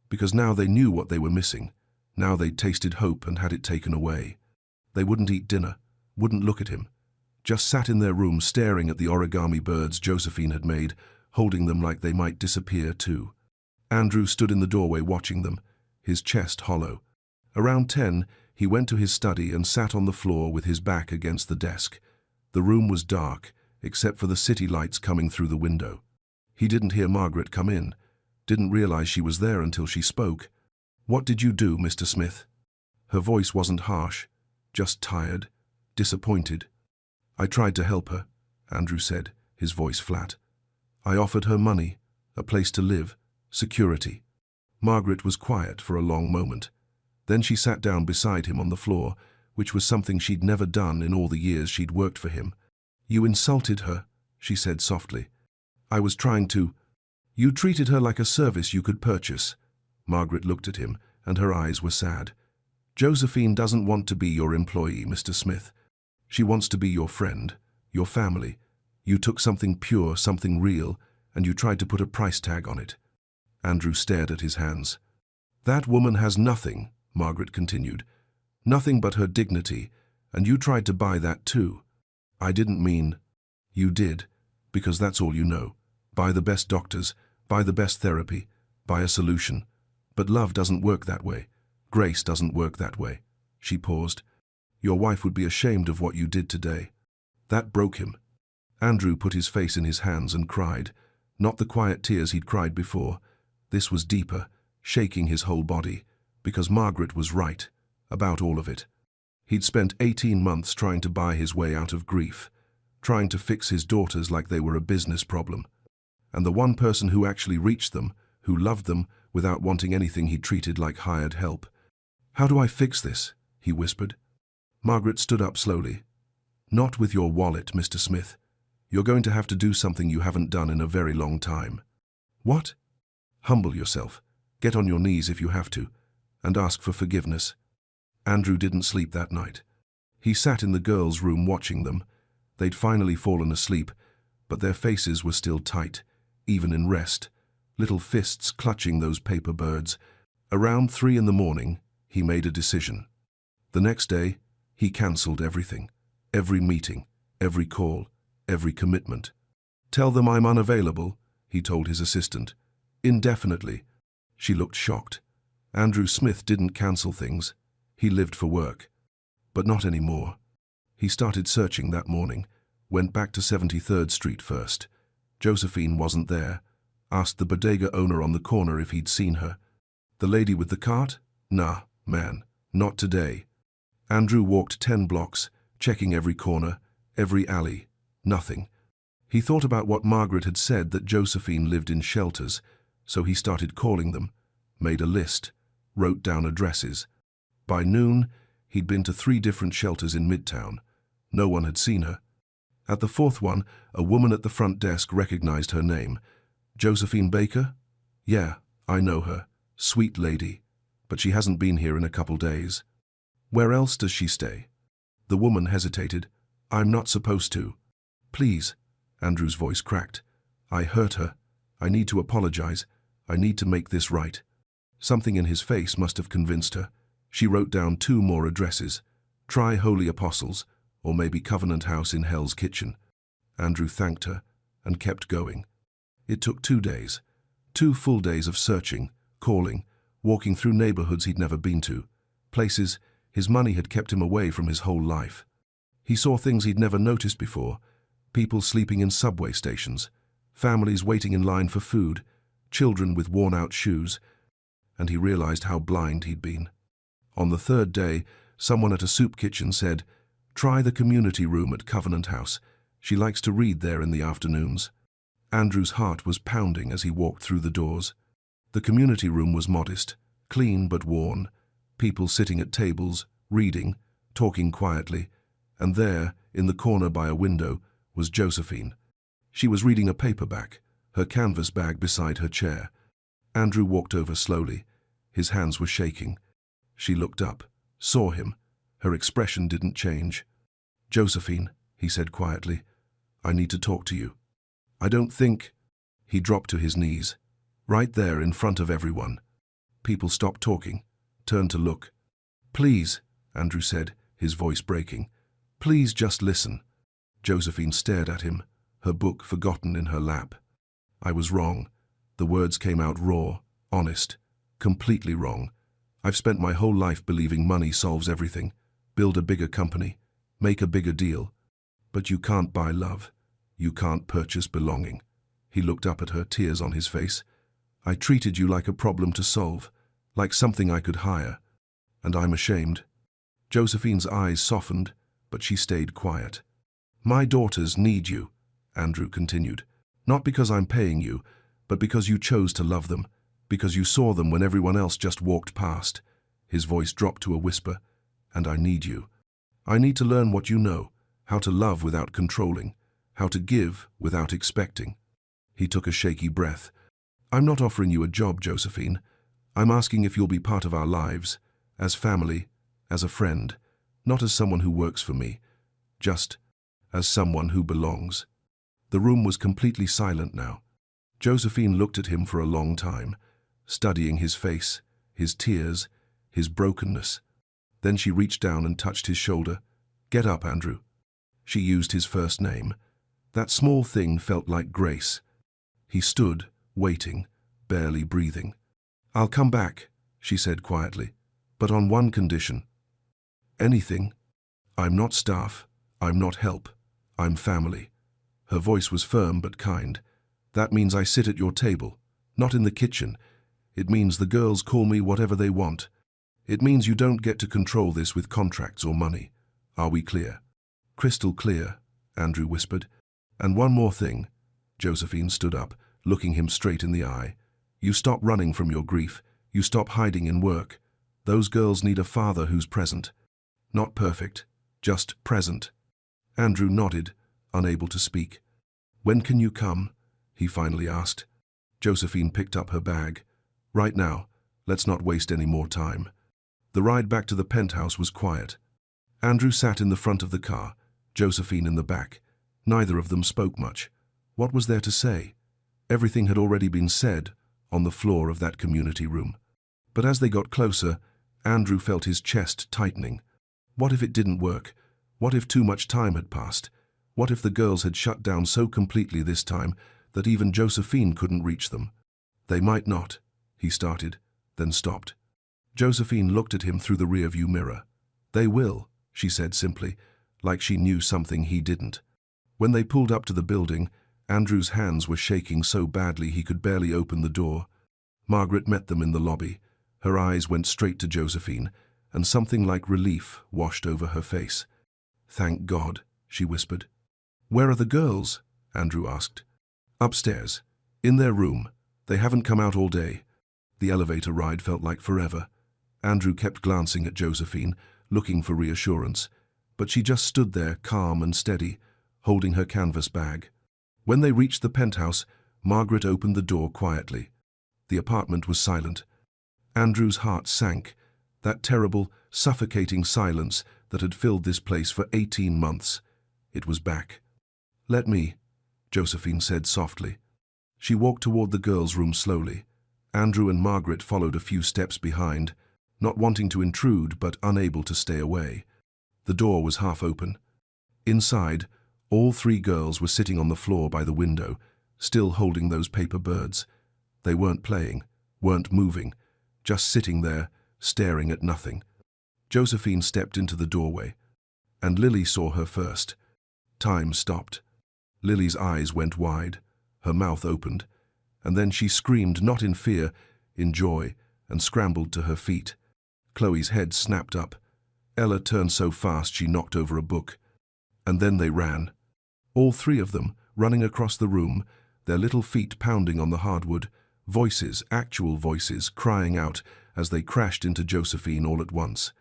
Speaker 2: because now they knew what they were missing. Now they'd tasted hope and had it taken away. They wouldn't eat dinner, wouldn't look at him. Just sat in their room staring at the origami birds Josephine had made, holding them like they might disappear too. Andrew stood in the doorway watching them, his chest hollow. Around 10, he went to his study and sat on the floor with his back against the desk. The room was dark, except for the city lights coming through the window. He didn't hear Margaret come in, didn't realize she was there until she spoke. "What did you do, Mr. Smith?" Her voice wasn't harsh, just tired, disappointed. "I tried to help her," Andrew said, his voice flat. "I offered her money, a place to live, security." Margaret was quiet for a long moment. Then she sat down beside him on the floor, which was something she'd never done in all the years she'd worked for him. "You insulted her," she said softly. "I was trying to—" "You treated her like a service you could purchase." Margaret looked at him, and her eyes were sad. "Josephine doesn't want to be your employee, Mr. Smith. She wants to be your friend, your family. You took something pure, something real, and you tried to put a price tag on it." Andrew stared at his hands. "That woman has nothing," Margaret continued. "Nothing but her dignity, and you tried to buy that too." "I didn't mean—" "You did, because that's all you know. Buy the best doctors, buy the best therapy, buy a solution. But love doesn't work that way. Grace doesn't work that way." She paused. "Your wife would be ashamed of what you did today." That broke him. Andrew put his face in his hands and cried, not the quiet tears he'd cried before. This was deeper, shaking his whole body, because Margaret was right.
Speaker 1: About all of it. He'd spent 18 months trying to buy his way out of grief, trying to fix his daughters like they were a business problem. And the one person who actually reached them, who loved them without wanting anything he treated like hired help. "How do I fix this?" he whispered. Margaret stood up slowly. "Not with your wallet, Mr. Smith. You're going to have to do something you haven't done in a very long time." "What?" "Humble yourself. Get on your knees if you have to, and ask for forgiveness." Andrew didn't sleep that night. He sat in the girls' room watching them. They'd finally fallen asleep, but their faces were still tight, even in rest, little fists clutching those paper birds. Around 3 in the morning, he made a decision. The next day, he cancelled everything. Every meeting, every call, every commitment. "Tell them I'm unavailable," he told his assistant. "Indefinitely." She looked shocked. Andrew Smith didn't cancel things. He lived for work. But not anymore. He started searching that morning, went back to 73rd Street first. Josephine wasn't there. Asked the bodega owner on the corner if he'd seen her. "The lady with the cart? Nah, man, not today." Andrew walked 10 blocks, checking every corner, every alley. Nothing. He thought about what Margaret had said, that Josephine lived in shelters, so he started calling them, made a list, wrote down addresses. By noon, he'd been to 3 different shelters in Midtown. No one had seen her. At the 4th one, a woman at the front desk recognized her name. "Josephine Baker? Yeah, I know her. Sweet lady. But she hasn't been here in a couple days." "Where else does she stay?" The woman hesitated. "I'm not supposed to." "Please." Andrew's voice cracked. "I hurt her. I need to apologize. I need to make this right." Something in his face must have convinced her. She wrote down 2 more addresses. Try Holy Apostles, or maybe Covenant House in Hell's Kitchen. Andrew thanked her and kept going. It took 2 days. 2 full days of searching, calling, walking through neighborhoods he'd never been to, places his money had kept him away from his whole life. He saw things he'd never noticed before: people sleeping in subway stations, families waiting in line for food, children with worn-out shoes, and he realized how blind he'd been. On the 3rd day, someone at a soup kitchen said, "Try the community room at Covenant House. She likes to read there in the afternoons." Andrew's heart was pounding as he walked through the doors. The community room was modest, clean but worn, people sitting at tables, reading, talking quietly, and there, in the corner by a window, was Josephine. She was reading a paperback, her canvas bag beside her chair. Andrew walked over slowly. His hands were shaking. She looked up, saw him. Her expression didn't change. "Josephine," he said quietly, "I need to talk to you. I don't think—" He dropped to his knees, right there in front of everyone. People stopped talking, turned to look. "Please," Andrew said, his voice breaking. "Please just listen." Josephine stared at him, her book forgotten in her lap. "I was wrong." The words came out raw, honest, completely wrong. "I've spent my whole life believing money solves everything. Build a bigger company, make a bigger deal. But you can't buy love. You can't purchase belonging." He looked up at her, tears on his face. "I treated you like a problem to solve, like something I could hire. And I'm ashamed." Josephine's eyes softened, but she stayed quiet. "My daughters need you," Andrew continued. "Not because I'm paying you, but because you chose to love them, because you saw them when everyone else just walked past." His voice dropped to a whisper. "And I need you. I need to learn what you know, how to love without controlling, how to give without expecting." He took a shaky breath. "I'm not offering you a job, Josephine. I'm asking if you'll be part of our lives, as family, as a friend, not as someone who works for me, just as someone who belongs." The room was completely silent now. Josephine looked at him for a long time, studying his face, his tears, his brokenness. Then she reached down and touched his shoulder. "Get up, Andrew." She used his first name. That small thing felt like grace. He stood, waiting, barely breathing. "I'll come back," she said quietly, "but on one condition." "Anything?" "I'm not staff. I'm not help. I'm family." Her voice was firm but kind. "That means I sit at your table, not in the kitchen. It means the girls call me whatever they want. It means you don't get to control this with contracts or money. Are we clear? Crystal clear, Andrew whispered. And one more thing. Josephine stood up, looking him straight in the eye. You stop running from your grief. You stop hiding in work. Those girls need a father who's present. Not perfect, just present. Andrew nodded, unable to speak. When can you come? He finally asked. Josephine picked up her bag. Right now, let's not waste any more time. The ride back to the penthouse was quiet. Andrew sat in the front of the car, Josephine in the back. Neither of them spoke much. What was there to say? Everything had already been said on the floor of that community room. But as they got closer, Andrew felt his chest tightening. What if it didn't work? What if too much time had passed? What if the girls had shut down so completely this time that even Josephine couldn't reach them? They might not, he started, then stopped. Josephine looked at him through the rearview mirror. They will, she said simply, like she knew something he didn't. When they pulled up to the building, Andrew's hands were shaking so badly he could barely open the door. Margaret met them in the lobby. Her eyes went straight to Josephine, and something like relief washed over her face. Thank God, she whispered. Where are the girls? Andrew asked. Upstairs, in their room. They haven't come out all day. The elevator ride felt like forever. Andrew kept glancing at Josephine, looking for reassurance, but she just stood there, calm and steady, holding her canvas bag. When they reached the penthouse, Margaret opened the door quietly. The apartment was silent. Andrew's heart sank. That terrible, suffocating silence that had filled this place for 18 months. It was back. Let me, Josephine said softly. She walked toward the girls' room slowly. Andrew and Margaret followed a few steps behind, not wanting to intrude but unable to stay away. The door was half open. Inside, all three girls were sitting on the floor by the window, still holding those paper birds. They weren't playing, weren't moving, just sitting there, staring at nothing. Josephine stepped into the doorway, and Lily saw her first. Time stopped. Lily's eyes went wide, her mouth opened, and then she screamed not in fear, in joy, and scrambled to her feet. Chloe's head snapped up. Ella turned so fast she knocked over a book. And then they ran. All three of them, running across the room, their little feet pounding on the hardwood, voices, actual voices, crying out as they crashed into Josephine all at once.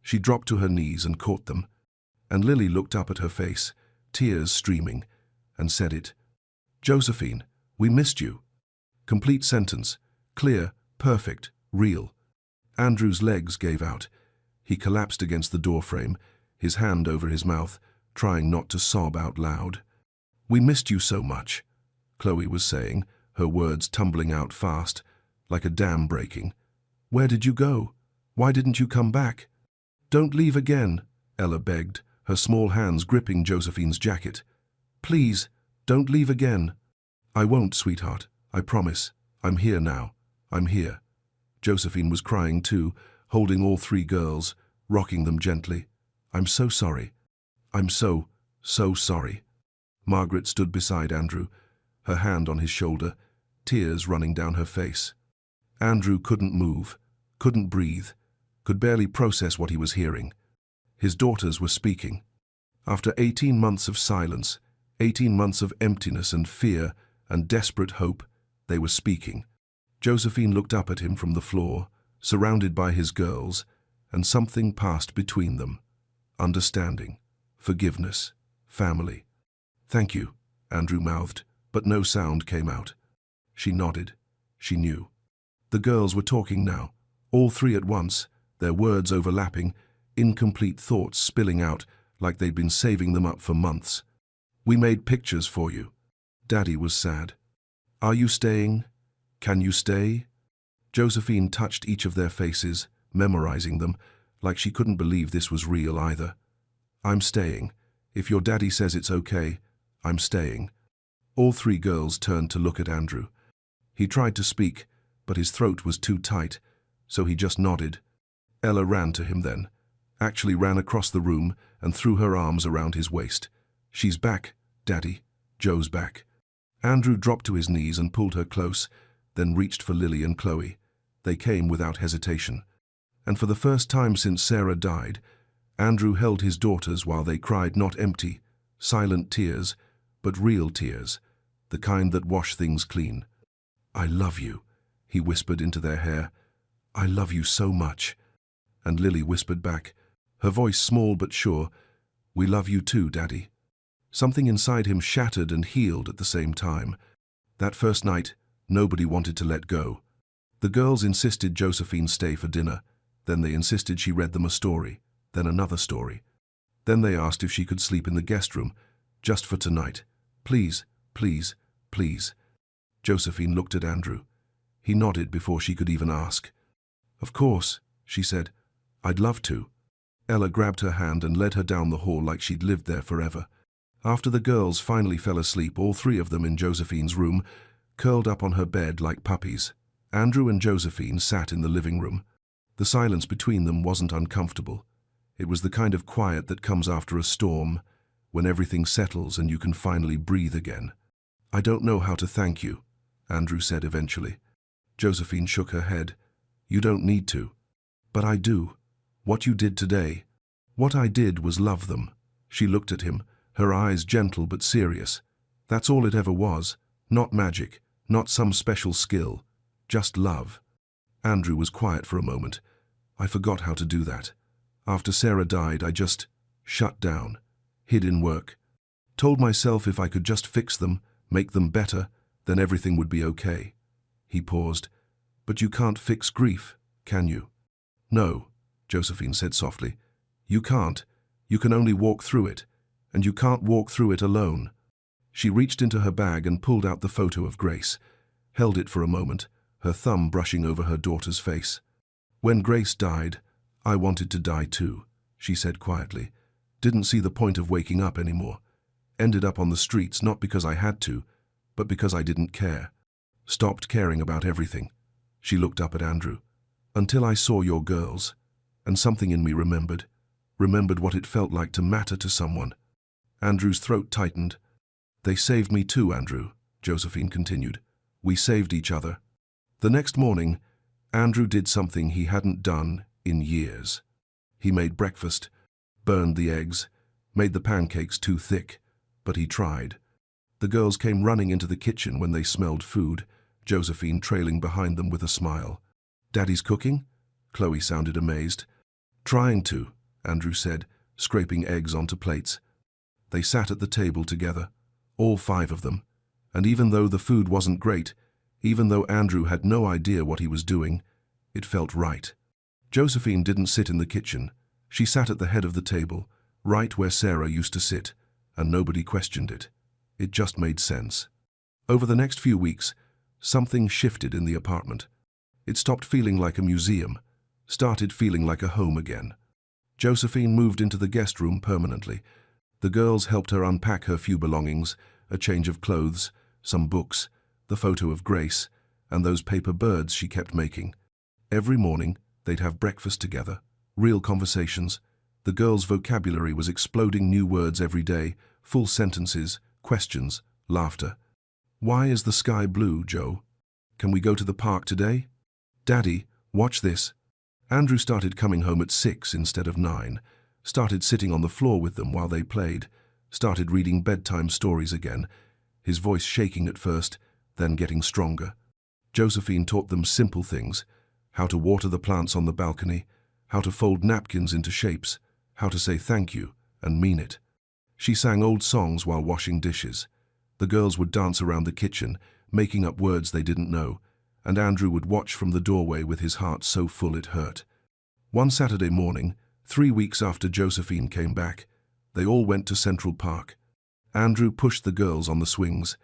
Speaker 1: She dropped to her knees and caught them, and Lily looked up at her face, tears streaming, and said it. Josephine, we missed you. Complete sentence, clear, perfect, real. Andrew's legs gave out. He collapsed against the doorframe, his hand over his mouth, trying not to sob out loud. We missed you so much, Chloe was saying, her words tumbling out fast, like a dam breaking. Where did you go? Why didn't you come back? Don't leave again, Ella begged, her small hands gripping Josephine's jacket. Please, don't leave again. I won't, sweetheart, I promise. I'm here now. I'm here. Josephine was crying too, holding all three girls, rocking them gently. I'm so sorry. I'm so sorry. Margaret stood beside Andrew, her hand on his shoulder, tears running down her face. Andrew couldn't move, couldn't breathe, could barely process what he was hearing. His daughters were speaking. After 18 months of silence, 18 months of emptiness and fear and desperate hope, they were speaking. Josephine looked up at him from the floor, surrounded by his girls, and something passed between them. Understanding, forgiveness, family. Thank you, Andrew mouthed, but no sound came out. She nodded. She knew. The girls were talking now, all three at once, their words overlapping, incomplete thoughts spilling out like they'd been saving them up for months. We made pictures for you. Daddy was sad. Are you staying? Can you stay? Josephine touched each of their faces, memorizing them, like she couldn't believe this was real either. I'm staying. If your daddy says it's okay, I'm staying. All three girls turned to look at Andrew. He tried to speak, but his throat was too tight, so he just nodded. Ella ran to him then, actually ran across the room and threw her arms around his waist. She's back, Daddy. Joe's back. Andrew dropped to his knees and pulled her close, then reached for Lily and Chloe. They came without hesitation. And for the first time since Sarah died, Andrew held his daughters while they cried not empty, silent tears, but real tears, the kind that wash things clean. "I love you," he whispered into their hair. "I love you so much." And Lily whispered back, her voice small but sure, "We love you too, Daddy." Something inside him shattered and healed at the same time. That first night, nobody wanted to let go. The girls insisted Josephine stay for dinner. Then they insisted she read them a story, then another story. Then they asked if she could sleep in the guest room, just for tonight. "Please, please, please." Josephine looked at Andrew. He nodded before she could even ask. "Of course," she said. "I'd love to." Ella grabbed her hand and led her down the hall like she'd lived there forever. After the girls finally fell asleep, all three of them in Josephine's room, curled up on her bed like puppies, Andrew and Josephine sat in the living room. The silence between them wasn't uncomfortable. It was the kind of quiet that comes after a storm, when everything settles and you can finally breathe again. "I don't know how to thank you," Andrew said eventually. Josephine shook her head. "You don't need to." "But I do. What you did today." "What I did was love them." She looked at him, her eyes gentle but serious. "That's all it ever was. Not magic, not some special skill. Just love." Andrew was quiet for a moment. "I forgot how to do that. After Sarah died, I just shut down, hid in work. Told myself if I could just fix them, make them better, then everything would be okay." He paused. "But you can't fix grief, can you?" "No," Josephine said softly. "You can't. You can only walk through it. And you can't walk through it alone." She reached into her bag and pulled out the photo of Grace, held it for a moment, her thumb brushing over her daughter's face. "When Grace died, I wanted to die too," she said quietly. "Didn't see the point of waking up anymore. Ended up on the streets not because I had to, but because I didn't care. Stopped caring about everything." She looked up at Andrew. "Until I saw your girls, and something in me remembered what it felt like to matter to someone." Andrew's throat tightened. "They saved me too, Andrew," Josephine continued. "We saved each other." The next morning, Andrew did something he hadn't done in years. He made breakfast, burned the eggs, made the pancakes too thick, but he tried. The girls came running into the kitchen when they smelled food, Josephine trailing behind them with a smile. "Daddy's cooking?" Chloe sounded amazed. "Trying to," Andrew said, scraping eggs onto plates. They sat at the table together, all five of them, and even though the food wasn't great, even though Andrew had no idea what he was doing, it felt right. Josephine didn't sit in the kitchen. She sat at the head of the table, right where Sarah used to sit, and nobody questioned it. It just made sense. Over the next few weeks, something shifted in the apartment. It stopped feeling like a museum, started feeling like a home again. Josephine moved into the guest room permanently. The girls helped her unpack her few belongings, a change of clothes, some books, the photo of Grace, and those paper birds she kept making. Every morning, they'd have breakfast together, real conversations. The girls' vocabulary was exploding, new words every day, full sentences, questions, laughter. "Why is the sky blue, Joe? Can we go to the park today? Daddy, watch this." Andrew started coming home at 6 instead of 9, started sitting on the floor with them while they played, started reading bedtime stories again, his voice shaking at first, then getting stronger. Josephine taught them simple things: how to water the plants on the balcony, how to fold napkins into shapes, how to say thank you and mean it. She sang old songs while washing dishes. The girls would dance around the kitchen, making up words they didn't know, and Andrew would watch from the doorway with his heart so full it hurt. One Saturday morning, 3 weeks after Josephine came back, they all went to Central Park. Andrew pushed the girls on the swings.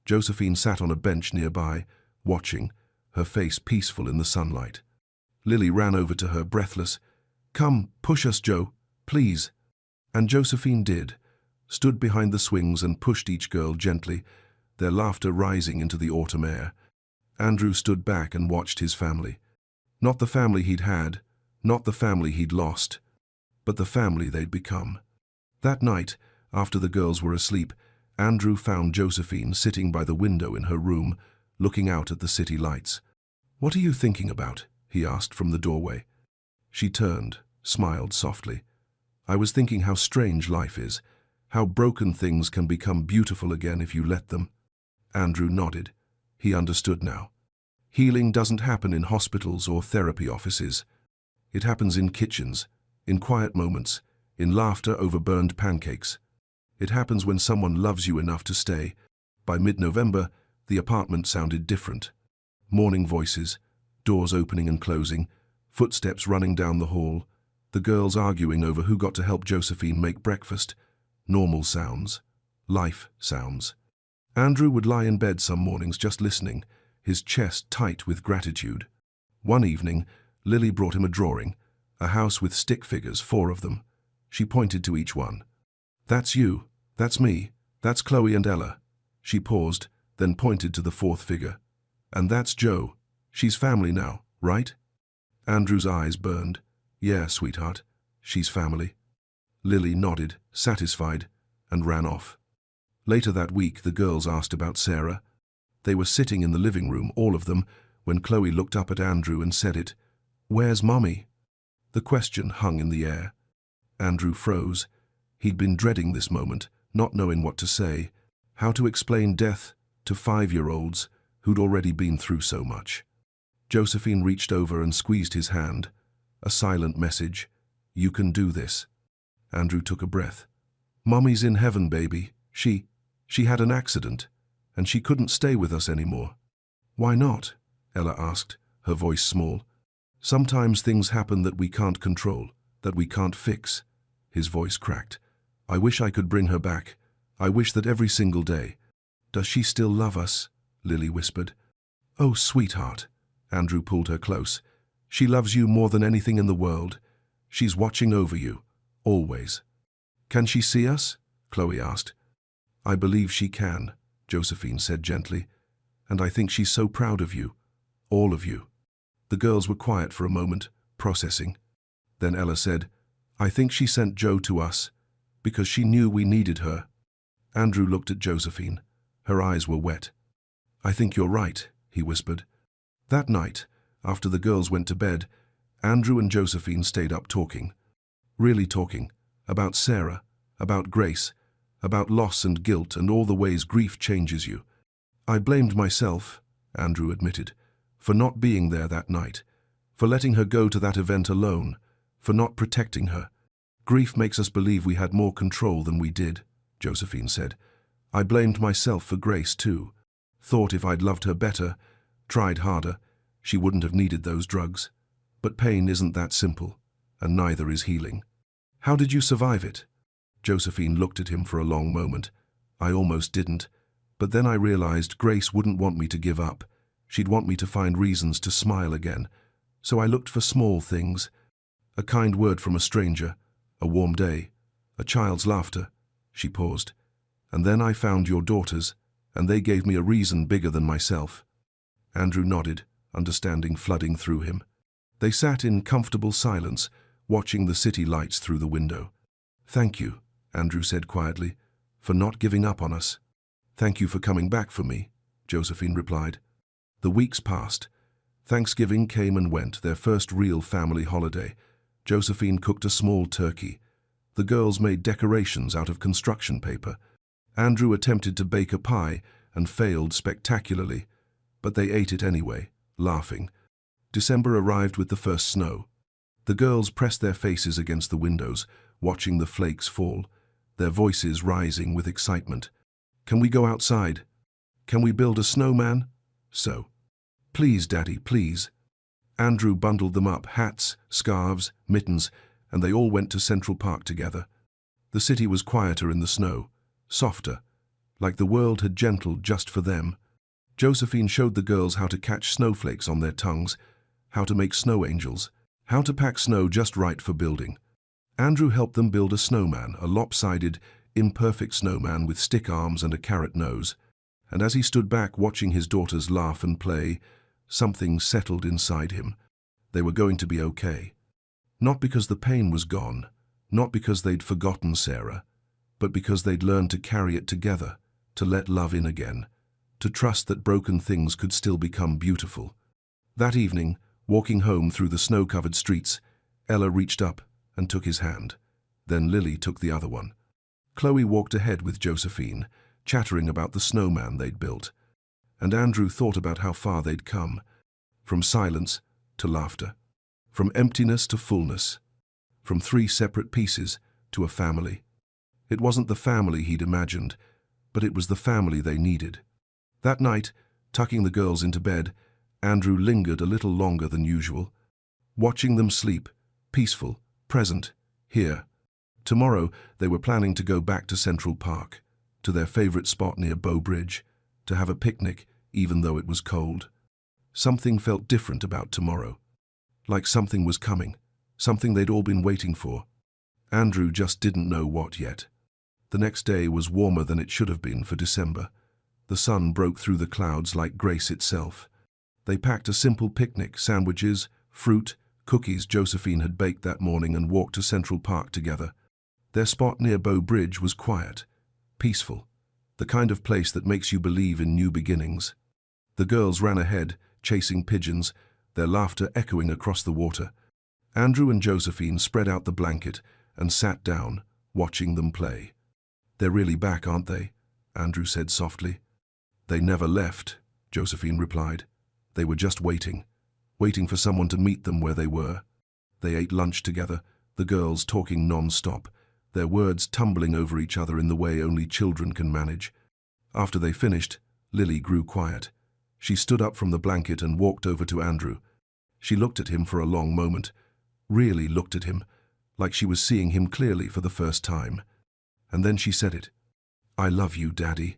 Speaker 1: Josephine sat on a bench nearby, watching, her face peaceful in the sunlight. Lily ran over to her, breathless. "Come, push us, Joe, please." And Josephine did, stood behind the swings and pushed each girl gently, their laughter rising into the autumn air. Andrew stood back and watched his family. Not the family he'd had, not the family he'd lost, but the family they'd become. That night, after the girls were asleep, Andrew found Josephine sitting by the window in her room, looking out at the city lights. "What are you thinking about?" he asked from the doorway.
Speaker 2: She turned, smiled softly. I was thinking how strange life is, how broken things can become beautiful again if you let them. Andrew nodded. He understood now. Healing doesn't happen in hospitals or therapy offices. It happens in kitchens, in quiet moments, in laughter over burned pancakes. It happens when someone loves you enough to stay. By mid-November, the apartment sounded different. Morning voices, doors opening and closing, footsteps running down the hall, the girls arguing over who got to help Josephine make breakfast. Normal sounds. Life sounds. Andrew would lie in bed some mornings just listening, his chest tight with gratitude. One evening, Lily brought him a drawing, a house with stick figures, 4 of them. She pointed to each one. "That's you, that's me, that's Chloe and Ella." She paused, then pointed to the 4th figure. "And that's Jo. She's family now, right?" Andrew's eyes burned. "Yeah, sweetheart, she's family." Lily nodded, satisfied, and ran off. Later that week, the girls asked about Sarah. They were sitting in the living room, all of them, when Chloe looked up at Andrew and said it. "Where's Mommy?" The question hung in the air. Andrew froze. He'd been dreading this moment, not knowing what to say, how to explain death to 5-year-olds who'd already been through so much. Josephine reached over and squeezed his hand. A silent message. "You can do this." Andrew took a breath. "Mommy's in heaven, baby. She had an accident, and she couldn't stay with us anymore." "Why not?" Ella asked, her voice small. "Sometimes things happen that we can't control, that we can't fix." His voice cracked. "I wish I could bring her back. I wish that every single day." "Does she still love us?" Lily whispered. "Oh, sweetheart." Andrew pulled her close. "She loves you more than anything in the world. She's watching over you, always." "Can she see us?" Chloe asked. "I believe she can," Josephine said gently. "And I think she's so proud of you. All of you." The girls were quiet for a moment, processing. Then Ella said, "I think she sent Jo to us, because she knew we needed her." Andrew looked at Josephine. Her eyes were wet. "I think you're right," he whispered. That night, after the girls went to bed, Andrew and Josephine stayed up talking. Really talking. About Sarah, about Grace, about loss and guilt and all the ways grief changes you. "I blamed myself," Andrew admitted, "for not being there that night, for letting her go to that event alone, for not protecting her. Grief makes us believe we had more control than we did," Josephine said. "I blamed myself for Grace too. Thought if I'd loved her better, tried harder, she wouldn't have needed those drugs. But pain isn't that simple, and neither is healing." "How did you survive it?" Josephine looked at him for a long moment. "I almost didn't, but then I realized Grace wouldn't want me to give up. She'd want me to find reasons to smile again. So I looked for small things. A kind word from a stranger, a warm day, a child's laughter." She paused. "And then I found your daughters, and they gave me a reason bigger than myself." Andrew nodded, understanding flooding through him. They sat in comfortable silence, watching the city lights through the window. "Thank you," Andrew said quietly, "for not giving up on us." "Thank you for coming back for me," Josephine replied. The weeks passed. Thanksgiving came and went, their first real family holiday. Josephine cooked a small turkey. The girls made decorations out of construction paper. Andrew attempted to bake a pie and failed spectacularly, but they ate it anyway, laughing. December arrived with the first snow. The girls pressed their faces against the windows, watching the flakes fall, their voices rising with excitement. "Can we go outside? Can we build a snowman?" "So." "Please, Daddy, please." Andrew bundled them up, hats, scarves, mittens, and they all went to Central Park together. The city was quieter in the snow, softer, like the world had gentled just for them. Josephine showed the girls how to catch snowflakes on their tongues, how to make snow angels, how to pack snow just right for building. Andrew helped them build a snowman, a lopsided, imperfect snowman with stick arms and a carrot nose. And as he stood back watching his daughters laugh and play, something settled inside him. They were going to be okay. Not because the pain was gone, not because they'd forgotten Sarah, but because they'd learned to carry it together, to let love in again, to trust that broken things could still become beautiful. That evening, walking home through the snow-covered streets, Ella reached up and took his hand. Then Lily took the other one. Chloe walked ahead with Josephine, chattering about the snowman they'd built. And Andrew thought about how far they'd come, from silence to laughter, from emptiness to fullness, from 3 separate pieces to a family. It wasn't the family he'd imagined, but it was the family they needed. That night, tucking the girls into bed, Andrew lingered a little longer than usual, watching them sleep, peaceful, present, here. Tomorrow, they were planning to go back to Central Park, to their favorite spot near Bow Bridge, to have a picnic, even though it was cold. Something felt different about tomorrow. Like something was coming, something they'd all been waiting for. Andrew just didn't know what yet. The next day was warmer than it should have been for December. The sun broke through the clouds like grace itself. They packed a simple picnic, sandwiches, fruit, cookies Josephine had baked that morning, and walked to Central Park together. Their spot near Bow Bridge was quiet, peaceful, the kind of place that makes you believe in new beginnings. The girls ran ahead, chasing pigeons, their laughter echoing across the water. Andrew and Josephine spread out the blanket and sat down, watching them play. "They're really back, aren't they?" Andrew said softly. "They never left," Josephine replied. "They were just waiting for someone to meet them where they were." They ate lunch together, the girls talking non-stop, their words tumbling over each other in the way only children can manage. After they finished, Lily grew quiet. She stood up from the blanket and walked over to Andrew. She looked at him for a long moment, really looked at him, like she was seeing him clearly for the first time. And then she said it. "I love you, Daddy."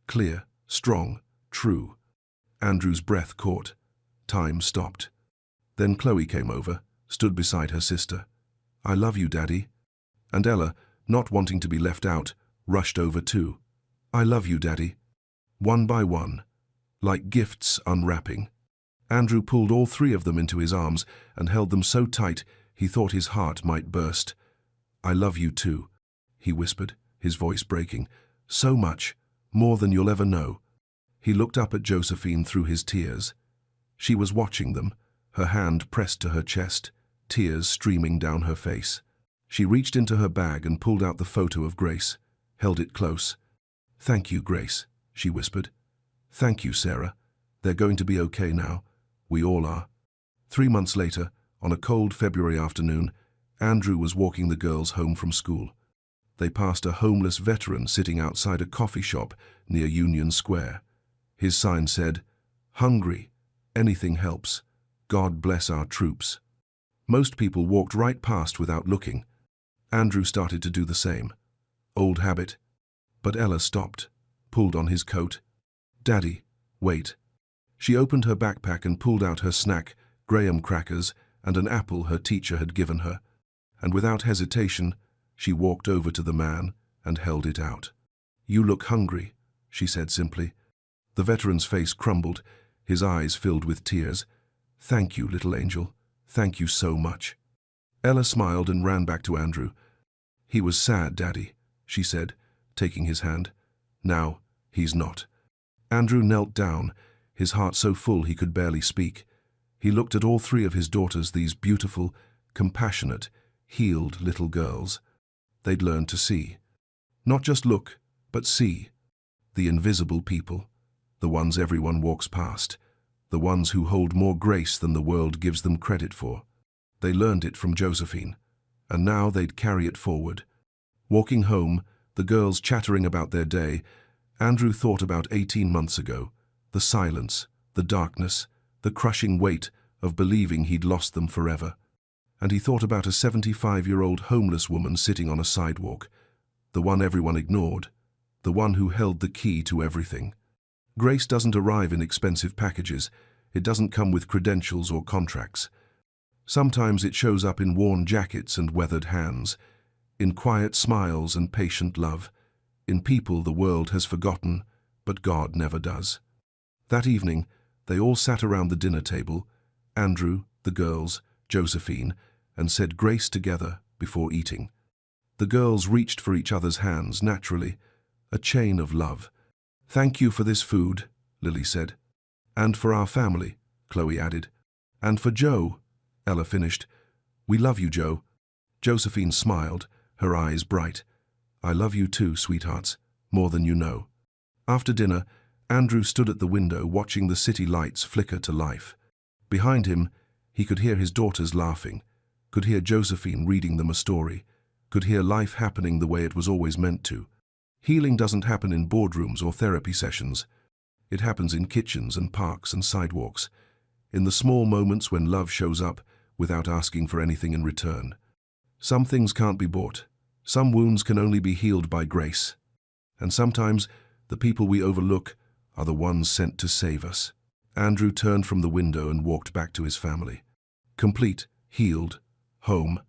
Speaker 2: Clear, strong, true. Andrew's breath caught. Time stopped. Then Chloe came over, stood beside her sister. "I love you, Daddy." And Ella, not wanting to be left out, rushed over too. "I love you, Daddy." One by one, like gifts unwrapping. Andrew pulled all 3 of them into his arms and held them so tight he thought his heart might burst. "I love you too," he whispered, his voice breaking. "So much, more than you'll ever know." He looked up at Josephine through his tears. She was watching them, her hand pressed to her chest, tears streaming down her face. She reached into her bag and pulled out the photo of Grace, held it close. "Thank you, Grace," she whispered. "Thank you, Sarah. They're going to be okay now. We all are." 3 months later, on a cold February afternoon, Andrew was walking the girls home from school. They passed a homeless veteran sitting outside a coffee shop near Union Square. His sign said, "Hungry. Anything helps. God bless our troops." Most people walked right past without looking. Andrew started to do the same. Old habit. But Ella stopped, pulled on his coat. "Daddy, wait." She opened her backpack and pulled out her snack, graham crackers, and an apple her teacher had given her. And without hesitation, she walked over to the man and held it out. "You look hungry," she said simply. The veteran's face crumbled, his eyes filled with tears. "Thank you, little angel. Thank you so much." Ella smiled and ran back to Andrew. "He was sad, Daddy," she said, taking his hand. "Now, he's not." Andrew knelt down, his heart so full he could barely speak. He looked at all 3 of his daughters, these beautiful, compassionate, healed little girls. They'd learned to see. Not just look, but see. The invisible people, the ones everyone walks past, the ones who hold more grace than the world gives them credit for. They learned it from Josephine, and now they'd carry it forward. Walking home, the girls chattering about their day, Andrew thought about 18 months ago, the silence, the darkness, the crushing weight of believing he'd lost them forever. And he thought about a 75-year-old homeless woman sitting on a sidewalk, the one everyone ignored, the one who held the key to everything. Grace doesn't arrive in expensive packages. It doesn't come with credentials or contracts. Sometimes it shows up in worn jackets and weathered hands, in quiet smiles and patient love, in people the world has forgotten, but God never does. That evening, they all sat around the dinner table, Andrew, the girls, Josephine, and said grace together before eating. The girls reached for each other's hands naturally, a chain of love. "Thank you for this food," Lily said. "And for our family," Chloe added. "And for Joe," Ella finished.
Speaker 1: We love you, Joe. Josephine smiled, her eyes bright. I love you too, sweethearts, more than you know. After dinner, Andrew stood at the window watching the city lights flicker to life. Behind him, he could hear his daughters laughing, could hear Josephine reading them a story, could hear life happening the way it was always meant to. Healing doesn't happen in boardrooms or therapy sessions. It happens in kitchens and parks and sidewalks, in the small moments when love shows up without asking for anything in return. Some things can't be bought. Some wounds can only be healed by grace. And sometimes the people we overlook are the ones sent to save us. Andrew turned from the window and walked back to his family. Complete, healed, home,